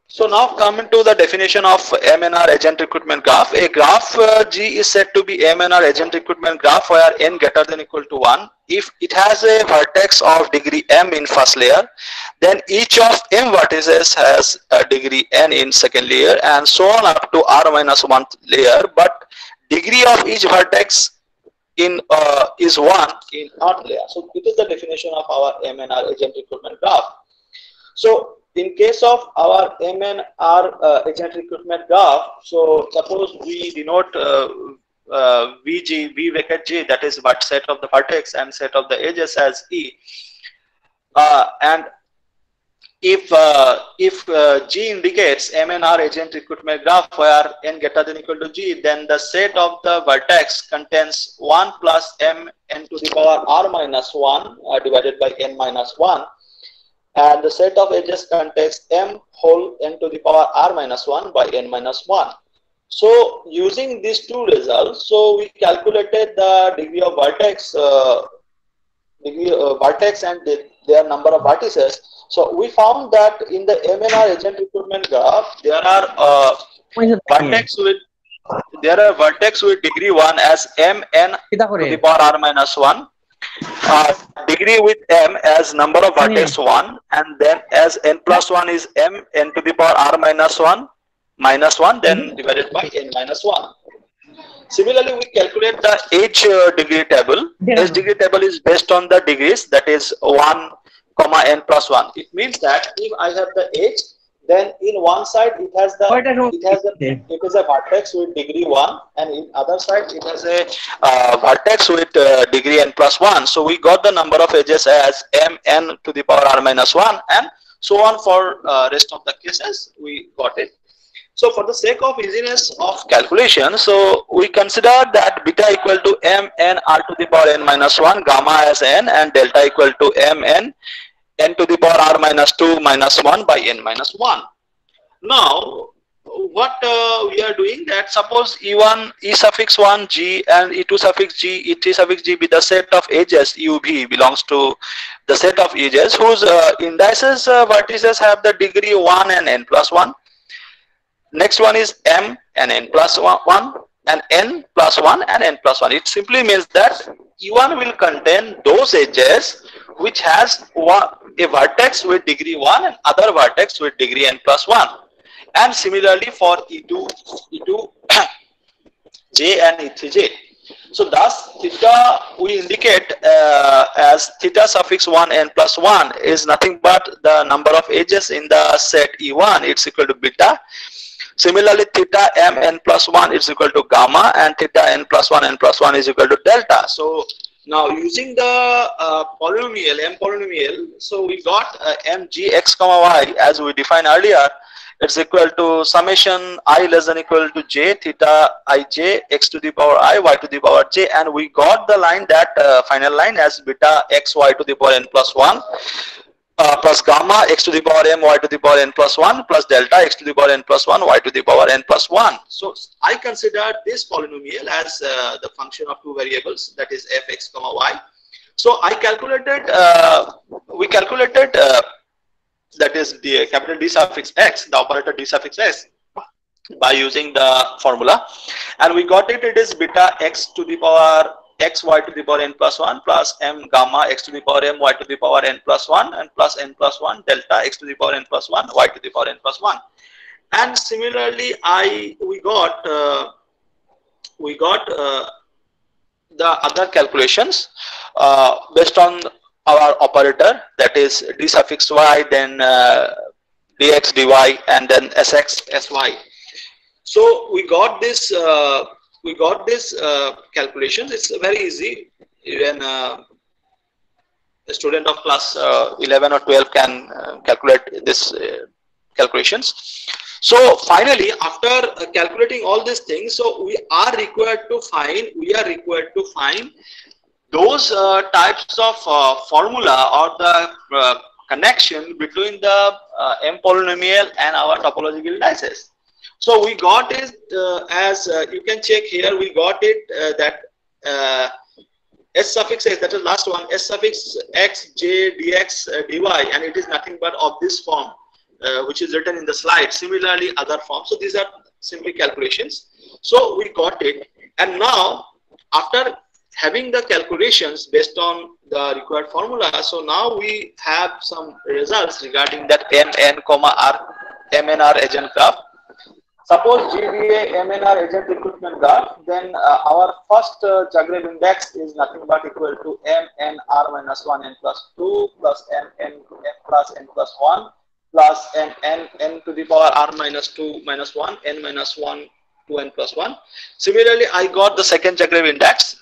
So now coming to the definition of MNR agent recruitment graph. A graph G is said to be MNR agent recruitment graph where n greater than equal to 1. If it has a vertex of degree m in first layer, then each of m vertices has a degree n in second layer, and so on up to r minus 1 layer. But degree of each vertex in is 1 in third layer. So it is the definition of our MNR agent recruitment graph. So in case of our MNR agent recruitment graph, so suppose we denote VG, V bracket G, that is what set of the vertex and set of the edges as E. And if G indicates MNR agent recruitment graph where n greater than equal to G, then the set of the vertex contains 1 plus m n to the power r minus 1 divided by n minus 1. And the set of edges contains m whole n to the power r minus 1 by n minus 1. So using these two results, so we calculated the degree of vertex, and their number of vertices. So we found that in the MNR agent recruitment graph, there are vertex with degree 1 as m n to the power r minus 1. Degree with m as number of vertex 1, and then as n plus 1 is m n to the power r minus 1 minus 1, then divided by n minus 1. Similarly, we calculate the edge degree table. Edge degree table is based on the degrees, that is 1 comma n plus 1. It means that if I have the edge, then in one side it has it is a vertex with degree 1, and in other side it has a vertex with degree n plus 1. So we got the number of edges as m n to the power r minus 1, and so on for rest of the cases we got it. So for the sake of easiness of calculation, so we consider that beta equal to m n r to the power n minus 1, gamma as n, and delta equal to m n n to the power r minus 2 minus 1 by n minus 1. Now, what we are doing that suppose E1, E suffix 1, G, and E2 suffix G, E3 suffix G be the set of edges, UV belongs to the set of edges whose indices vertices have the degree 1 and n plus 1. Next one is m and n plus 1, and n plus 1 and n plus 1. It simply means that E1 will contain those edges which has a vertex with degree 1 and other vertex with degree n plus 1. And similarly for E2 J and E3 J. So thus theta we indicate as theta suffix 1 n plus 1 is nothing but the number of edges in the set E1, it's equal to beta. Similarly, theta m n plus 1 is equal to gamma, and theta n plus 1 is equal to delta. So now using the polynomial, m polynomial, so we got mg x comma y as we defined earlier. It's equal to summation I less than equal to j theta ij x to the power I y to the power j, and we got the line, that final line, as beta x y to the power n plus 1 plus gamma x to the power m y to the power n plus 1 plus delta x to the power n plus 1 y to the power n plus 1. So I consider this polynomial as the function of two variables, that is f x comma y. So I calculated, we calculated that is the capital D suffix x, the operator D suffix x, by using the formula, and we got it. It is beta x to the power x y to the power n plus 1 plus m gamma x to the power m y to the power n plus 1 and plus n plus 1 delta x to the power n plus 1 y to the power n plus 1. And similarly, we got the other calculations based on our operator, that is d suffix y, then dx dy, and then sx sy. So we got this calculations. It's very easy. Even a student of class 11 or 12 can calculate this calculations. So finally, after calculating all these things, so we are required to find those types of formula or the connection between the m polynomial and our topological indices. So we got it as you can check here. We got it that s suffix x, that is last one, s suffix x j dx dy, and it is nothing but of this form, which is written in the slide. Similarly, other forms. So these are simply calculations. So we got it, and now after having the calculations based on the required formula, so now we have some results regarding that MNR agent graph. Suppose GDA MNR agent recruitment graph, then our first Zagreb index is nothing but equal to MNR minus 1 n plus 2 plus n plus n plus 1 plus n to the power r minus 2 minus 1 n minus 1 2 n plus 1. Similarly, I got the second Zagreb index.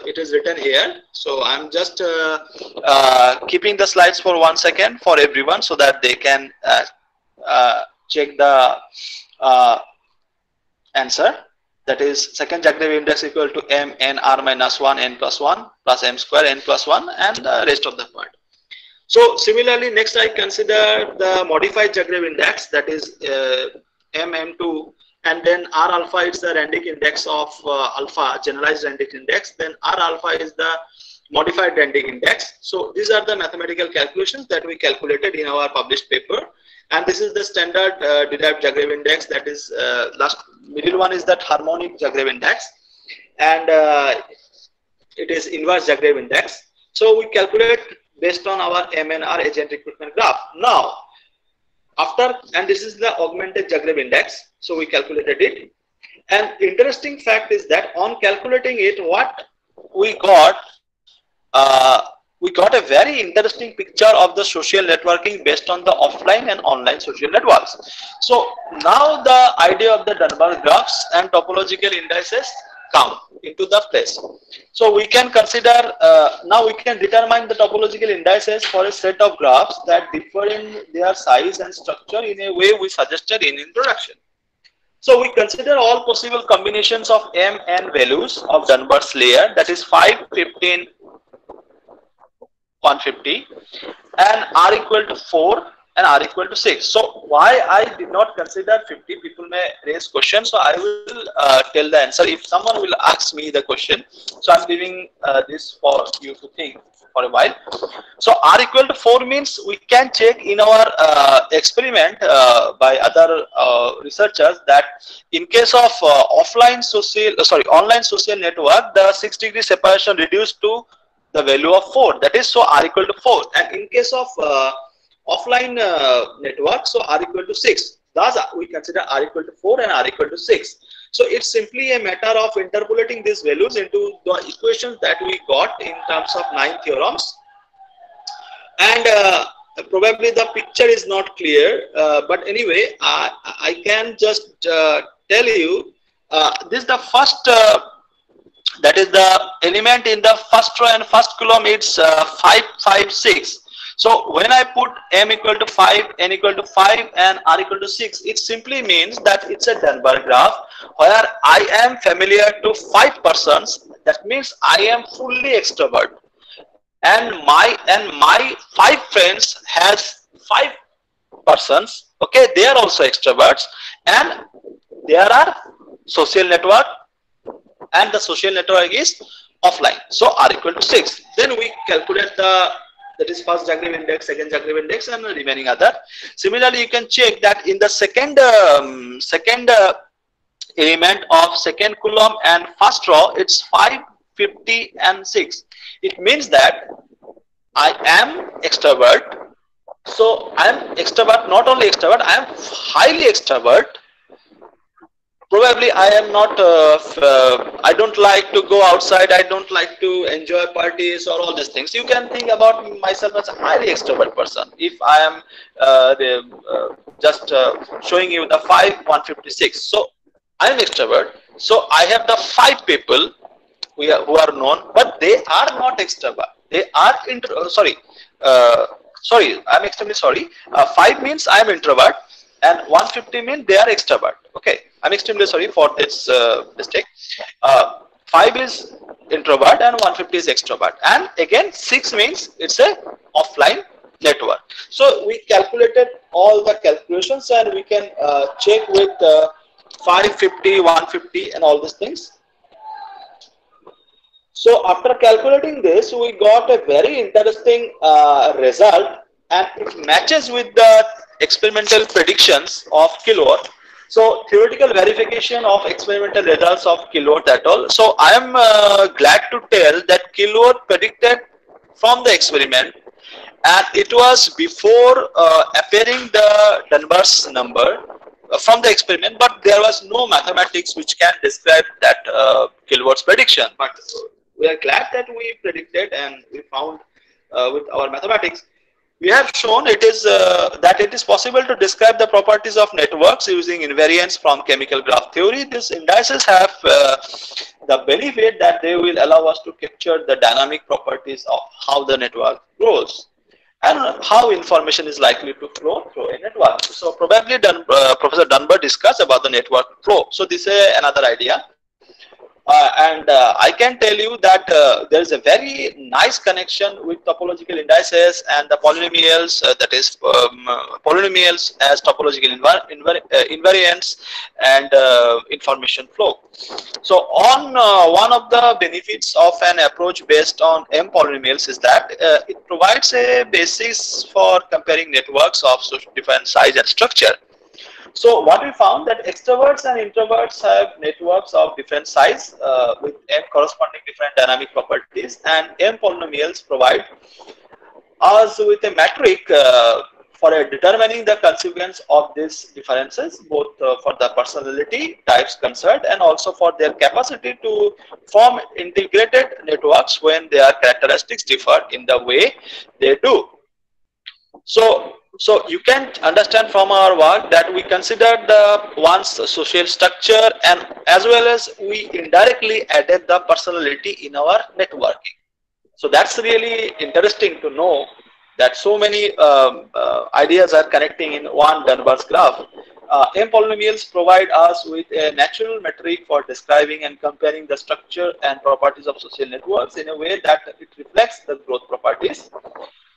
It is written here. So I'm just keeping the slides for 1 second for everyone so that they can check the answer. That is second Zagreb index equal to m n r minus 1 n plus 1 plus m square n plus 1 and the rest of the part. So similarly, next I consider the modified Zagreb index, that is MM2, and then R alpha is the Randic index of alpha, generalized Randic index. Then R alpha is the modified Randic index. So these are the mathematical calculations that we calculated in our published paper. And this is the standard derived Zagreb index. That is middle one is that harmonic Zagreb index, and it is inverse Zagreb index. So we calculate based on our MNR agent recruitment graph. Now, and this is the augmented Zagreb index. So we calculated it. And interesting fact is that on calculating it, what we got a very interesting picture of the social networking based on the offline and online social networks. So now the idea of the Dunbar graphs and topological indices come into the place. So we can consider, now we can determine the topological indices for a set of graphs that differ in their size and structure in a way we suggested in introduction. So we consider all possible combinations of m n values of Dunbar's layer, that is 5, 15, 150, and r equal to 4 and r equal to 6. So why I did not consider 50, people may raise questions, so I will tell the answer if someone will ask me the question. So I'm leaving this for you to think for a while. So r equal to 4 means we can check in our experiment by other researchers that in case of online social network, the 6-degree separation reduced to the value of 4. That is, so r equal to 4. And in case of offline network, so r equal to 6. Thus we consider r equal to 4 and r equal to 6. So it's simply a matter of interpolating these values into the equations that we got in terms of 9 theorems. And probably the picture is not clear, but anyway, I can just tell you, this is the first, that is the element in the first row and first column, it's 5, 5, 6. So when I put m equal to 5, n equal to 5, and r equal to 6, it simply means that it's a Dunbar graph where I am familiar to 5 persons. That means I am fully extrovert, and my 5 friends has 5 persons. Okay, they are also extroverts, and there are social network, and the social network is offline. So r equal to 6. Then we calculate the, that is first Zagreb index, second Zagreb index, and the remaining other. Similarly, you can check that in the second element of second column and first row, it's 5, 50, and 6. It means that I am extrovert. So I am extrovert, not only extrovert, I am highly extrovert. Probably I am not, I don't like to go outside, I don't like to enjoy parties or all these things. You can think about myself as a highly extrovert person. If I am just showing you the 5, 156. So I am extrovert. So I have the 5 people who are known, but they are not extrovert. They are sorry, I'm extremely sorry. 5 means I am introvert, and 150 means they are extrovert. Okay, I'm extremely sorry for this mistake. 5 is introvert and 150 is extrovert, and again 6 means it's a offline network. So we calculated all the calculations, and we can check with 550, 150, and all these things. So after calculating this, we got a very interesting result, and it matches with the experimental predictions of kilowatt. So theoretical verification of experimental results of kilowatt et al. So I am glad to tell that kilowatt predicted from the experiment, and it was before appearing the Dunbar's number from the experiment, but there was no mathematics which can describe that kilowatt's prediction. But we are glad that we predicted, and we found with our mathematics, we have shown it is that it is possible to describe the properties of networks using invariants from chemical graph theory. These indices have the benefit that they will allow us to capture the dynamic properties of how the network grows and how information is likely to flow through a network. So probably Professor Dunbar discussed about the network flow. So this is another idea. I can tell you that there is a very nice connection with topological indices and the polynomials, that is polynomials as topological invariants and information flow. So on one of the benefits of an approach based on M polynomials is that it provides a basis for comparing networks of different size and structure. So what we found that extroverts and introverts have networks of different size with M corresponding different dynamic properties, and M polynomials provide us with a metric for determining the consequence of these differences, both for the personality types concerned and also for their capacity to form integrated networks when their characteristics differ in the way they do. So you can understand from our work that we considered the one's social structure, and as well as we indirectly added the personality in our networking. So that's really interesting to know that so many ideas are connecting in one Dunbar's graph. M polynomials provide us with a natural metric for describing and comparing the structure and properties of social networks in a way that it reflects the growth properties.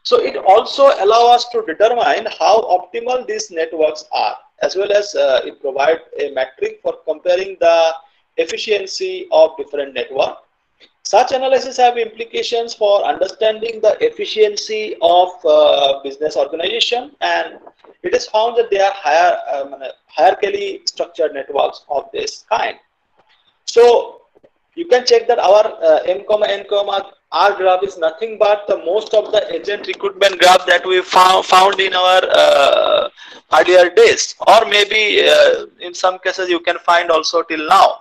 So it also allows us to determine how optimal these networks are, as well as it provides a metric for comparing the efficiency of different networks. Such analysis have implications for understanding the efficiency of business organization, and it is found that they are hierarchically structured networks of this kind. So you can check that our M, N, our graph is nothing but the most of the agent recruitment graph that we found in our earlier days, or maybe in some cases you can find also till now.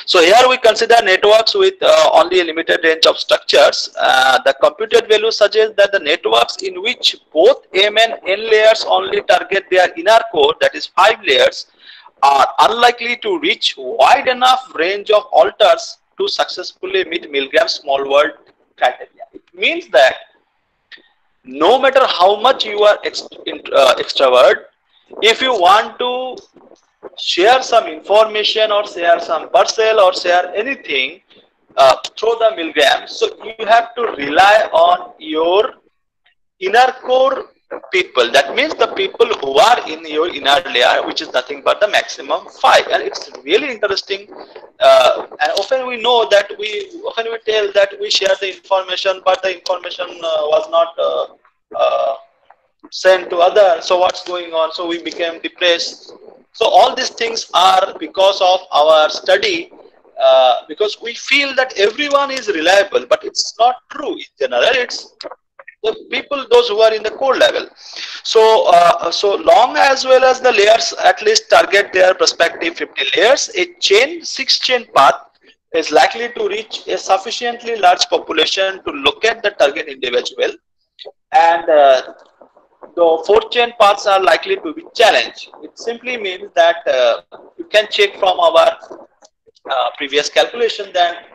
So here we consider networks with only a limited range of structures. The computed value suggests that the networks in which both M and N layers only target their inner core, that is 5 layers, are unlikely to reach wide enough range of alters to successfully meet Milgram's small world criteria. It means that no matter how much you are extrovert, if you want to share some information or share some parcel or share anything through the Milgram, so you have to rely on your inner core people. That means the people who are in your inner layer, which is nothing but the maximum 5. And it's really interesting. And often we know that often we tell that we share the information, but the information was not sent to others. So what's going on? So we became depressed. So all these things are because of our study, because we feel that everyone is reliable, but it's not true. In general, it's the people, those who are in the core level. So, so long as well as the layers at least target their prospective 50 layers, a 6-chain path is likely to reach a sufficiently large population to locate the target individual, and the 4-chain paths are likely to be challenged. It simply means that you can check from our previous calculation that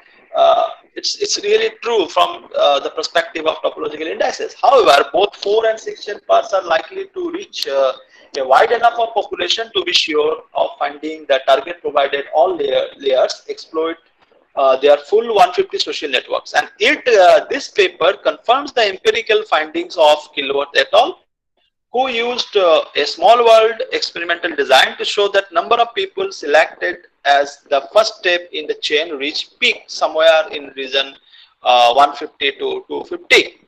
it's really true from the perspective of topological indices. However, both 4 and 6-chain paths are likely to reach a wide enough of population to be sure of finding the target, provided all layers exploit their full 150 social networks. And this paper confirms the empirical findings of Kilworth et al., who used a small world experimental design to show that number of people selected as the first step in the chain reached peak somewhere in region 150 to 250.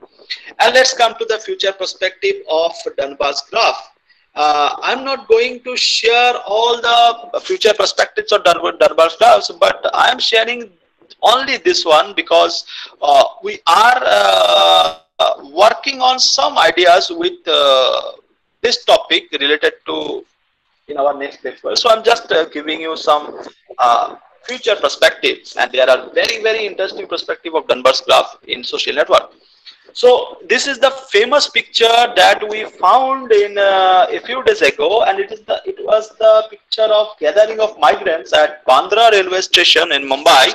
And let's come to the future perspective of Dunbar's graph. I'm not going to share all the future perspectives of Dunbar's graphs, but I'm sharing only this one because we are working on some ideas with this topic related to in our next paper. So I'm just giving you some future perspectives, and there are very interesting perspective of Dunbar's graph in social network. So this is the famous picture that we found in a few days ago, and it was the picture of gathering of migrants at Bandra railway station in Mumbai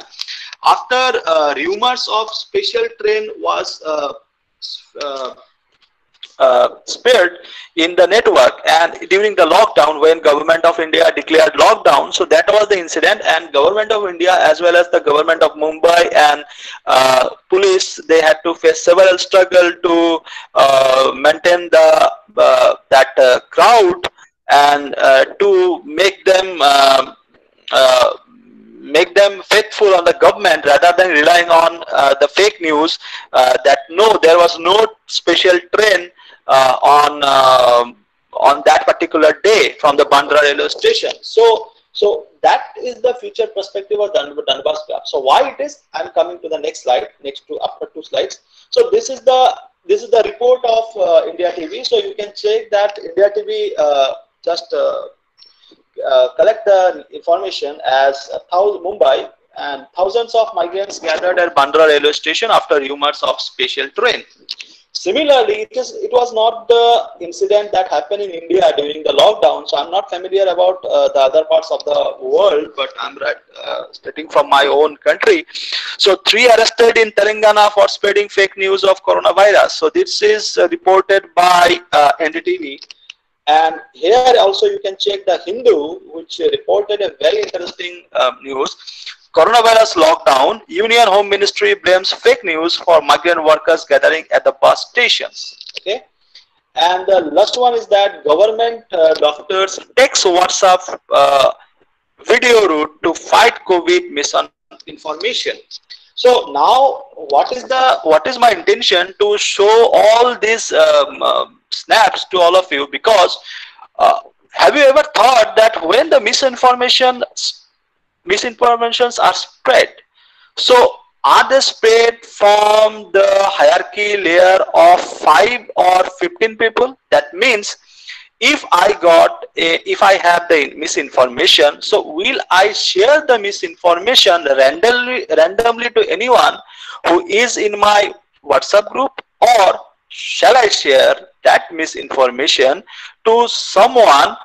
after rumors of special train was spread in the network, and during the lockdown when government of India declared lockdown. So that was the incident, and government of India as well as the government of Mumbai and police, they had to face several struggle to maintain the that crowd and to make them faithful on the government rather than relying on the fake news that no, there was no special train on that particular day from the Bandra railway station. So that is the future perspective of Dunbar's graph. So why it is? I'm coming to the next slide, after 2 slides. So this is the report of India TV. So you can check that India TV just collect the information as Mumbai, and thousands of migrants gathered at Bandra railway station after rumors of special train. Similarly, it was not the incident that happened in India during the lockdown. So I'm not familiar about the other parts of the world, but I'm stating from my own country. So 3 arrested in Telangana for spreading fake news of coronavirus. So this is reported by NDTV. And here also you can check the Hindu, which reported a very interesting news. Coronavirus lockdown, Union Home Ministry blames fake news for migrant workers gathering at the bus stations. Okay, and the last one is that government doctors text WhatsApp video route to fight COVID misinformation. So now, what is my intention to show all these snaps to all of you? Because have you ever thought that when the misinformations are spread, so are they spread from the hierarchy layer of 5 or 15 people? That means if I have the misinformation, so will I share the misinformation randomly to anyone who is in my WhatsApp group, or shall I share that misinformation to someone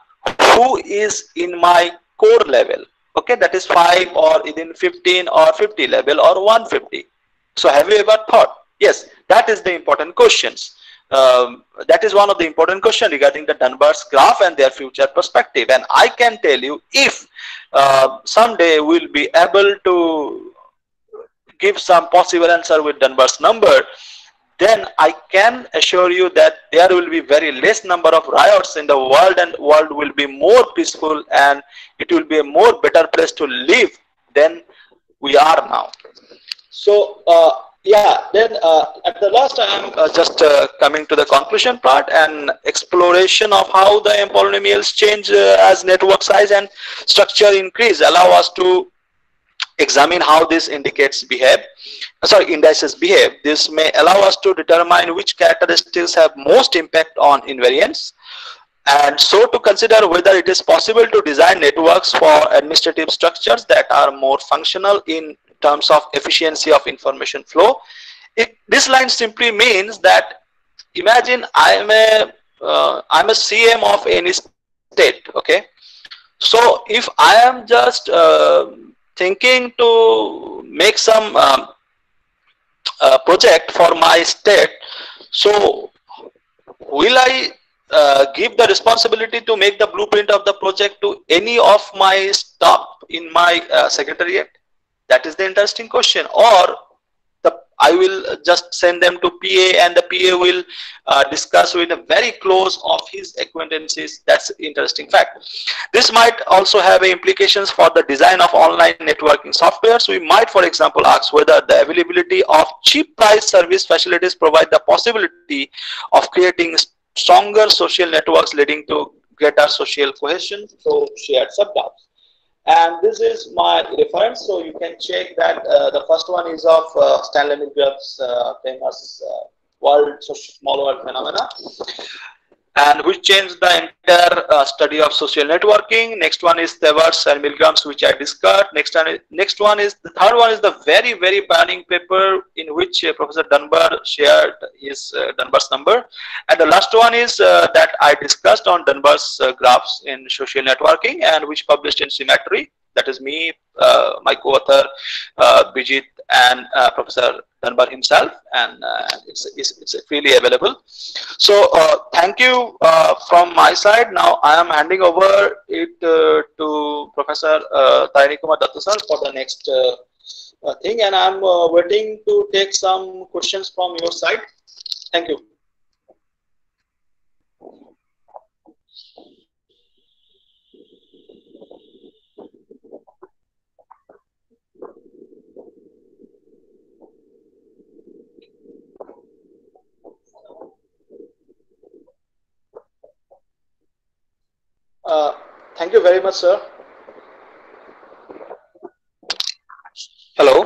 who is in my core level? Okay, that is 5 or within 15 or 50 level or 150. So have you ever thought? Yes, that is the important questions. That is one of the important questions regarding the Dunbar's graph and their future perspective. And I can tell you, if someday we'll be able to give some possible answer with Dunbar's number, then I can assure you that there will be very less number of riots in the world, and world will be more peaceful, and it will be a more better place to live than we are now. So yeah, then at the last I am just coming to the conclusion part and exploration of how the M polynomials change as network size and structure increase allow us to examine how these indices behave. This may allow us to determine which characteristics have most impact on invariance, and so to consider whether it is possible to design networks for administrative structures that are more functional in terms of efficiency of information flow. This line simply means that, imagine I'm a CM of any state. Okay, so if I am just thinking to make some project for my state, so will I give the responsibility to make the blueprint of the project to any of my staff in my secretariat? That is the interesting question. Or I will just send them to PA, and the PA will discuss with a very close of his acquaintances. That's interesting fact. This might also have implications for the design of online networking software. So we might, for example, ask whether the availability of cheap price service facilities provide the possibility of creating stronger social networks leading to greater social cohesion through shared subgroups. And this is my reference, so you can check that the first one is of Stanley Milgram's famous world small world phenomena, and which changed the entire study of social networking. Next one is Thevar's and Milgram's, which I discussed. The third one is the very, very burning paper in which Professor Dunbar shared his Dunbar's number. And the last one is that I discussed on Dunbar's graphs in social networking, and which published in Symmetry. That is me, my co-author Bijit, and Professor Dunbar himself, and it's freely available. So thank you from my side. Now I am handing over it to Professor tarini.kumar.dutta for the next thing, and I'm waiting to take some questions from your side. Thank you. Thank you very much, sir. Hello.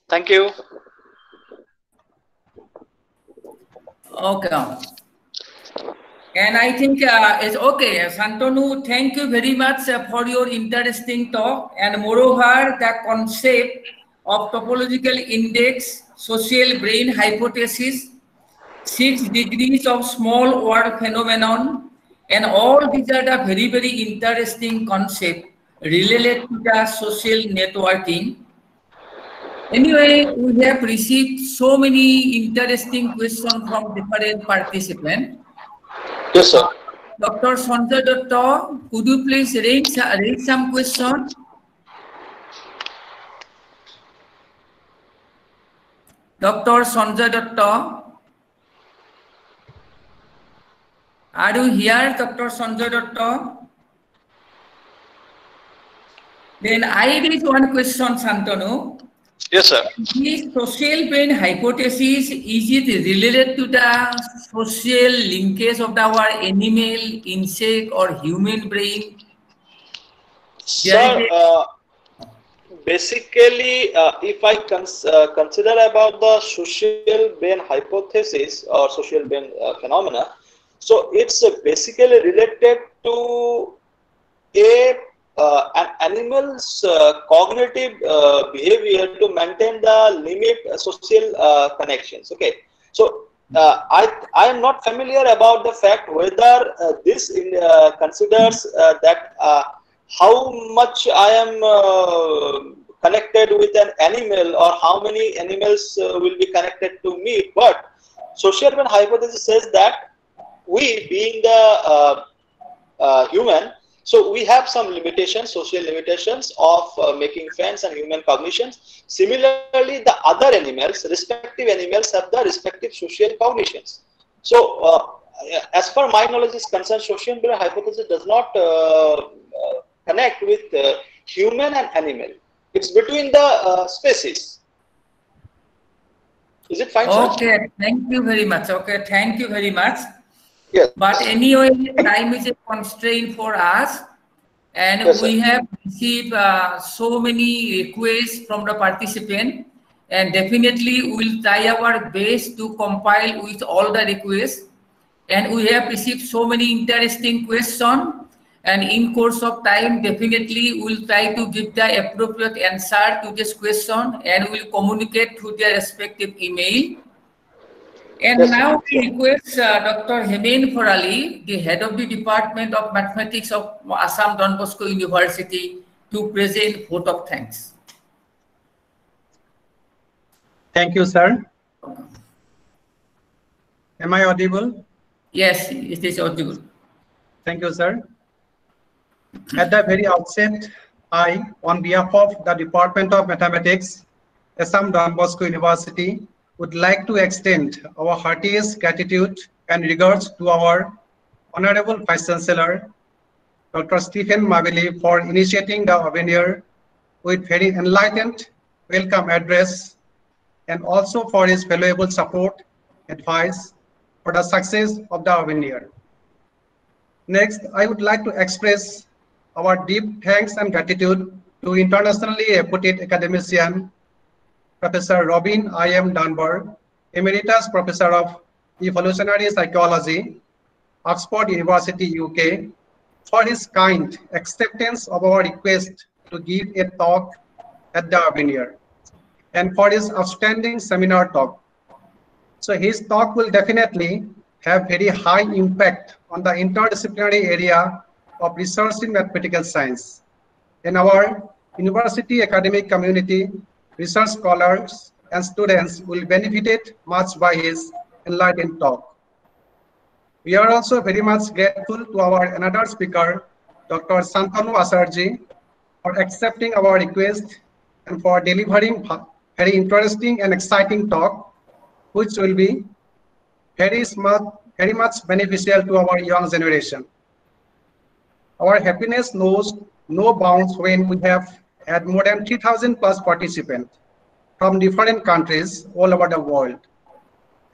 Thank you. Okay. And I think it's okay. Santanu, thank you very much for your interesting talk. And moreover, the concept of topological index, social brain hypothesis, 6 degrees of small world phenomenon, and all these are the very, very interesting concept related to the social networking. Anyway, we have received so many interesting questions from different participants. Yes, sir. Dr. Sanjay Dutta, could you please raise some questions? Dr. Sanjay Dutta, are you here, Dr. Sanjay Dutta? Then I raise one question, Santanu. Yes, sir. This social brain hypothesis, is it related to the social linkage of our animal, insect, or human brain? Sir, basically, if I consider about the social brain hypothesis or social brain phenomena, so it's basically related to an animal's cognitive behavior to maintain the limit social connections. Okay, so I am not familiar about the fact whether this considers that how much I am connected with an animal or how many animals will be connected to me. But social brain hypothesis says that we, being the human, so we have some limitations, social limitations of making friends and human cognitions. Similarly, the other animals, respective animals, have the respective social cognitions. So, as far my knowledge is concerned, social brain hypothesis does not connect with human and animal. It's between the species. Is it fine, sir? Okay, thank you very much. Okay, thank you very much. Yes. But anyway, time is a constraint for us, and Yes, we have received so many requests from the participant, and definitely we'll try our best to compile with all the requests. And we have received so many interesting questions, and in course of time, definitely we'll try to give the appropriate answer to this question, and we'll communicate through their respective email. And yes, now we request Dr. Hemen Farali, the head of the Department of Mathematics of Assam Don Bosco University, to present vote of thanks. Thank you, sir. Am I audible? Yes, it is audible. Thank you, sir. At the very outset, I, on behalf of the Department of Mathematics, Assam Don Bosco University, would like to extend our heartiest gratitude and regards to our Honorable Vice Chancellor, Dr. Stephen Mabili, for initiating the Convener with very enlightened welcome address, and also for his valuable support, advice for the success of the Convener. Next, I would like to express our deep thanks and gratitude to internationally reputed academician, Professor Robin I.M. Dunbar, Emeritus Professor of Evolutionary Psychology, Oxford University, UK, for his kind acceptance of our request to give a talk at the Convener, and for his outstanding seminar talk. So his talk will definitely have very high impact on the interdisciplinary area of research in mathematical science. In our university academic community, research scholars and students will benefit much by his enlightened talk. We are also very much grateful to our another speaker, Dr. Santanu Acharjee, for accepting our request and for delivering very interesting and exciting talk, which will be very much beneficial to our young generation. Our happiness knows no bounds when we have had more than 3,000 plus participants from different countries all over the world.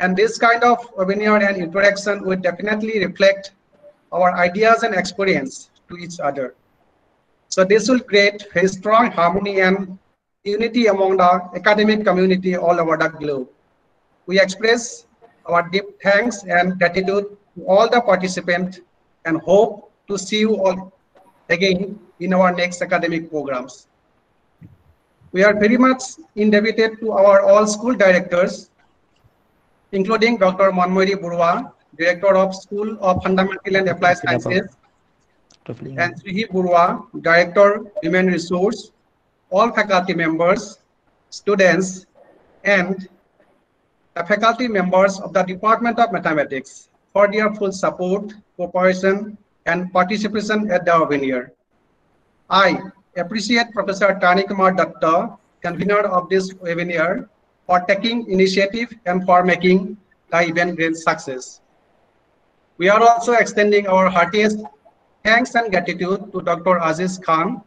And this kind of webinar and interaction would definitely reflect our ideas and experience to each other. So this will create very strong harmony and unity among the academic community all over the globe. We express our deep thanks and gratitude to all the participants and hope to see you all again in our next academic programs. We are very much indebted to our all school directors, including Dr. Manmoiri Burwa, Director of School of Fundamental and Applied Sciences, and Srihi Burwa, Director, Human Resource, all faculty members, students, and the faculty members of the Department of Mathematics for their full support, cooperation, and participation at the Convener. I appreciate Professor Tarini.kumar.dutta, convener of this webinar, for taking initiative and for making the event great success. We are also extending our heartiest thanks and gratitude to Dr. Aziz Khan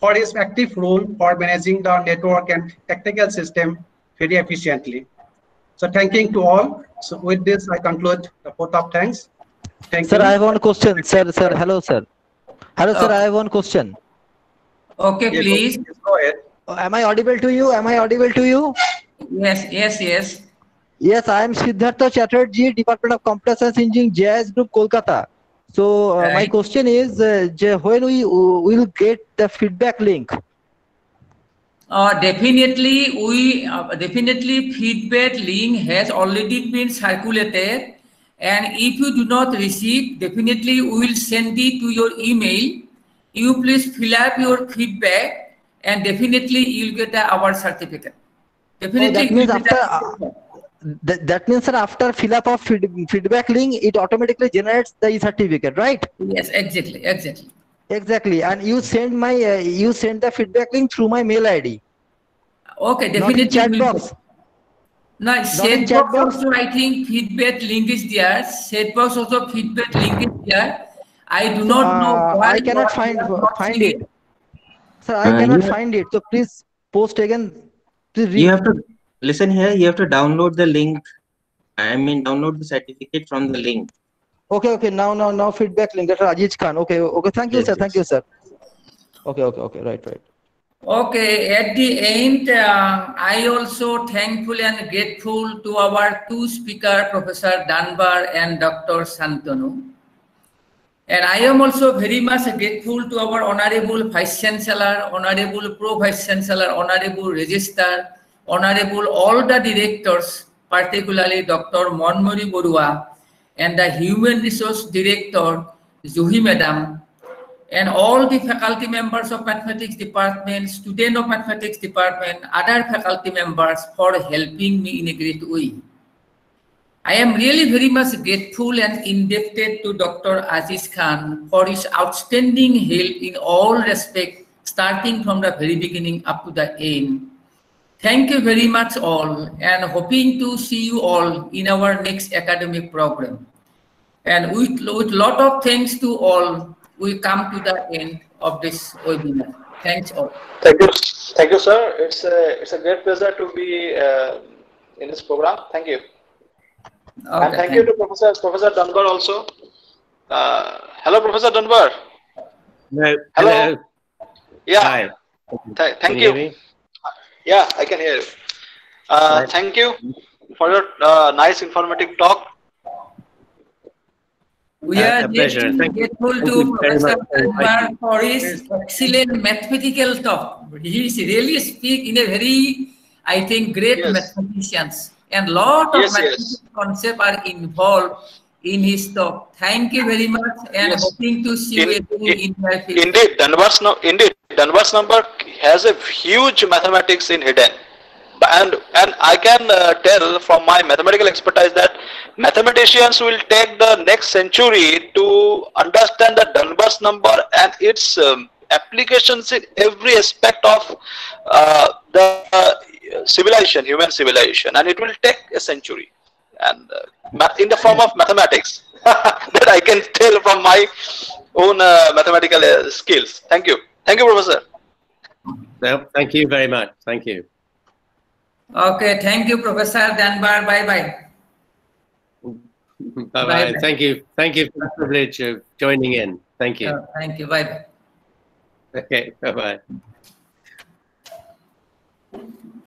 for his active role for managing the network and technical system very efficiently. So thanking to all. So with this, I conclude the vote of thanks. Thank Sir, you. I have one question. Sir, hello, sir. Hello, sir, I have one question. Okay, please. Yes, go ahead. Am I audible to you? Am I audible to you? Yes, yes, yes. Yes, I am Siddhartha Chatterjee, Department of Computer Science Engineering, JIS Group, Kolkata. So my question is, when we will get the feedback link? Definitely feedback link has already been circulated, and if you do not receive, definitely we will send it to your email. You please fill up your feedback, and definitely you'll get the award certificate. Definitely. That means that means, sir, after fill up of feedback link, it automatically generates the certificate, right? Yes, exactly. Exactly, and you send the feedback link through my mail ID. Okay, definitely. Not in chat box. No, chat box also, I think feedback link is there. Chat box also feedback link is there. I do not know why. I cannot find it. Sir, I cannot find it. So please post again. Please read. You have to listen here. You have to download the link. I mean, download the certificate from the link. Okay. Now feedback link. That's Ajit Khan. Okay. Thank you, Yes, sir. yes. Thank you, sir. Okay. Right. Okay, at the end, I also thankful and grateful to our two speakers, Professor Dunbar and Dr. Santanu. And I am also very much grateful to our Honorable Vice Chancellor, Honorable Pro Vice Chancellor, Honorable Registrar, Honorable all the directors, particularly Dr. Monmori Borua, and the Human Resource Director, Juhi Madam, and all the faculty members of Mathematics Department, student of Mathematics Department, other faculty members for helping me in a great way. I am really very much grateful and indebted to Dr. Aziz Khan for his outstanding help in all respects, starting from the very beginning up to the end. Thank you very much all, and hoping to see you all in our next academic program. And with lot of thanks to all, we come to the end of this webinar. Thanks all. Thank you, sir. It's a great pleasure to be in this program. Thank you. Okay, and thank you to Professor Dunbar also. Hello, Professor Dunbar. Hello. Yeah. Hi. Thank you. Yeah, I can hear you. Thank you for your nice informative talk. We are grateful to Professor Dunbar for his excellent mathematical talk. He really speaks in a very, I think, great mathematicians. And lot of mathematical concepts are involved in his talk. Thank you very much, and hoping to see you in my future. Indeed, Dunbar's number has a huge mathematics in hidden. And I can tell from my mathematical expertise that mathematicians will take the next century to understand the Dunbar's number and its applications in every aspect of the civilization, human civilization, and it will take a century, and in the form of mathematics. That I can tell from my own mathematical skills. Thank you, Professor. Well, thank you very much. Thank you. Okay, thank you, Professor Dunbar. Bye. Bye. Thank you for the privilege of joining in. Thank you. Thank you. Bye. Okay. Bye.